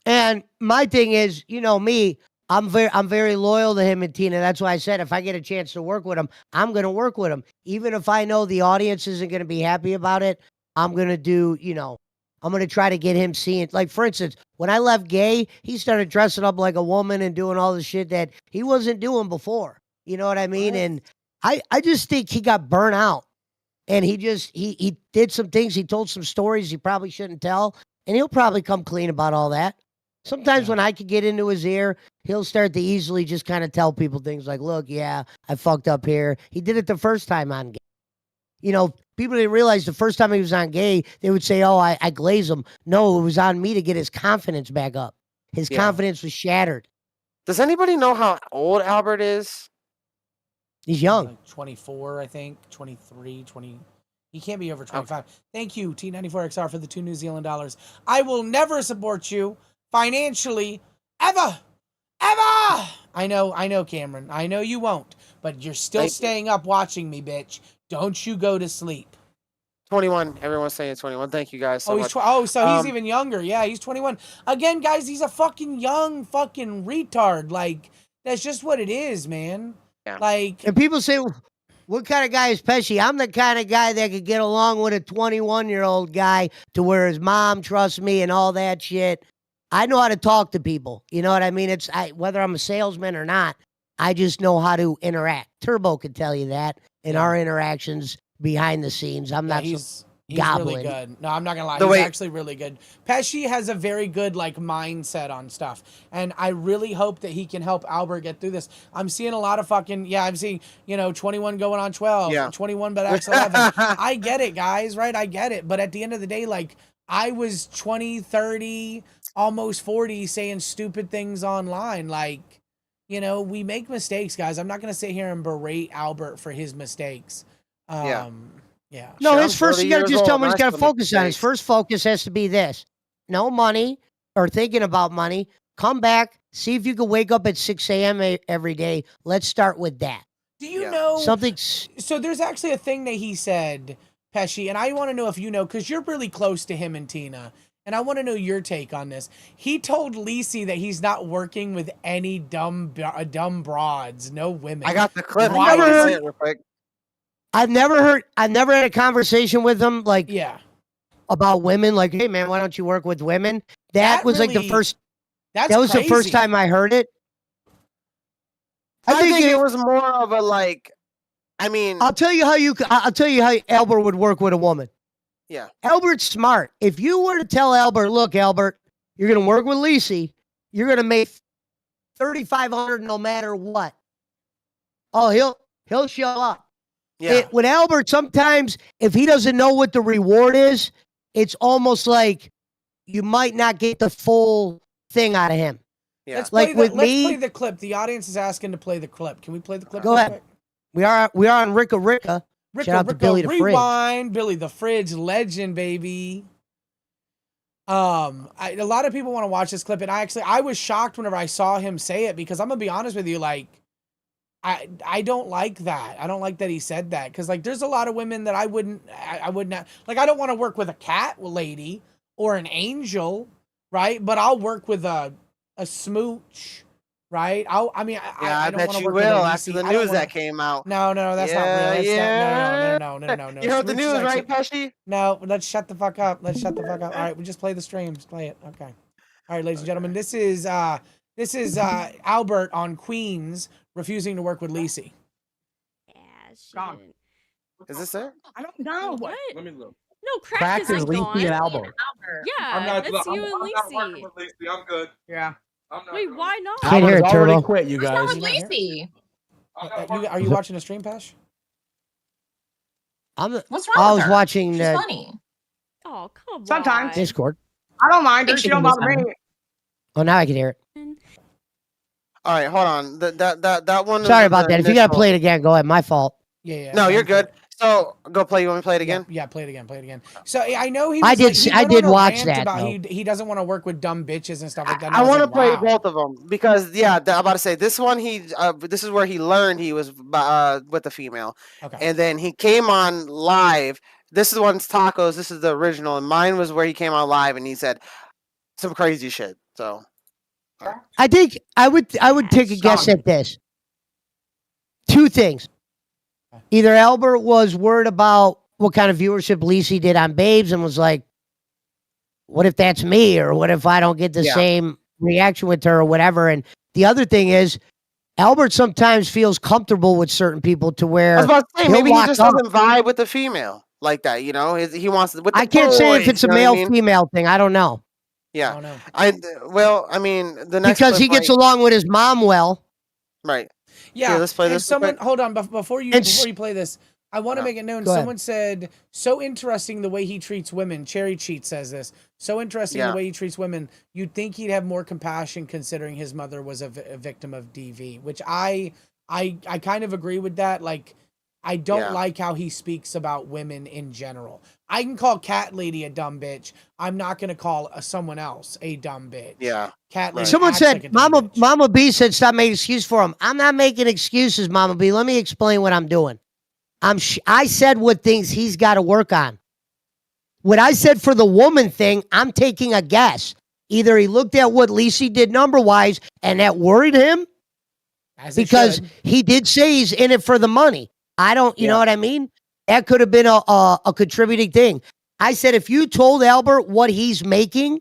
And my thing is, you know me, I'm very loyal to him and Tina. That's why I said if I get a chance to work with him, I'm gonna work with him. Even if I know the audience isn't gonna be happy about it, I'm gonna do, I'm gonna try to get him seeing. Like for instance, when I left gay, he started dressing up like a woman and doing all the shit that he wasn't doing before. You know what I mean? And I just think he got burnt out. And he did some things, he told some stories he probably shouldn't tell, and he'll probably come clean about all that. Sometimes when I could get into his ear, he'll start to easily just kind of tell people things like, look, yeah, I fucked up here. He did it the first time on gay. People didn't realize the first time he was on gay, they would say, oh, I glaze him. No, it was on me to get his confidence back up. His confidence was shattered. Does anybody know how old Albert is? He's young. Like 24, I think. 23, 20. He can't be over 25. Thank you, T94XR, for the 2 New Zealand dollars. I will never support you financially, ever. I know, Cameron. I know you won't, but you're still staying up watching me, bitch. Don't you go to sleep. 21. Everyone's saying 21. Thank you guys so much. So he's even younger. Yeah, he's 21. Again, guys, he's a fucking young fucking retard. Like, that's just what it is, man. Yeah. Like, and people say, what kind of guy is Pesci? I'm the kind of guy that could get along with a 21-year-old guy to where his mom trusts me and all that shit. I know how to talk to people. You know what I mean? Whether I'm a salesman or not, I just know how to interact. Turbo could tell you that in our interactions behind the scenes. I'm not He's goblin. really good. No, I'm not gonna lie. He's actually really good. Pesci has a very good mindset on stuff, and I really hope that he can help Albert get through this. I'm seeing a lot of I'm seeing 21 going on 12, 21 but X 11. I get it, guys. Right? I get it. But at the end of the day, I was 20, 30, almost 40, saying stupid things online. We make mistakes, guys. I'm not gonna sit here and berate Albert for his mistakes. Yeah. No, his first, you got to just tell him what he's got to focus on. His first focus has to be this. No money or thinking about money. Come back. See if you can wake up at 6 a.m. every day. Let's start with that. Do you know something? So there's actually a thing that he said, Pesci, and I want to know if you know, because you're really close to him and Tina, and I want to know your take on this. He told Lacey that he's not working with any dumb broads, no women. I got the clip. I've never had a conversation with him about women. Like, hey man, why don't you work with women? That was really, the first. That was crazy. The first time I heard it. I think it was more of a I'll tell you how Albert would work with a woman. Yeah. Albert's smart. If you were to tell Albert, look, Albert, you're gonna work with Lacey, you're gonna make $3,500 no matter what. Oh, he'll show up. Yeah. With Albert, sometimes if he doesn't know what the reward is, it's almost like you might not get the full thing out of him. Yeah. Let's play the clip. The audience is asking to play the clip. Can we play the clip? Go ahead. We are on Ricka. Shout out to Billy the Fridge. Rewind, Billy the Fridge, legend, baby. A lot of people want to watch this clip, and I was shocked whenever I saw him say it, because I'm gonna be honest with you, I don't like that. I don't like that he said that, because there's a lot of women that I would not I don't want to work with a cat lady or an angel, right? But I'll work with a smooch, right? I don't bet want to you will will after the news that came out. No, that's not real. No. You heard the news, right, Pesci? No, let's shut the fuck up. All right, we just play the stream. Just play it. Okay. All right, ladies and gentlemen, this is Albert on Queens refusing to work with Lacey. Is this it? I don't know. What? Let me look. No, Crack is Lacey gone. and Albert. Yeah, that's you and Lacey. I'm good. Yeah. Wait, why not? Can't hear it, Turbo. Quit, you guys. What's wrong with Lacey? Are you watching the stream, Pash? What's wrong I with was her? watching She's funny. Oh, come on. Sometimes. Discord. I don't mind her. She don't bother me. Oh, now I can hear it. All right, hold on. That one. Sorry about that. If you gotta play it again, go ahead. My fault. Yeah. No, you're good. So go play. You want me to play it again? Yeah, play it again. So I know he. I did watch that. About he doesn't want to work with dumb bitches and stuff like that. I want to play both of them because I'm about to say this one. This is where he learned he was with the female. Okay. And then he came on live. This is one's tacos. This is the original, and mine was where he came on live and he said some crazy shit. So I think I would take a guess at this. Two things. Either Albert was worried about what kind of viewership Lacey did on Babes and was like, what if that's me? Or what if I don't get the same reaction with her or whatever? And the other thing is, Albert sometimes feels comfortable with certain people to where I was about to say, maybe he just doesn't vibe with the female like that, you know? He wants with the I can't say if it's a boys, you know what I mean? male-female thing. I don't know. Yeah. I mean, the next Because clip he gets might- along with his mom well. Right. Yeah. Here, let's play and this. someone, hold on, before you play this, I want to make it known. Go ahead. Someone said, "So interesting the way he treats women." Cherry Cheat says this. So interesting the way he treats women. You'd think he'd have more compassion considering his mother was a victim of DV, which I kind of agree with that. Like, I don't like how he speaks about women in general. I can call Cat Lady a dumb bitch. I'm not going to call someone else a dumb bitch. Yeah. Cat Lady. Someone acts said, like a dumb Mama B said, stop making excuses for him. I'm not making excuses, Mama B. Let me explain what I'm doing. I said what things he's got to work on. What I said for the woman thing, I'm taking a guess. Either he looked at what Lacey did number-wise and that worried him, because he did say he's in it for the money. I don't, you know what I mean? That could have been a contributing thing. I said, if you told Albert what he's making,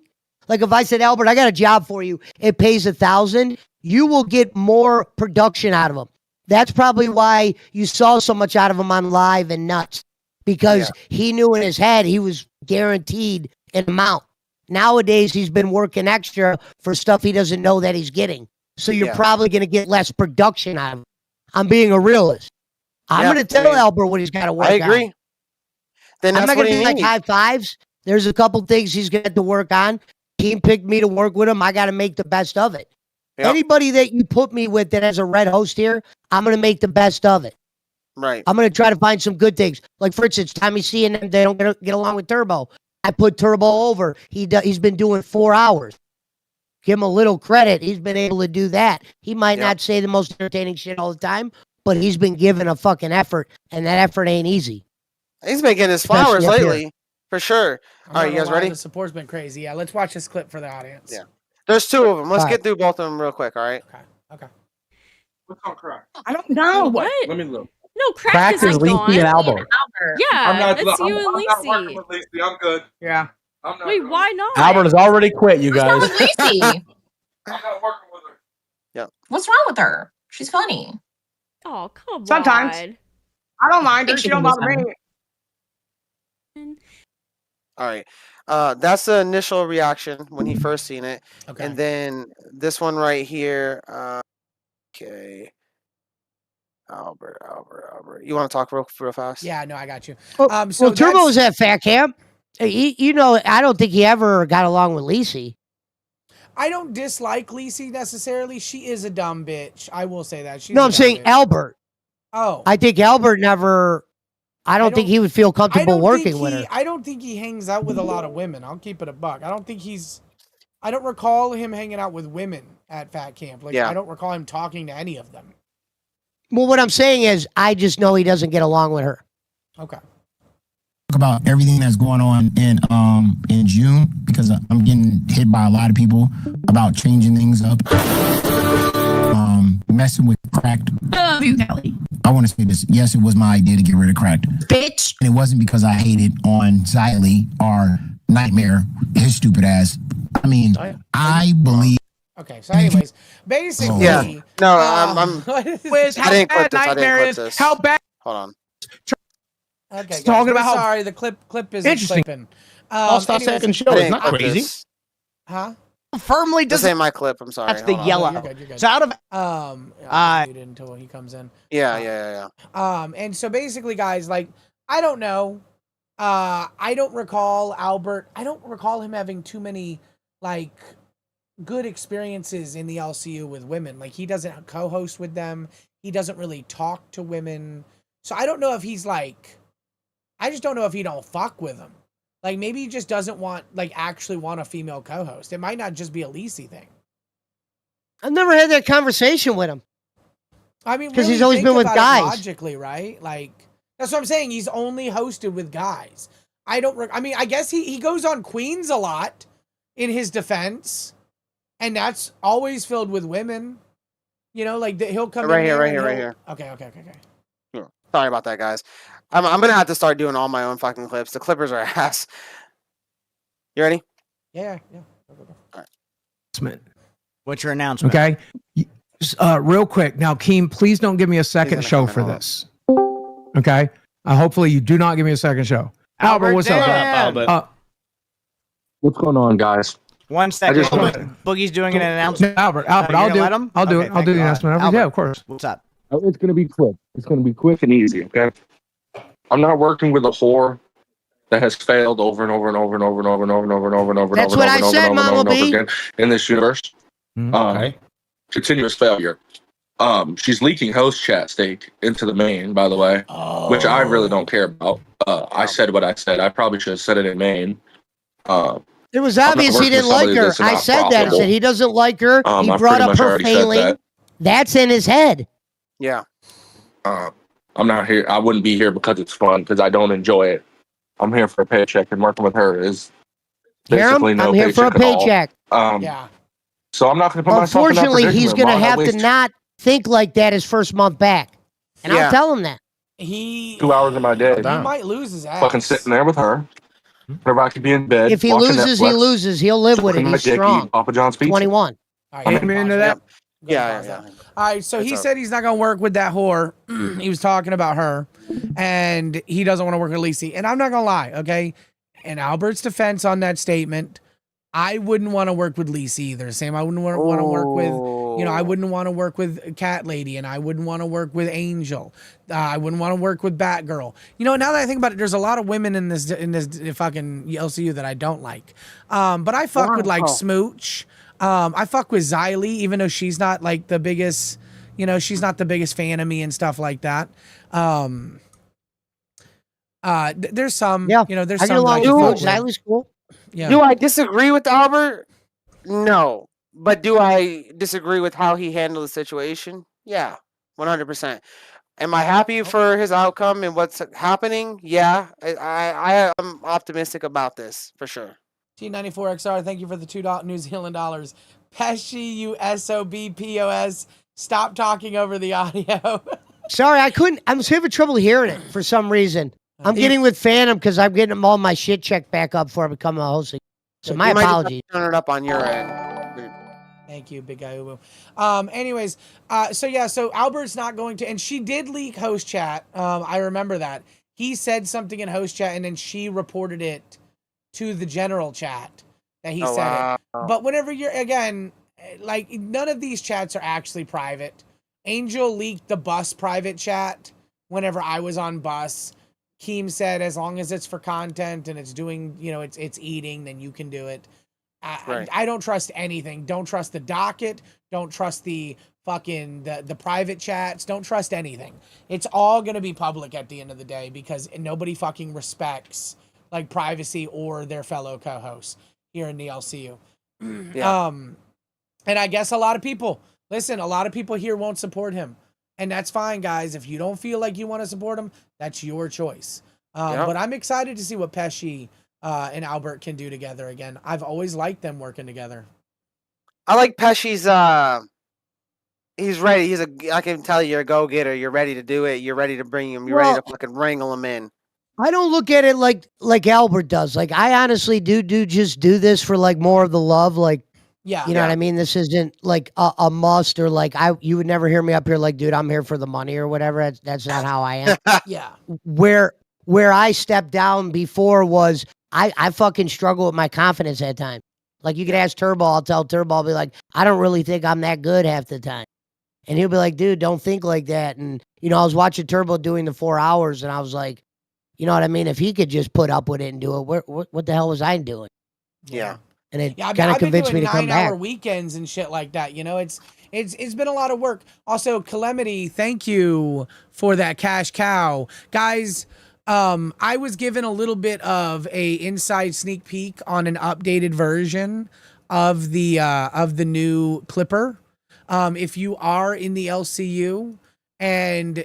like if I said, Albert, I got a job for you, it pays $1,000, you will get more production out of him. That's probably why you saw so much out of him on Live and Nuts, because he knew in his head he was guaranteed an amount. Nowadays, he's been working extra for stuff he doesn't know that he's getting. So you're probably going to get less production out of him. I'm being a realist. I'm going to tell Albert what he's got to work on. I agree. Then I'm that's not going what to he do like needs. high fives. There's a couple things he's got to work on. Team picked me to work with him. I got to make the best of it. Yep. Anybody that you put me with that has a red host here, I'm going to make the best of it. Right. I'm going to try to find some good things. Like, for instance, Tommy C and them, they don't get along with Turbo. I put Turbo over. He's been doing 4 hours. Give him a little credit. He's been able to do that. He might not say the most entertaining shit all the time, but he's been given a fucking effort, and that effort ain't easy. He's been getting his Especially flowers up here. lately, for sure. All right, you guys ready? The support's been crazy. Yeah, let's watch this clip for the audience. Yeah. There's 2 of them. Let's All get through both of them real quick, all right? Okay. What's on crack? I don't know. What? Let me look. No, Crack, Crack isn't is Lacey gone. and Albert. Yeah, I'm it's you and I'm not Lacey. working with Lacey. I'm good. Yeah. I'm not Wait, good. why not? Albert has already quit, you What's wrong guys. with Lacey? I'm not working with her. Yeah. What's wrong with her? She's funny. Oh, come Sometimes. on. I don't mind her. think She she don't can bother do me. All right. That's the initial reaction when he first seen it. Okay. And then this one right here. Okay. Albert. You want to talk real fast? Yeah, no, I got you. Well, So Turbo that's- was at Fat Camp. You know, I don't think he ever got along with Lacey. I don't dislike Lacey necessarily. She is a dumb bitch. I will say that. She's No, a I'm dumb saying bitch. Albert. Oh. I think Albert never. I don't think he would feel comfortable working with her. I don't think he hangs out with a lot of women. I'll keep it a buck. I don't recall him hanging out with women at Fat Camp. Like, Yeah. I don't recall him talking to any of them. Well, what I'm saying is, I just know he doesn't get along with her. Okay. Talk about everything that's going on in June, because I'm getting hit by a lot of people about changing things up, messing with Cracked. I love you, Kelly. I want to say this. Yes, it was my idea to get rid of Cracked, bitch, and it wasn't because I hated on Xylee or Nightmare, his stupid ass. I mean, I believe. Okay, so anyways, basically, Yeah. No, I'm. what is With I how didn't bad clip this. I didn't Nightmare clip is, this. how bad. Hold on. Okay, guys, talking we're about how sorry, the clip is Interesting. clipping. Lost our anyways- second show. I It's didn't not clip crazy. this. Huh? Firmly This does. ain't my clip. I'm sorry. That's the Hold on. yellow. You're good, you're good. So out of I'll mute it until he comes in. Yeah. And so basically, guys, like, I don't know. I don't recall Albert. I don't recall him having too many, like, good experiences in the LCU with women. Like, he doesn't co-host with them. He doesn't really talk to women. So I don't know if he's like, I just don't know if he don't fuck with them. Like, maybe he just doesn't actually want a female co-host. It might not just be a Lacey thing. I've never had that conversation with him. I mean, because really he's always think been with about it guys. logically, right? Like, that's what I'm saying. He's only hosted with guys. I mean, I guess he goes on Queens a lot in his defense. And that's always filled with women. You know, like he'll come Right in here, there right and here, right he'll- here. Okay. Sure. Sorry about that, guys. I'm gonna have to start doing all my own fucking clips. The clippers are ass. You ready? Yeah. Announcement. What's your announcement? Okay. Real quick. Now, Keem, please don't give me a second show for this. Okay. Hopefully you do not give me a second show. Albert, what's up? Albert? What's going on, guys? 1 second. Boogie's doing an announcement. Albert, You're I'll gonna do let it. him? I'll do Okay, it. I'll thank do the you. announcement. Albert, Yeah, of course. What's up? It's going to be quick. It's going to be quick and easy, okay? I'm not working with a whore that has failed over and over and over and over and over and over and over and over and over and That's over what and I over and said, over and Mama over and over B. again in this universe. Okay. Continuous failure. She's leaking host chat stake into the main, by the way, which I really don't care about. I said what I said. I probably should have said it in main. It was I'm not obvious he working with didn't like somebody her. that's I not said that. I profitable. said he doesn't like her. He I've brought pretty up much her already said failing. that. That's in his head. Yeah. I'm not here. I wouldn't be here because it's fun, because I don't enjoy it. I'm here for a paycheck, and working with her is Hear him? basically no I'm here for a paycheck at all. paycheck. Yeah. So I'm not going to put myself in that Unfortunately, he's predicament. going to Why have to waste not think like that his first month back. And Yeah. I'll tell him that. He 2 hours of my day. he might lose his ass. Fucking sitting there with her. Whenever I could be in bed. If he watching loses, he Netflix, loses. He'll live with it. sucking my He's dick, strong. eating Papa John's pizza. 21. All right, I'm into that. Yeah. All right, so he It's said he's not going to work with that whore. He was talking about her, and he doesn't want to work with Lacey. And I'm not going to lie, okay? In Albert's defense on that statement, I wouldn't want to work with Lacey either. Same, I wouldn't want to work with, I wouldn't want to work with Cat Lady, and I wouldn't want to work with Angel. I wouldn't want to work with Batgirl. Now that I think about it, there's a lot of women in this fucking LCU that I don't like. But I fuck with like Smooch. I fuck with Xylee, even though she's not like the biggest, she's not the biggest fan of me and stuff like that. There's some, there's I some get along that I with fuck Smooch. Xylee's cool. Yeah. Do I disagree with Albert? No. But do I disagree with how he handled the situation? Yeah, 100%. Am I happy for his outcome and what's happening? Yeah, I am optimistic about this for sure. T94XR, thank you for the $2 New Zealand dollars. Pesci, you SOBPOS. Stop talking over the audio. Sorry, I couldn't. I was having trouble hearing it for some reason. I'm getting with Phantom because I'm getting all my shit checked back up before I become a host. So my You might just have apologies. to turn it up on your end. Thank you, big guy Ubu. Anyways, so Albert's not going to, and she did leak host chat. I remember that. He said something in host chat, and then she reported it to the general chat that he said it. But whenever you're, again, like, none of these chats are actually private. Angel leaked the bus private chat whenever I was on bus. Keem said, as long as it's for content and it's doing, it's eating, then you can do it. I don't trust anything. Don't trust the docket. Don't trust the fucking the private chats. Don't trust anything. It's all gonna be public at the end of the day because nobody fucking respects like privacy or their fellow co-hosts here in the LCU. Yeah. And I guess a lot of people here won't support him. And that's fine, guys. If you don't feel like you want to support him, that's your choice. But I'm excited to see what Pesci and Albert can do together again. I've always liked them working together. I like Pesci's. He's ready. I can tell you're a go-getter. You're ready to do it. You're ready to bring him. You're ready to fucking wrangle him in. I don't look at it like Albert does. Like I honestly do just do this for like more of the love. Like, yeah, you know what I mean? This isn't like a must or like you would never hear me up here like, dude, I'm here for the money or whatever. That's not how I am. Yeah. Where I stepped down before was I fucking struggle with my confidence at times. Like you could ask Turbo, I'll tell Turbo, I'll be like, I don't really think I'm that good half the time. And he'll be like, dude, don't think like that. And, I was watching Turbo doing the 4 hours and I was like, you know what I mean? If he could just put up with it and do it, what the hell was I doing? Yeah. And it Yeah, kind of convinced me to come back. 9-hour weekends and shit like that. It's been a lot of work. Also, Calamity, thank you for that cash cow, guys. I was given a little bit of a inside sneak peek on an updated version of the new Clipper. If you are in the LCU, and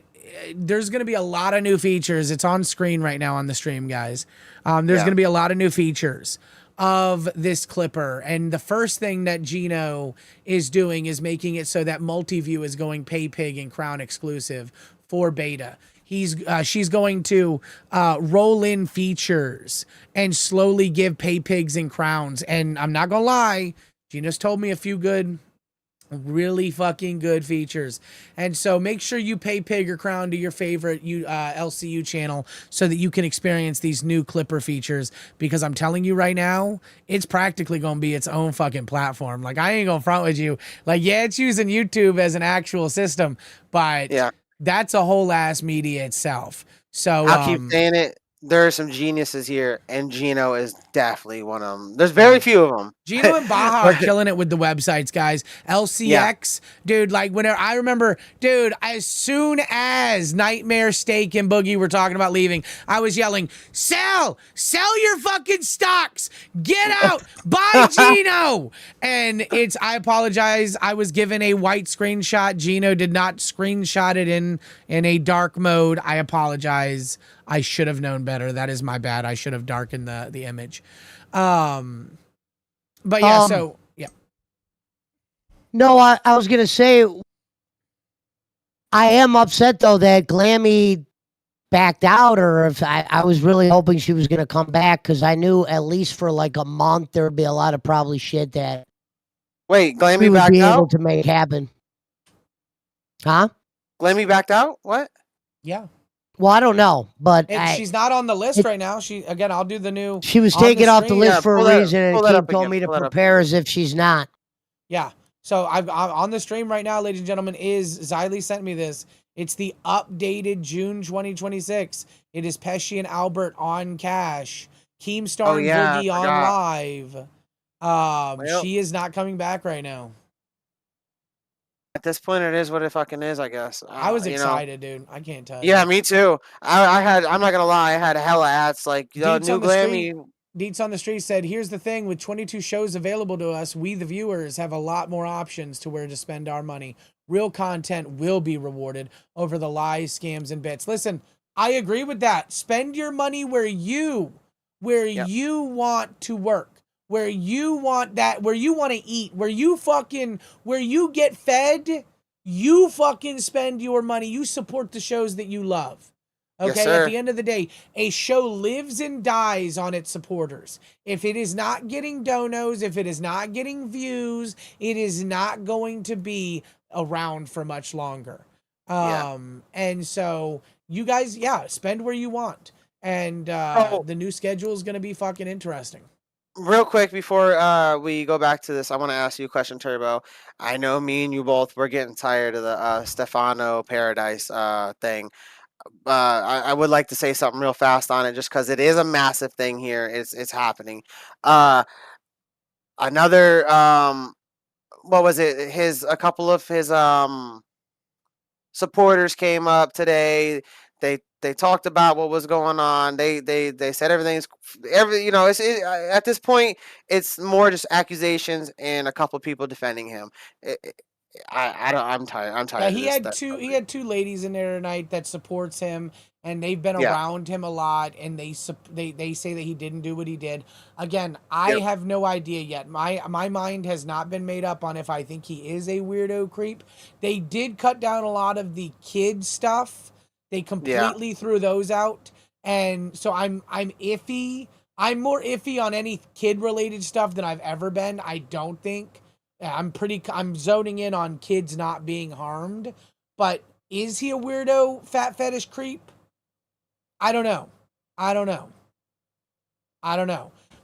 there's going to be a lot of new features. It's on screen right now on the stream, guys. There's going to be a lot of new features. of this clipper. And the first thing that Gino is doing is making it so that multi-view is going pay pig and crown exclusive for beta. She's going to roll in features and slowly give pay pigs and crowns. And I'm not gonna lie, Gino's told me a few good, really fucking good features. And so make sure you pay pig or crown to your favorite LCU channel so that you can experience these new clipper features, because I'm telling you right now, it's practically going to be its own fucking platform. Like, I ain't gonna front with you. Like, yeah, it's using YouTube as an actual system, but that's a whole ass media itself. So I'll keep saying it. There are some geniuses here, and Gino is definitely one of them. There's very few of them. Gino and Baja are killing it with the websites, guys. LCX, dude, like whenever I remember, dude, as soon as Nightmare, Steak, and Boogie were talking about leaving, I was yelling, sell your fucking stocks, get out, buy Gino. And I apologize, I was given a white screenshot. Gino did not screenshot it in a dark mode. I apologize. I should have known better. That is my bad. I should have darkened the image. But yeah, so yeah. No, I was gonna say I am upset though that Glammy backed out, or if I was really hoping she was gonna come back, because I knew at least for like a month there'd be a lot of probably shit that Glammy we would backed be out? able to make happen. Huh? Glammy backed out? What? Yeah. Well, I don't know, but she's not on the list right now. I'll do the new. She was on the taken off the stream. list for a reason, and pull that Keith up told again, me to pull that up prepare as if she's not. Yeah. So I'm on the stream right now, ladies and gentlemen. Xylee sent me this. It's the updated June 2026. It is Pesci and Albert on Cash. Keemstar and Boogie on live. She is not coming back right now. At this point, it is what it fucking is, I guess. I was excited, dude. I can't tell you. Yeah, me too. I'm not gonna lie, I had hella ads like new Glammy. Deets on the street said, here's the thing, with 22 shows available to us, we the viewers have a lot more options to where to spend our money. Real content will be rewarded over the lies, scams, and bits. Listen, I agree with that. Spend your money where you want to work, where you want to eat, where you get fed, you fucking spend your money. You support the shows that you love. Okay, at the end of the day, a show lives and dies on its supporters. If it is not getting donos, if it is not getting views, it is not going to be around for much longer. And so you guys, spend where you want. And the new schedule is going to be fucking interesting. Real quick before we go back to this, I want to ask you a question, Turbo. I know me and you both were getting tired of the Stefano Paradise thing. I would like to say something real fast on it, just because it is a massive thing here. It's happening. Another what was it? A couple of his supporters came up today. They talked about what was going on. They said at this point it's more just accusations and a couple of people defending him. I'm tired. I'm tired. Yeah, he had two ladies in there tonight that supports him, and they've been around him a lot, and they say that he didn't do what he did. Again, I have no idea yet. My mind has not been made up on if I think he is a weirdo creep. They did cut down a lot of the kid stuff. They completely threw those out, and so I'm iffy. I'm more iffy on any kid related stuff than I've ever been. I don't think. I'm zoning in on kids not being harmed, but is he a weirdo fat fetish creep? I don't know.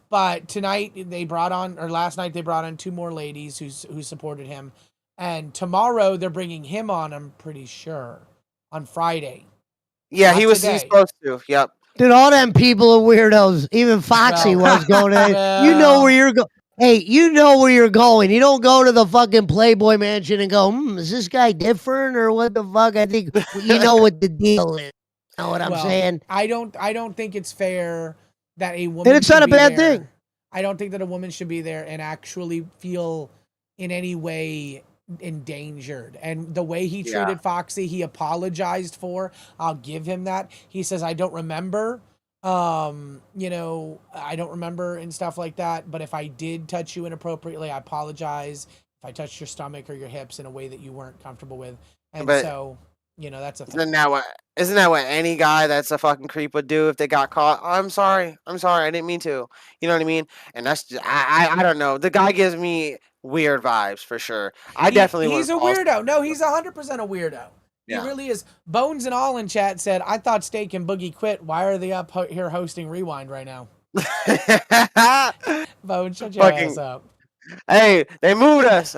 But tonight last night they brought on two more ladies who supported him, and tomorrow they're bringing him on. I'm pretty sure on Friday. Yeah, he's supposed to. Yep. Dude, all them people are weirdos. Even Foxy was going to. You know where you're going. Hey, you know where you're going. You don't go to the fucking Playboy Mansion and go, is this guy different or what the fuck? I think you know what the deal is. You know what I'm saying? I don't think it's fair that a woman. And it's not a bad thing. I don't think that a woman should be there and actually feel in any way endangered. And the way he treated Foxy, he apologized for. I'll give him that. He says, I don't remember You know, I don't remember and stuff like that. But if I did touch you inappropriately, I apologize. If I touched your stomach or your hips in a way that you weren't comfortable with, and But so you know that's a thing. isn't that what any guy that's a fucking creep would do if they got caught? Oh, I'm sorry, I didn't mean to. You know what I mean? And that's just, I don't know. The guy gives me weird vibes for sure. I definitely He's a weirdo. No, he's 100% a weirdo. Yeah. He really is. Bones and all in chat said, "I thought Steak and Boogie quit. Why are they up here hosting Rewind right now?" Bones, shut your ass up. Hey, they moved us.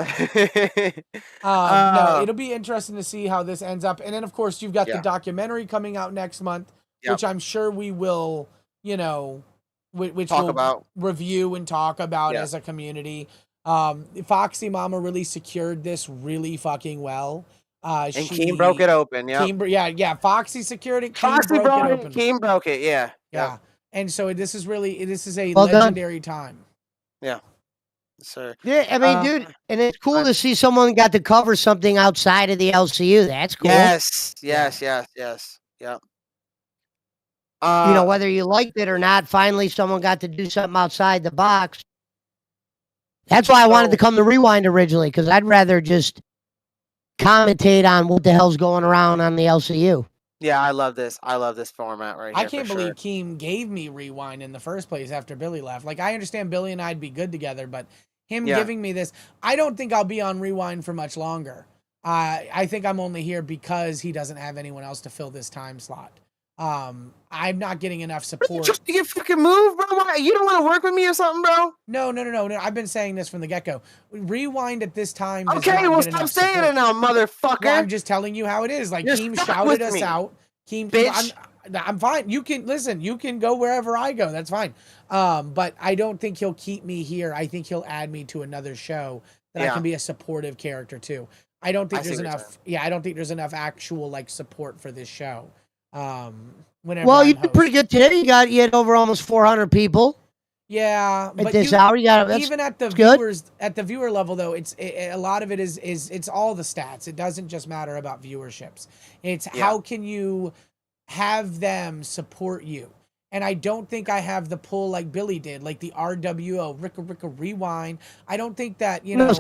No, it'll be interesting to see how this ends up. And then, of course, you've got the Yeah. documentary coming out next month, Yep. which I'm sure we will, you know, which Talk we'll about. review and talk about Yeah. as a community. Foxy Mama really secured this really fucking well. And Keem broke it open. Yeah. Yeah. Foxy secured it. Keem Foxy broke it open. Keem broke it. Yeah. Yeah. And so this is a Well done. legendary time. Yeah. Sir. Yeah, I mean, dude, and it's cool to see someone got to cover something outside of the LCU. That's cool. Yes. Yeah. You know, whether you liked it or not, finally someone got to do something outside the box. That's why I wanted to come to Rewind originally, because I'd rather just commentate on what the hell's going around on the LCU. Yeah, I love this. I love this format right here. I can't believe Keem gave me Rewind in the first place after Billy left. Like, I understand Billy and I'd be good together, but him giving me this, I don't think I'll be on Rewind for much longer. I think I'm only here because he doesn't have anyone else to fill this time slot. I'm not getting enough support. Just you fucking move, bro. Why? You don't want to work with me or something, bro? No. I've been saying this from the get-go. Rewind at this time. Okay, well, stop saying it now, motherfucker. Well, I'm just telling you how it is. Like, Just Keem fuck shouted with us me, out. Keem, bitch. I'm fine. You can listen. You can go wherever I go. That's fine. But I don't think he'll keep me here. I think he'll add me to another show that I can be a supportive character to. I don't think there's enough. Yeah, I don't think there's enough actual like support for this show. Well, you did pretty good today. You had over almost 400 people. Yeah, at this hour, you got even at the viewers at the viewer level though. A lot of it is it's all the stats. It doesn't just matter about viewerships. It's how can you have them support you. And I don't think I have the pull like Billy did, like the RWO, Ricka Rewind. I don't think that, you know.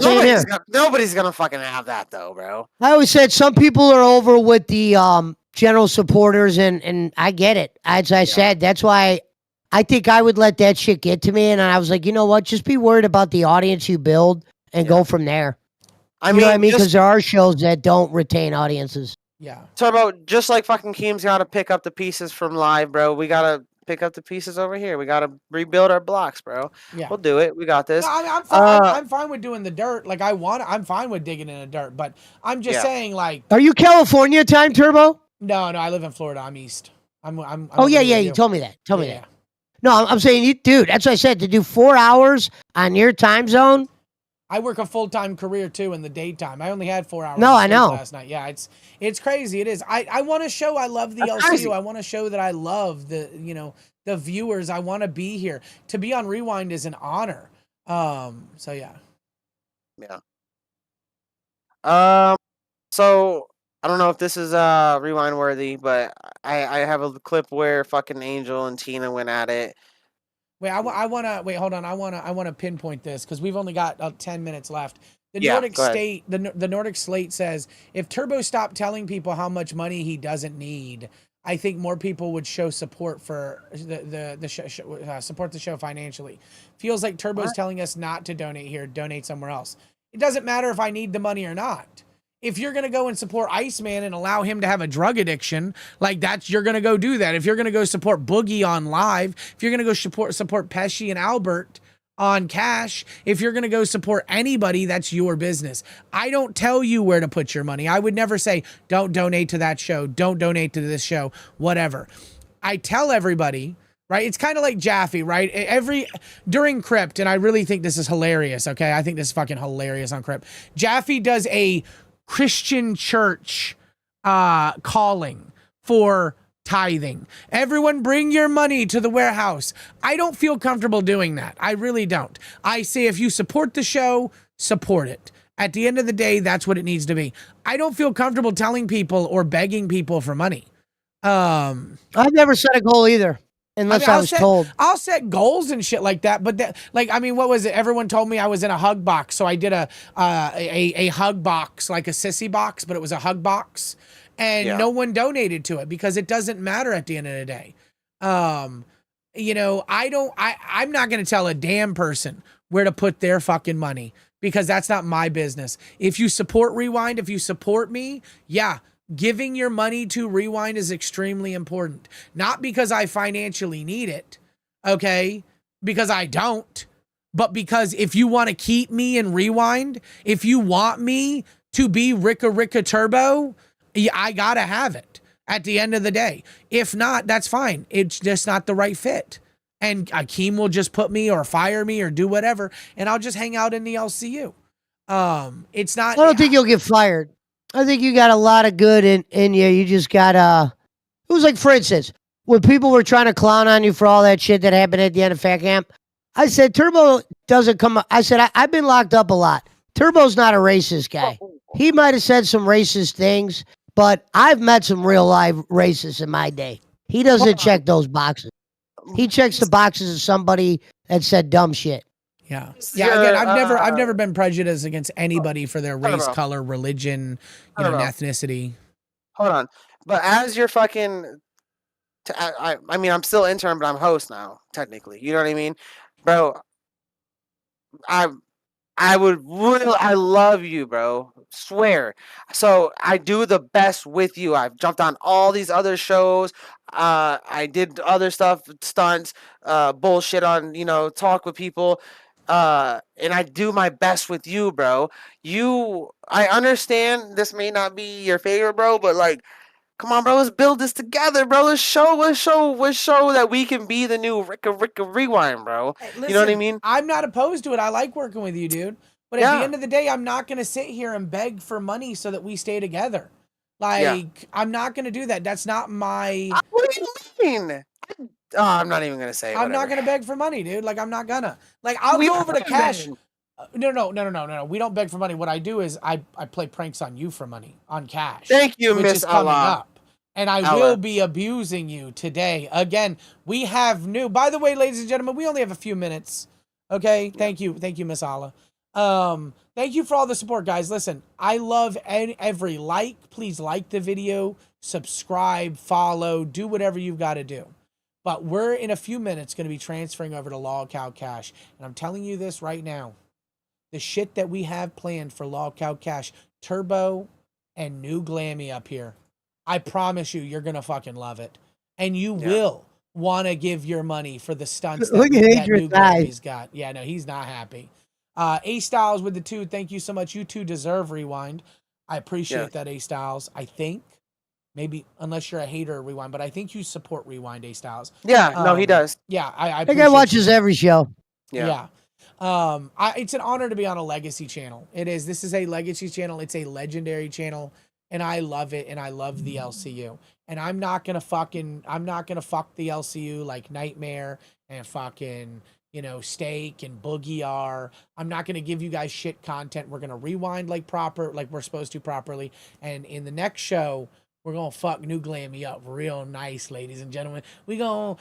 Nobody's gonna fucking have that though, bro. I always said some people are over with the general supporters, and I get it. As I said, that's why I think I would let that shit get to me. And I was like, you know what? Just be worried about the audience you build and go from there. You know what I mean? Because there are shows that don't retain audiences. Yeah. Turbo, just like fucking Keem's got to pick up the pieces from live, bro. We got to pick up the pieces over here. We got to rebuild our blocks, bro. Yeah. We'll do it. We got this. No, I mean, I'm fine. I'm fine with doing the dirt. Like I'm fine with digging in the dirt, but I'm just saying, like. Are you California time, Turbo? No, I live in Florida. I'm east. I'm oh yeah, you told me that. Tell me that. No, I'm saying you, dude. That's what I said. To do 4 hours on your time zone. I work a full-time career too in the daytime. I only had 4 hours. No, I know. Last night. Yeah, it's crazy. It is. I want to show I love the LCU. I want to show that I love the the viewers. I want to be here. To be on Rewind is an honor. So yeah. Yeah. So I don't know if this is rewind worthy, but I have a clip where fucking Angel and Tina went at it. Wait, I want to wait. Hold on. I want to pinpoint this because we've only got 10 minutes left. The Nordic State, the Nordic Slate says if Turbo stopped telling people how much money he doesn't need, I think more people would show support for the show, support the show financially. Feels like Turbo's telling us not to donate here, donate somewhere else. It doesn't matter if I need the money or not. If you're going to go and support Iceman and allow him to have a drug addiction, like you're going to go do that. If you're going to go support Boogie on live, if you're going to go support Pesci and Albert on cash, if you're going to go support anybody, that's your business. I don't tell you where to put your money. I would never say, don't donate to that show. Don't donate to this show, whatever. I tell everybody, right? It's kind of like Jaffe, right? During Crypt, and I really think this is hilarious. Okay. I think this is fucking hilarious on Crypt. Jaffe does a Christian church calling for tithing. Everyone bring your money to the warehouse. I don't feel comfortable doing that. I really don't. I say if you support the show, support it. At the end of the day, that's what it needs to be. I don't feel comfortable telling people or begging people for money. I've never set a goal either. Unless I was told. I'll set goals and shit like that. But that, like, I mean, what was it? Everyone told me I was in a hug box, so I did a hug box, like a sissy box, but it was a hug box, and no one donated to it because it doesn't matter at the end of the day. You know, I'm not gonna tell a damn person where to put their fucking money because that's not my business. If you support Rewind, if you support me, yeah. Giving your money to Rewind is extremely important. Not because I financially need it, okay? Because I don't. But because if you want to keep me in Rewind, if you want me to be Ricka Turbo, I gotta have it at the end of the day. If not, that's fine. It's just not the right fit. And Akeem will just put me or fire me or do whatever, and I'll just hang out in the LCU. It's not... I don't think you'll get fired. I think you got a lot of good in you. You just got it was like, for instance, when people were trying to clown on you for all that shit that happened at the end of Fat Camp, I said Turbo doesn't come. I said I've been locked up a lot. Turbo's not a racist guy. He might have said some racist things, but I've met some real live racists in my day. He doesn't check those boxes. He checks the boxes of somebody that said dumb shit. Yeah. Again, I've never been prejudiced against anybody for their race, color, religion, ethnicity. Hold on, but as your fucking, I mean, I'm still intern, but I'm host now, technically. You know what I mean, bro? I would really, I love you, bro. Swear. So I do the best with you. I've jumped on all these other shows. I did other stuff, stunts, bullshit on, talk with people. And I do my best with you, bro. I understand this may not be your favorite, bro, but like, come on, bro, let's build this together, bro. Let's show that we can be the new Ricka Rewind, bro. Hey, listen, you know what I mean? I'm not opposed to it. I like working with you, dude. But at the end of the day, I'm not going to sit here and beg for money so that we stay together. Like, I'm not going to do that. That's not my... What do you mean? Oh, I'm not even going to say it. I'm not going to beg for money, dude. Like, I'm not gonna. Like, I'll go over to Cash. No. We don't beg for money. What I do is I play pranks on you for money on Cash. Thank you, which Miss is coming Allah. up. And I will be abusing you today. Again, we have new... By the way, ladies and gentlemen, we only have a few minutes. Okay? Thank you, Miss Allah. Thank you for all the support, guys. Listen, I love every like. Please like the video, subscribe, follow, do whatever you've got to do. But we're in a few minutes going to be transferring over to LolCow Cash. And I'm telling you this right now. The shit that we have planned for LolCow Cash, Turbo and New Glammy up here. I promise you're going to fucking love it. And you will want to give your money for the stunts that New Glammy's got. Yeah, no, he's not happy. A Styles with the 2. Thank you so much. You two deserve Rewind. I appreciate that, A Styles. I think. Maybe, unless you're a hater of Rewind, but I think you support Rewind, A Styles. Yeah, no, he does. Yeah, I That guy watches every show. Yeah. It's an honor to be on a legacy channel. It is. This is a legacy channel. It's a legendary channel, and I love it, and I love the LCU. And I'm not gonna fuck the LCU like Nightmare and fucking, Steak and Boogie are. I'm not gonna give you guys shit content. We're gonna rewind like we're supposed to properly. And in the next show, we're gonna fuck New Glammy up real nice, ladies and gentlemen. We gonna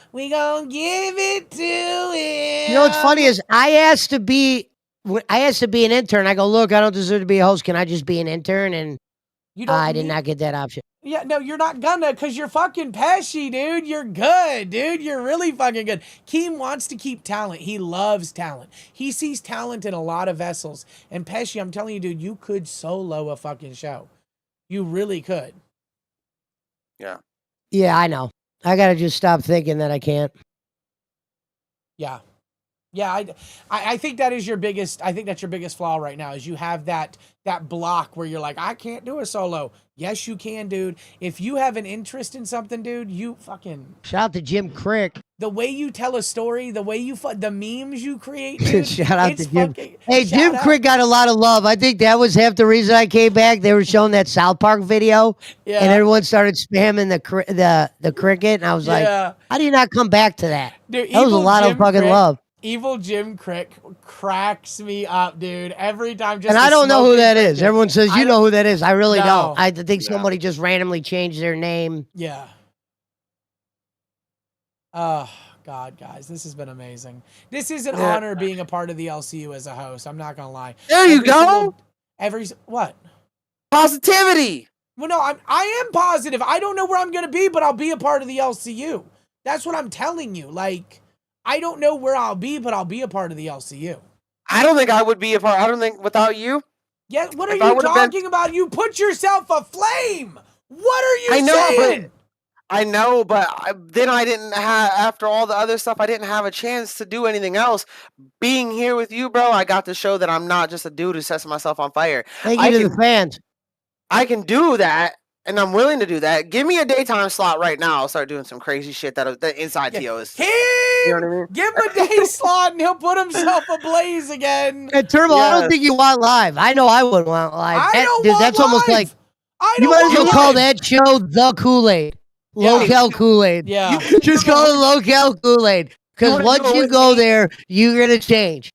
give it to him. You know what's funny is I asked to be an intern. I go, look, I don't deserve to be a host. Can I just be an intern? And I did not get that option. Yeah, no, you're not gonna, because you're fucking Pesci, dude. You're good, dude. You're really fucking good. Keem wants to keep talent. He loves talent. He sees talent in a lot of vessels. And Pesci, I'm telling you, dude, you could solo a fucking show. You really could. Yeah. Yeah, I know. I gotta just stop thinking that I can't. Yeah. Yeah, I think that is your biggest. I think that's your biggest flaw right now. Is you have that block where you're like, I can't do a solo. Yes, you can, dude. If you have an interest in something, dude, you fucking shout out to Jim Crick. The way you tell a story, the way you the memes you create, dude, shout out to Jim. Hey, Jim Crick got a lot of love. I think that was half the reason I came back. They were showing that South Park video, and everyone started spamming the cricket, and I was like, how do you not come back to that? Dude, that was a lot of fucking love. Evil Jim Crick cracks me up, dude. Every time, and I don't know who that is. Everyone says you know who that is. I really don't. I think somebody just randomly changed their name. Yeah. God, guys, this has been amazing. This is an honor being a part of the LCU as a host. I'm not gonna lie. There you go. What? Positivity. Well, no, I am positive. I don't know where I'm gonna be, but I'll be a part of the LCU. That's what I'm telling you. Like, I don't know where I'll be, but I'll be a part of the LCU. I don't think I would be a part. I don't think without you. Yeah, what are you talking about? You put yourself aflame. What are you saying? I know, but then I didn't have, after all the other stuff, I didn't have a chance to do anything else. Being here with you, bro, I got to show that I'm not just a dude who sets myself on fire. Thank you to the fans. I can do that, and I'm willing to do that. Give me a daytime slot right now. I'll start doing some crazy shit that inside TO is. You know what I mean? Give him a day slot, and he'll put himself ablaze again. And Turbo, I don't think you want live. I know I wouldn't want live. That's almost like you might as well call that show the Kool-Aid. Local Kool-Aid. Yeah. Just call it Local Kool-Aid. Because once you go there, you're going to change.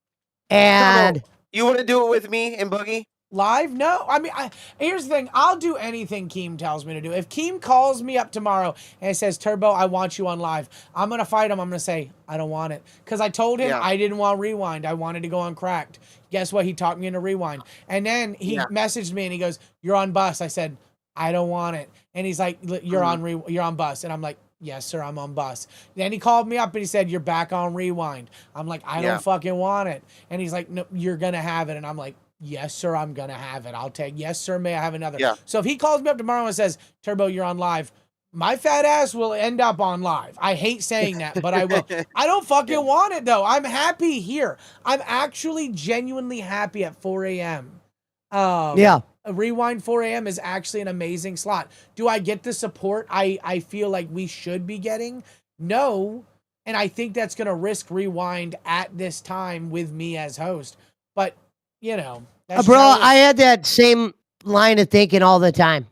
And you want to do it with me and Boogie? Live? No. I mean, here's the thing. I'll do anything Keem tells me to do. If Keem calls me up tomorrow and says, Turbo, I want you on live, I'm going to fight him. I'm going to say, I don't want it. Because I told him I didn't want Rewind. I wanted to go on Cracked. Guess what? He talked me into Rewind. And then he messaged me and he goes, you're on Bus. I said, I don't want it. And he's like, you're on Bus. And I'm like, yes, sir, I'm on Bus. Then he called me up and he said, you're back on Rewind. I'm like, I don't fucking want it. And he's like, no, you're going to have it. And I'm like, yes, sir, I'm going to have it. I'll take, yes, sir, may I have another? Yeah. So if he calls me up tomorrow and says, Turbo, you're on live, my fat ass will end up on live. I hate saying that, but I will. I don't fucking want it, though. I'm happy here. I'm actually genuinely happy at 4 a.m. Rewind 4 a.m. is actually an amazing slot. Do I get the support I feel like we should be getting? No. And I think that's going to risk Rewind at this time with me as host. But, you know. Bro, I had that same line of thinking all the time.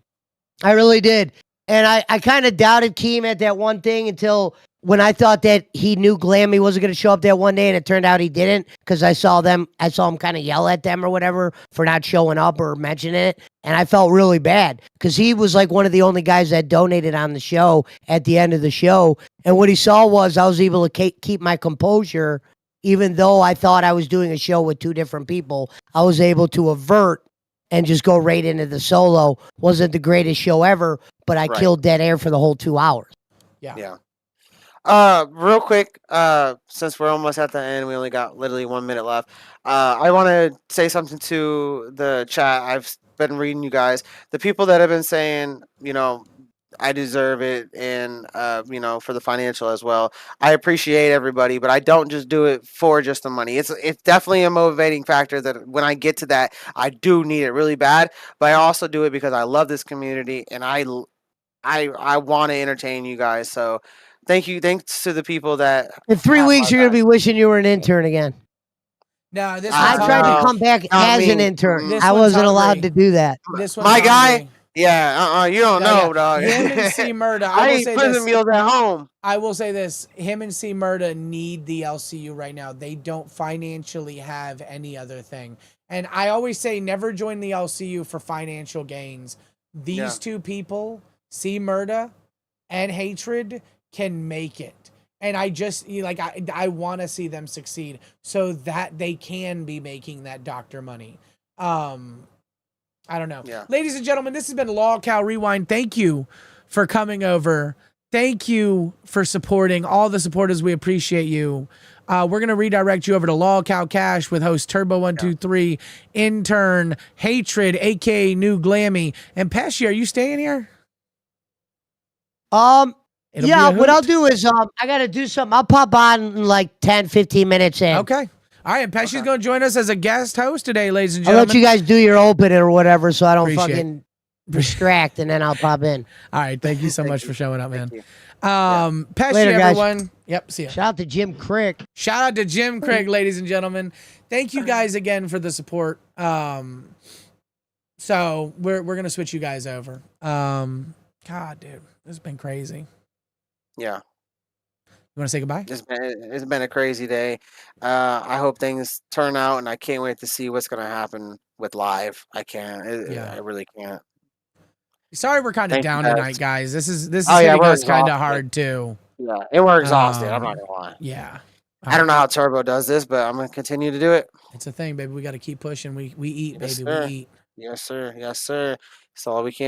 I really did. And I kind of doubted Keem at that one thing until when I thought that he knew Glammy wasn't going to show up that one day, and it turned out he didn't because I saw him kind of yell at them or whatever for not showing up or mentioning it. And I felt really bad because he was like one of the only guys that donated on the show at the end of the show. And what he saw was I was able to keep my composure, even though I thought I was doing a show with two different people. I was able to avert and just go right into the solo. Wasn't the greatest show ever, but I killed dead air for the whole 2 hours. Yeah. Real quick, since we're almost at the end, we only got literally 1 minute left. I want to say something to the chat. I've been reading you guys. The people that have been saying, you know, I deserve it, and you know, for the financial as well. I appreciate everybody, but I don't just do it for just the money. It's definitely a motivating factor that when I get to that, I do need it really bad. But I also do it because I love this community and I want to entertain you guys. So thank you. Thanks to the people that in 3 weeks you're gonna be wishing you were an intern again. No, I tried to come back as an intern. I wasn't allowed to do that. My guy. Yeah, you don't know, dog. Him and C Murda. I eat prison meals at home. I will say this: him and C Murda need the LCU right now. They don't financially have any other thing. And I always say, never join the LCU for financial gains. These two people, C Murda and Hatred, can make it. And I just I want to see them succeed so that they can be making that doctor money. I don't know. Yeah. Ladies and gentlemen, this has been LolcowRewind. Thank you for coming over. Thank you for supporting all the supporters. We appreciate you. We're going to redirect you over to LolCow Cash with host Turbo123, intern Hatred, aka New Glammy. And Pesci, are you staying here? What I'll do is I got to do something. I'll pop on in like 10, 15 minutes in. Okay. All right, and Pesci's going to join us as a guest host today, ladies and I'll gentlemen. let you guys do your open or whatever so I don't fucking distract, and then I'll pop in. All right, thank you so much for showing up, man. Pesci, Later, guys. everyone. Yep, see ya. Shout out to Jim Craig. Shout out to Jim Craig, ladies and gentlemen. Thank you guys again for the support. So we're going to switch you guys over. God, dude, this has been crazy. Yeah. You want to say goodbye? It's been a crazy day. I hope things turn out, and I can't wait to see what's going to happen with live. I can't. I really can't. Sorry, we're kind of down tonight, guys. This is Oh, yeah, hitting we're us kind of exhausted. hard too. Yeah, and we're exhausted. I'm not gonna lie. Yeah. I don't know how Turbo does this, but I'm gonna continue to do it. It's a thing, baby. We got to keep pushing. We eat, Yes, baby. sir. We eat. Yes, sir. Yes, sir. That's all we can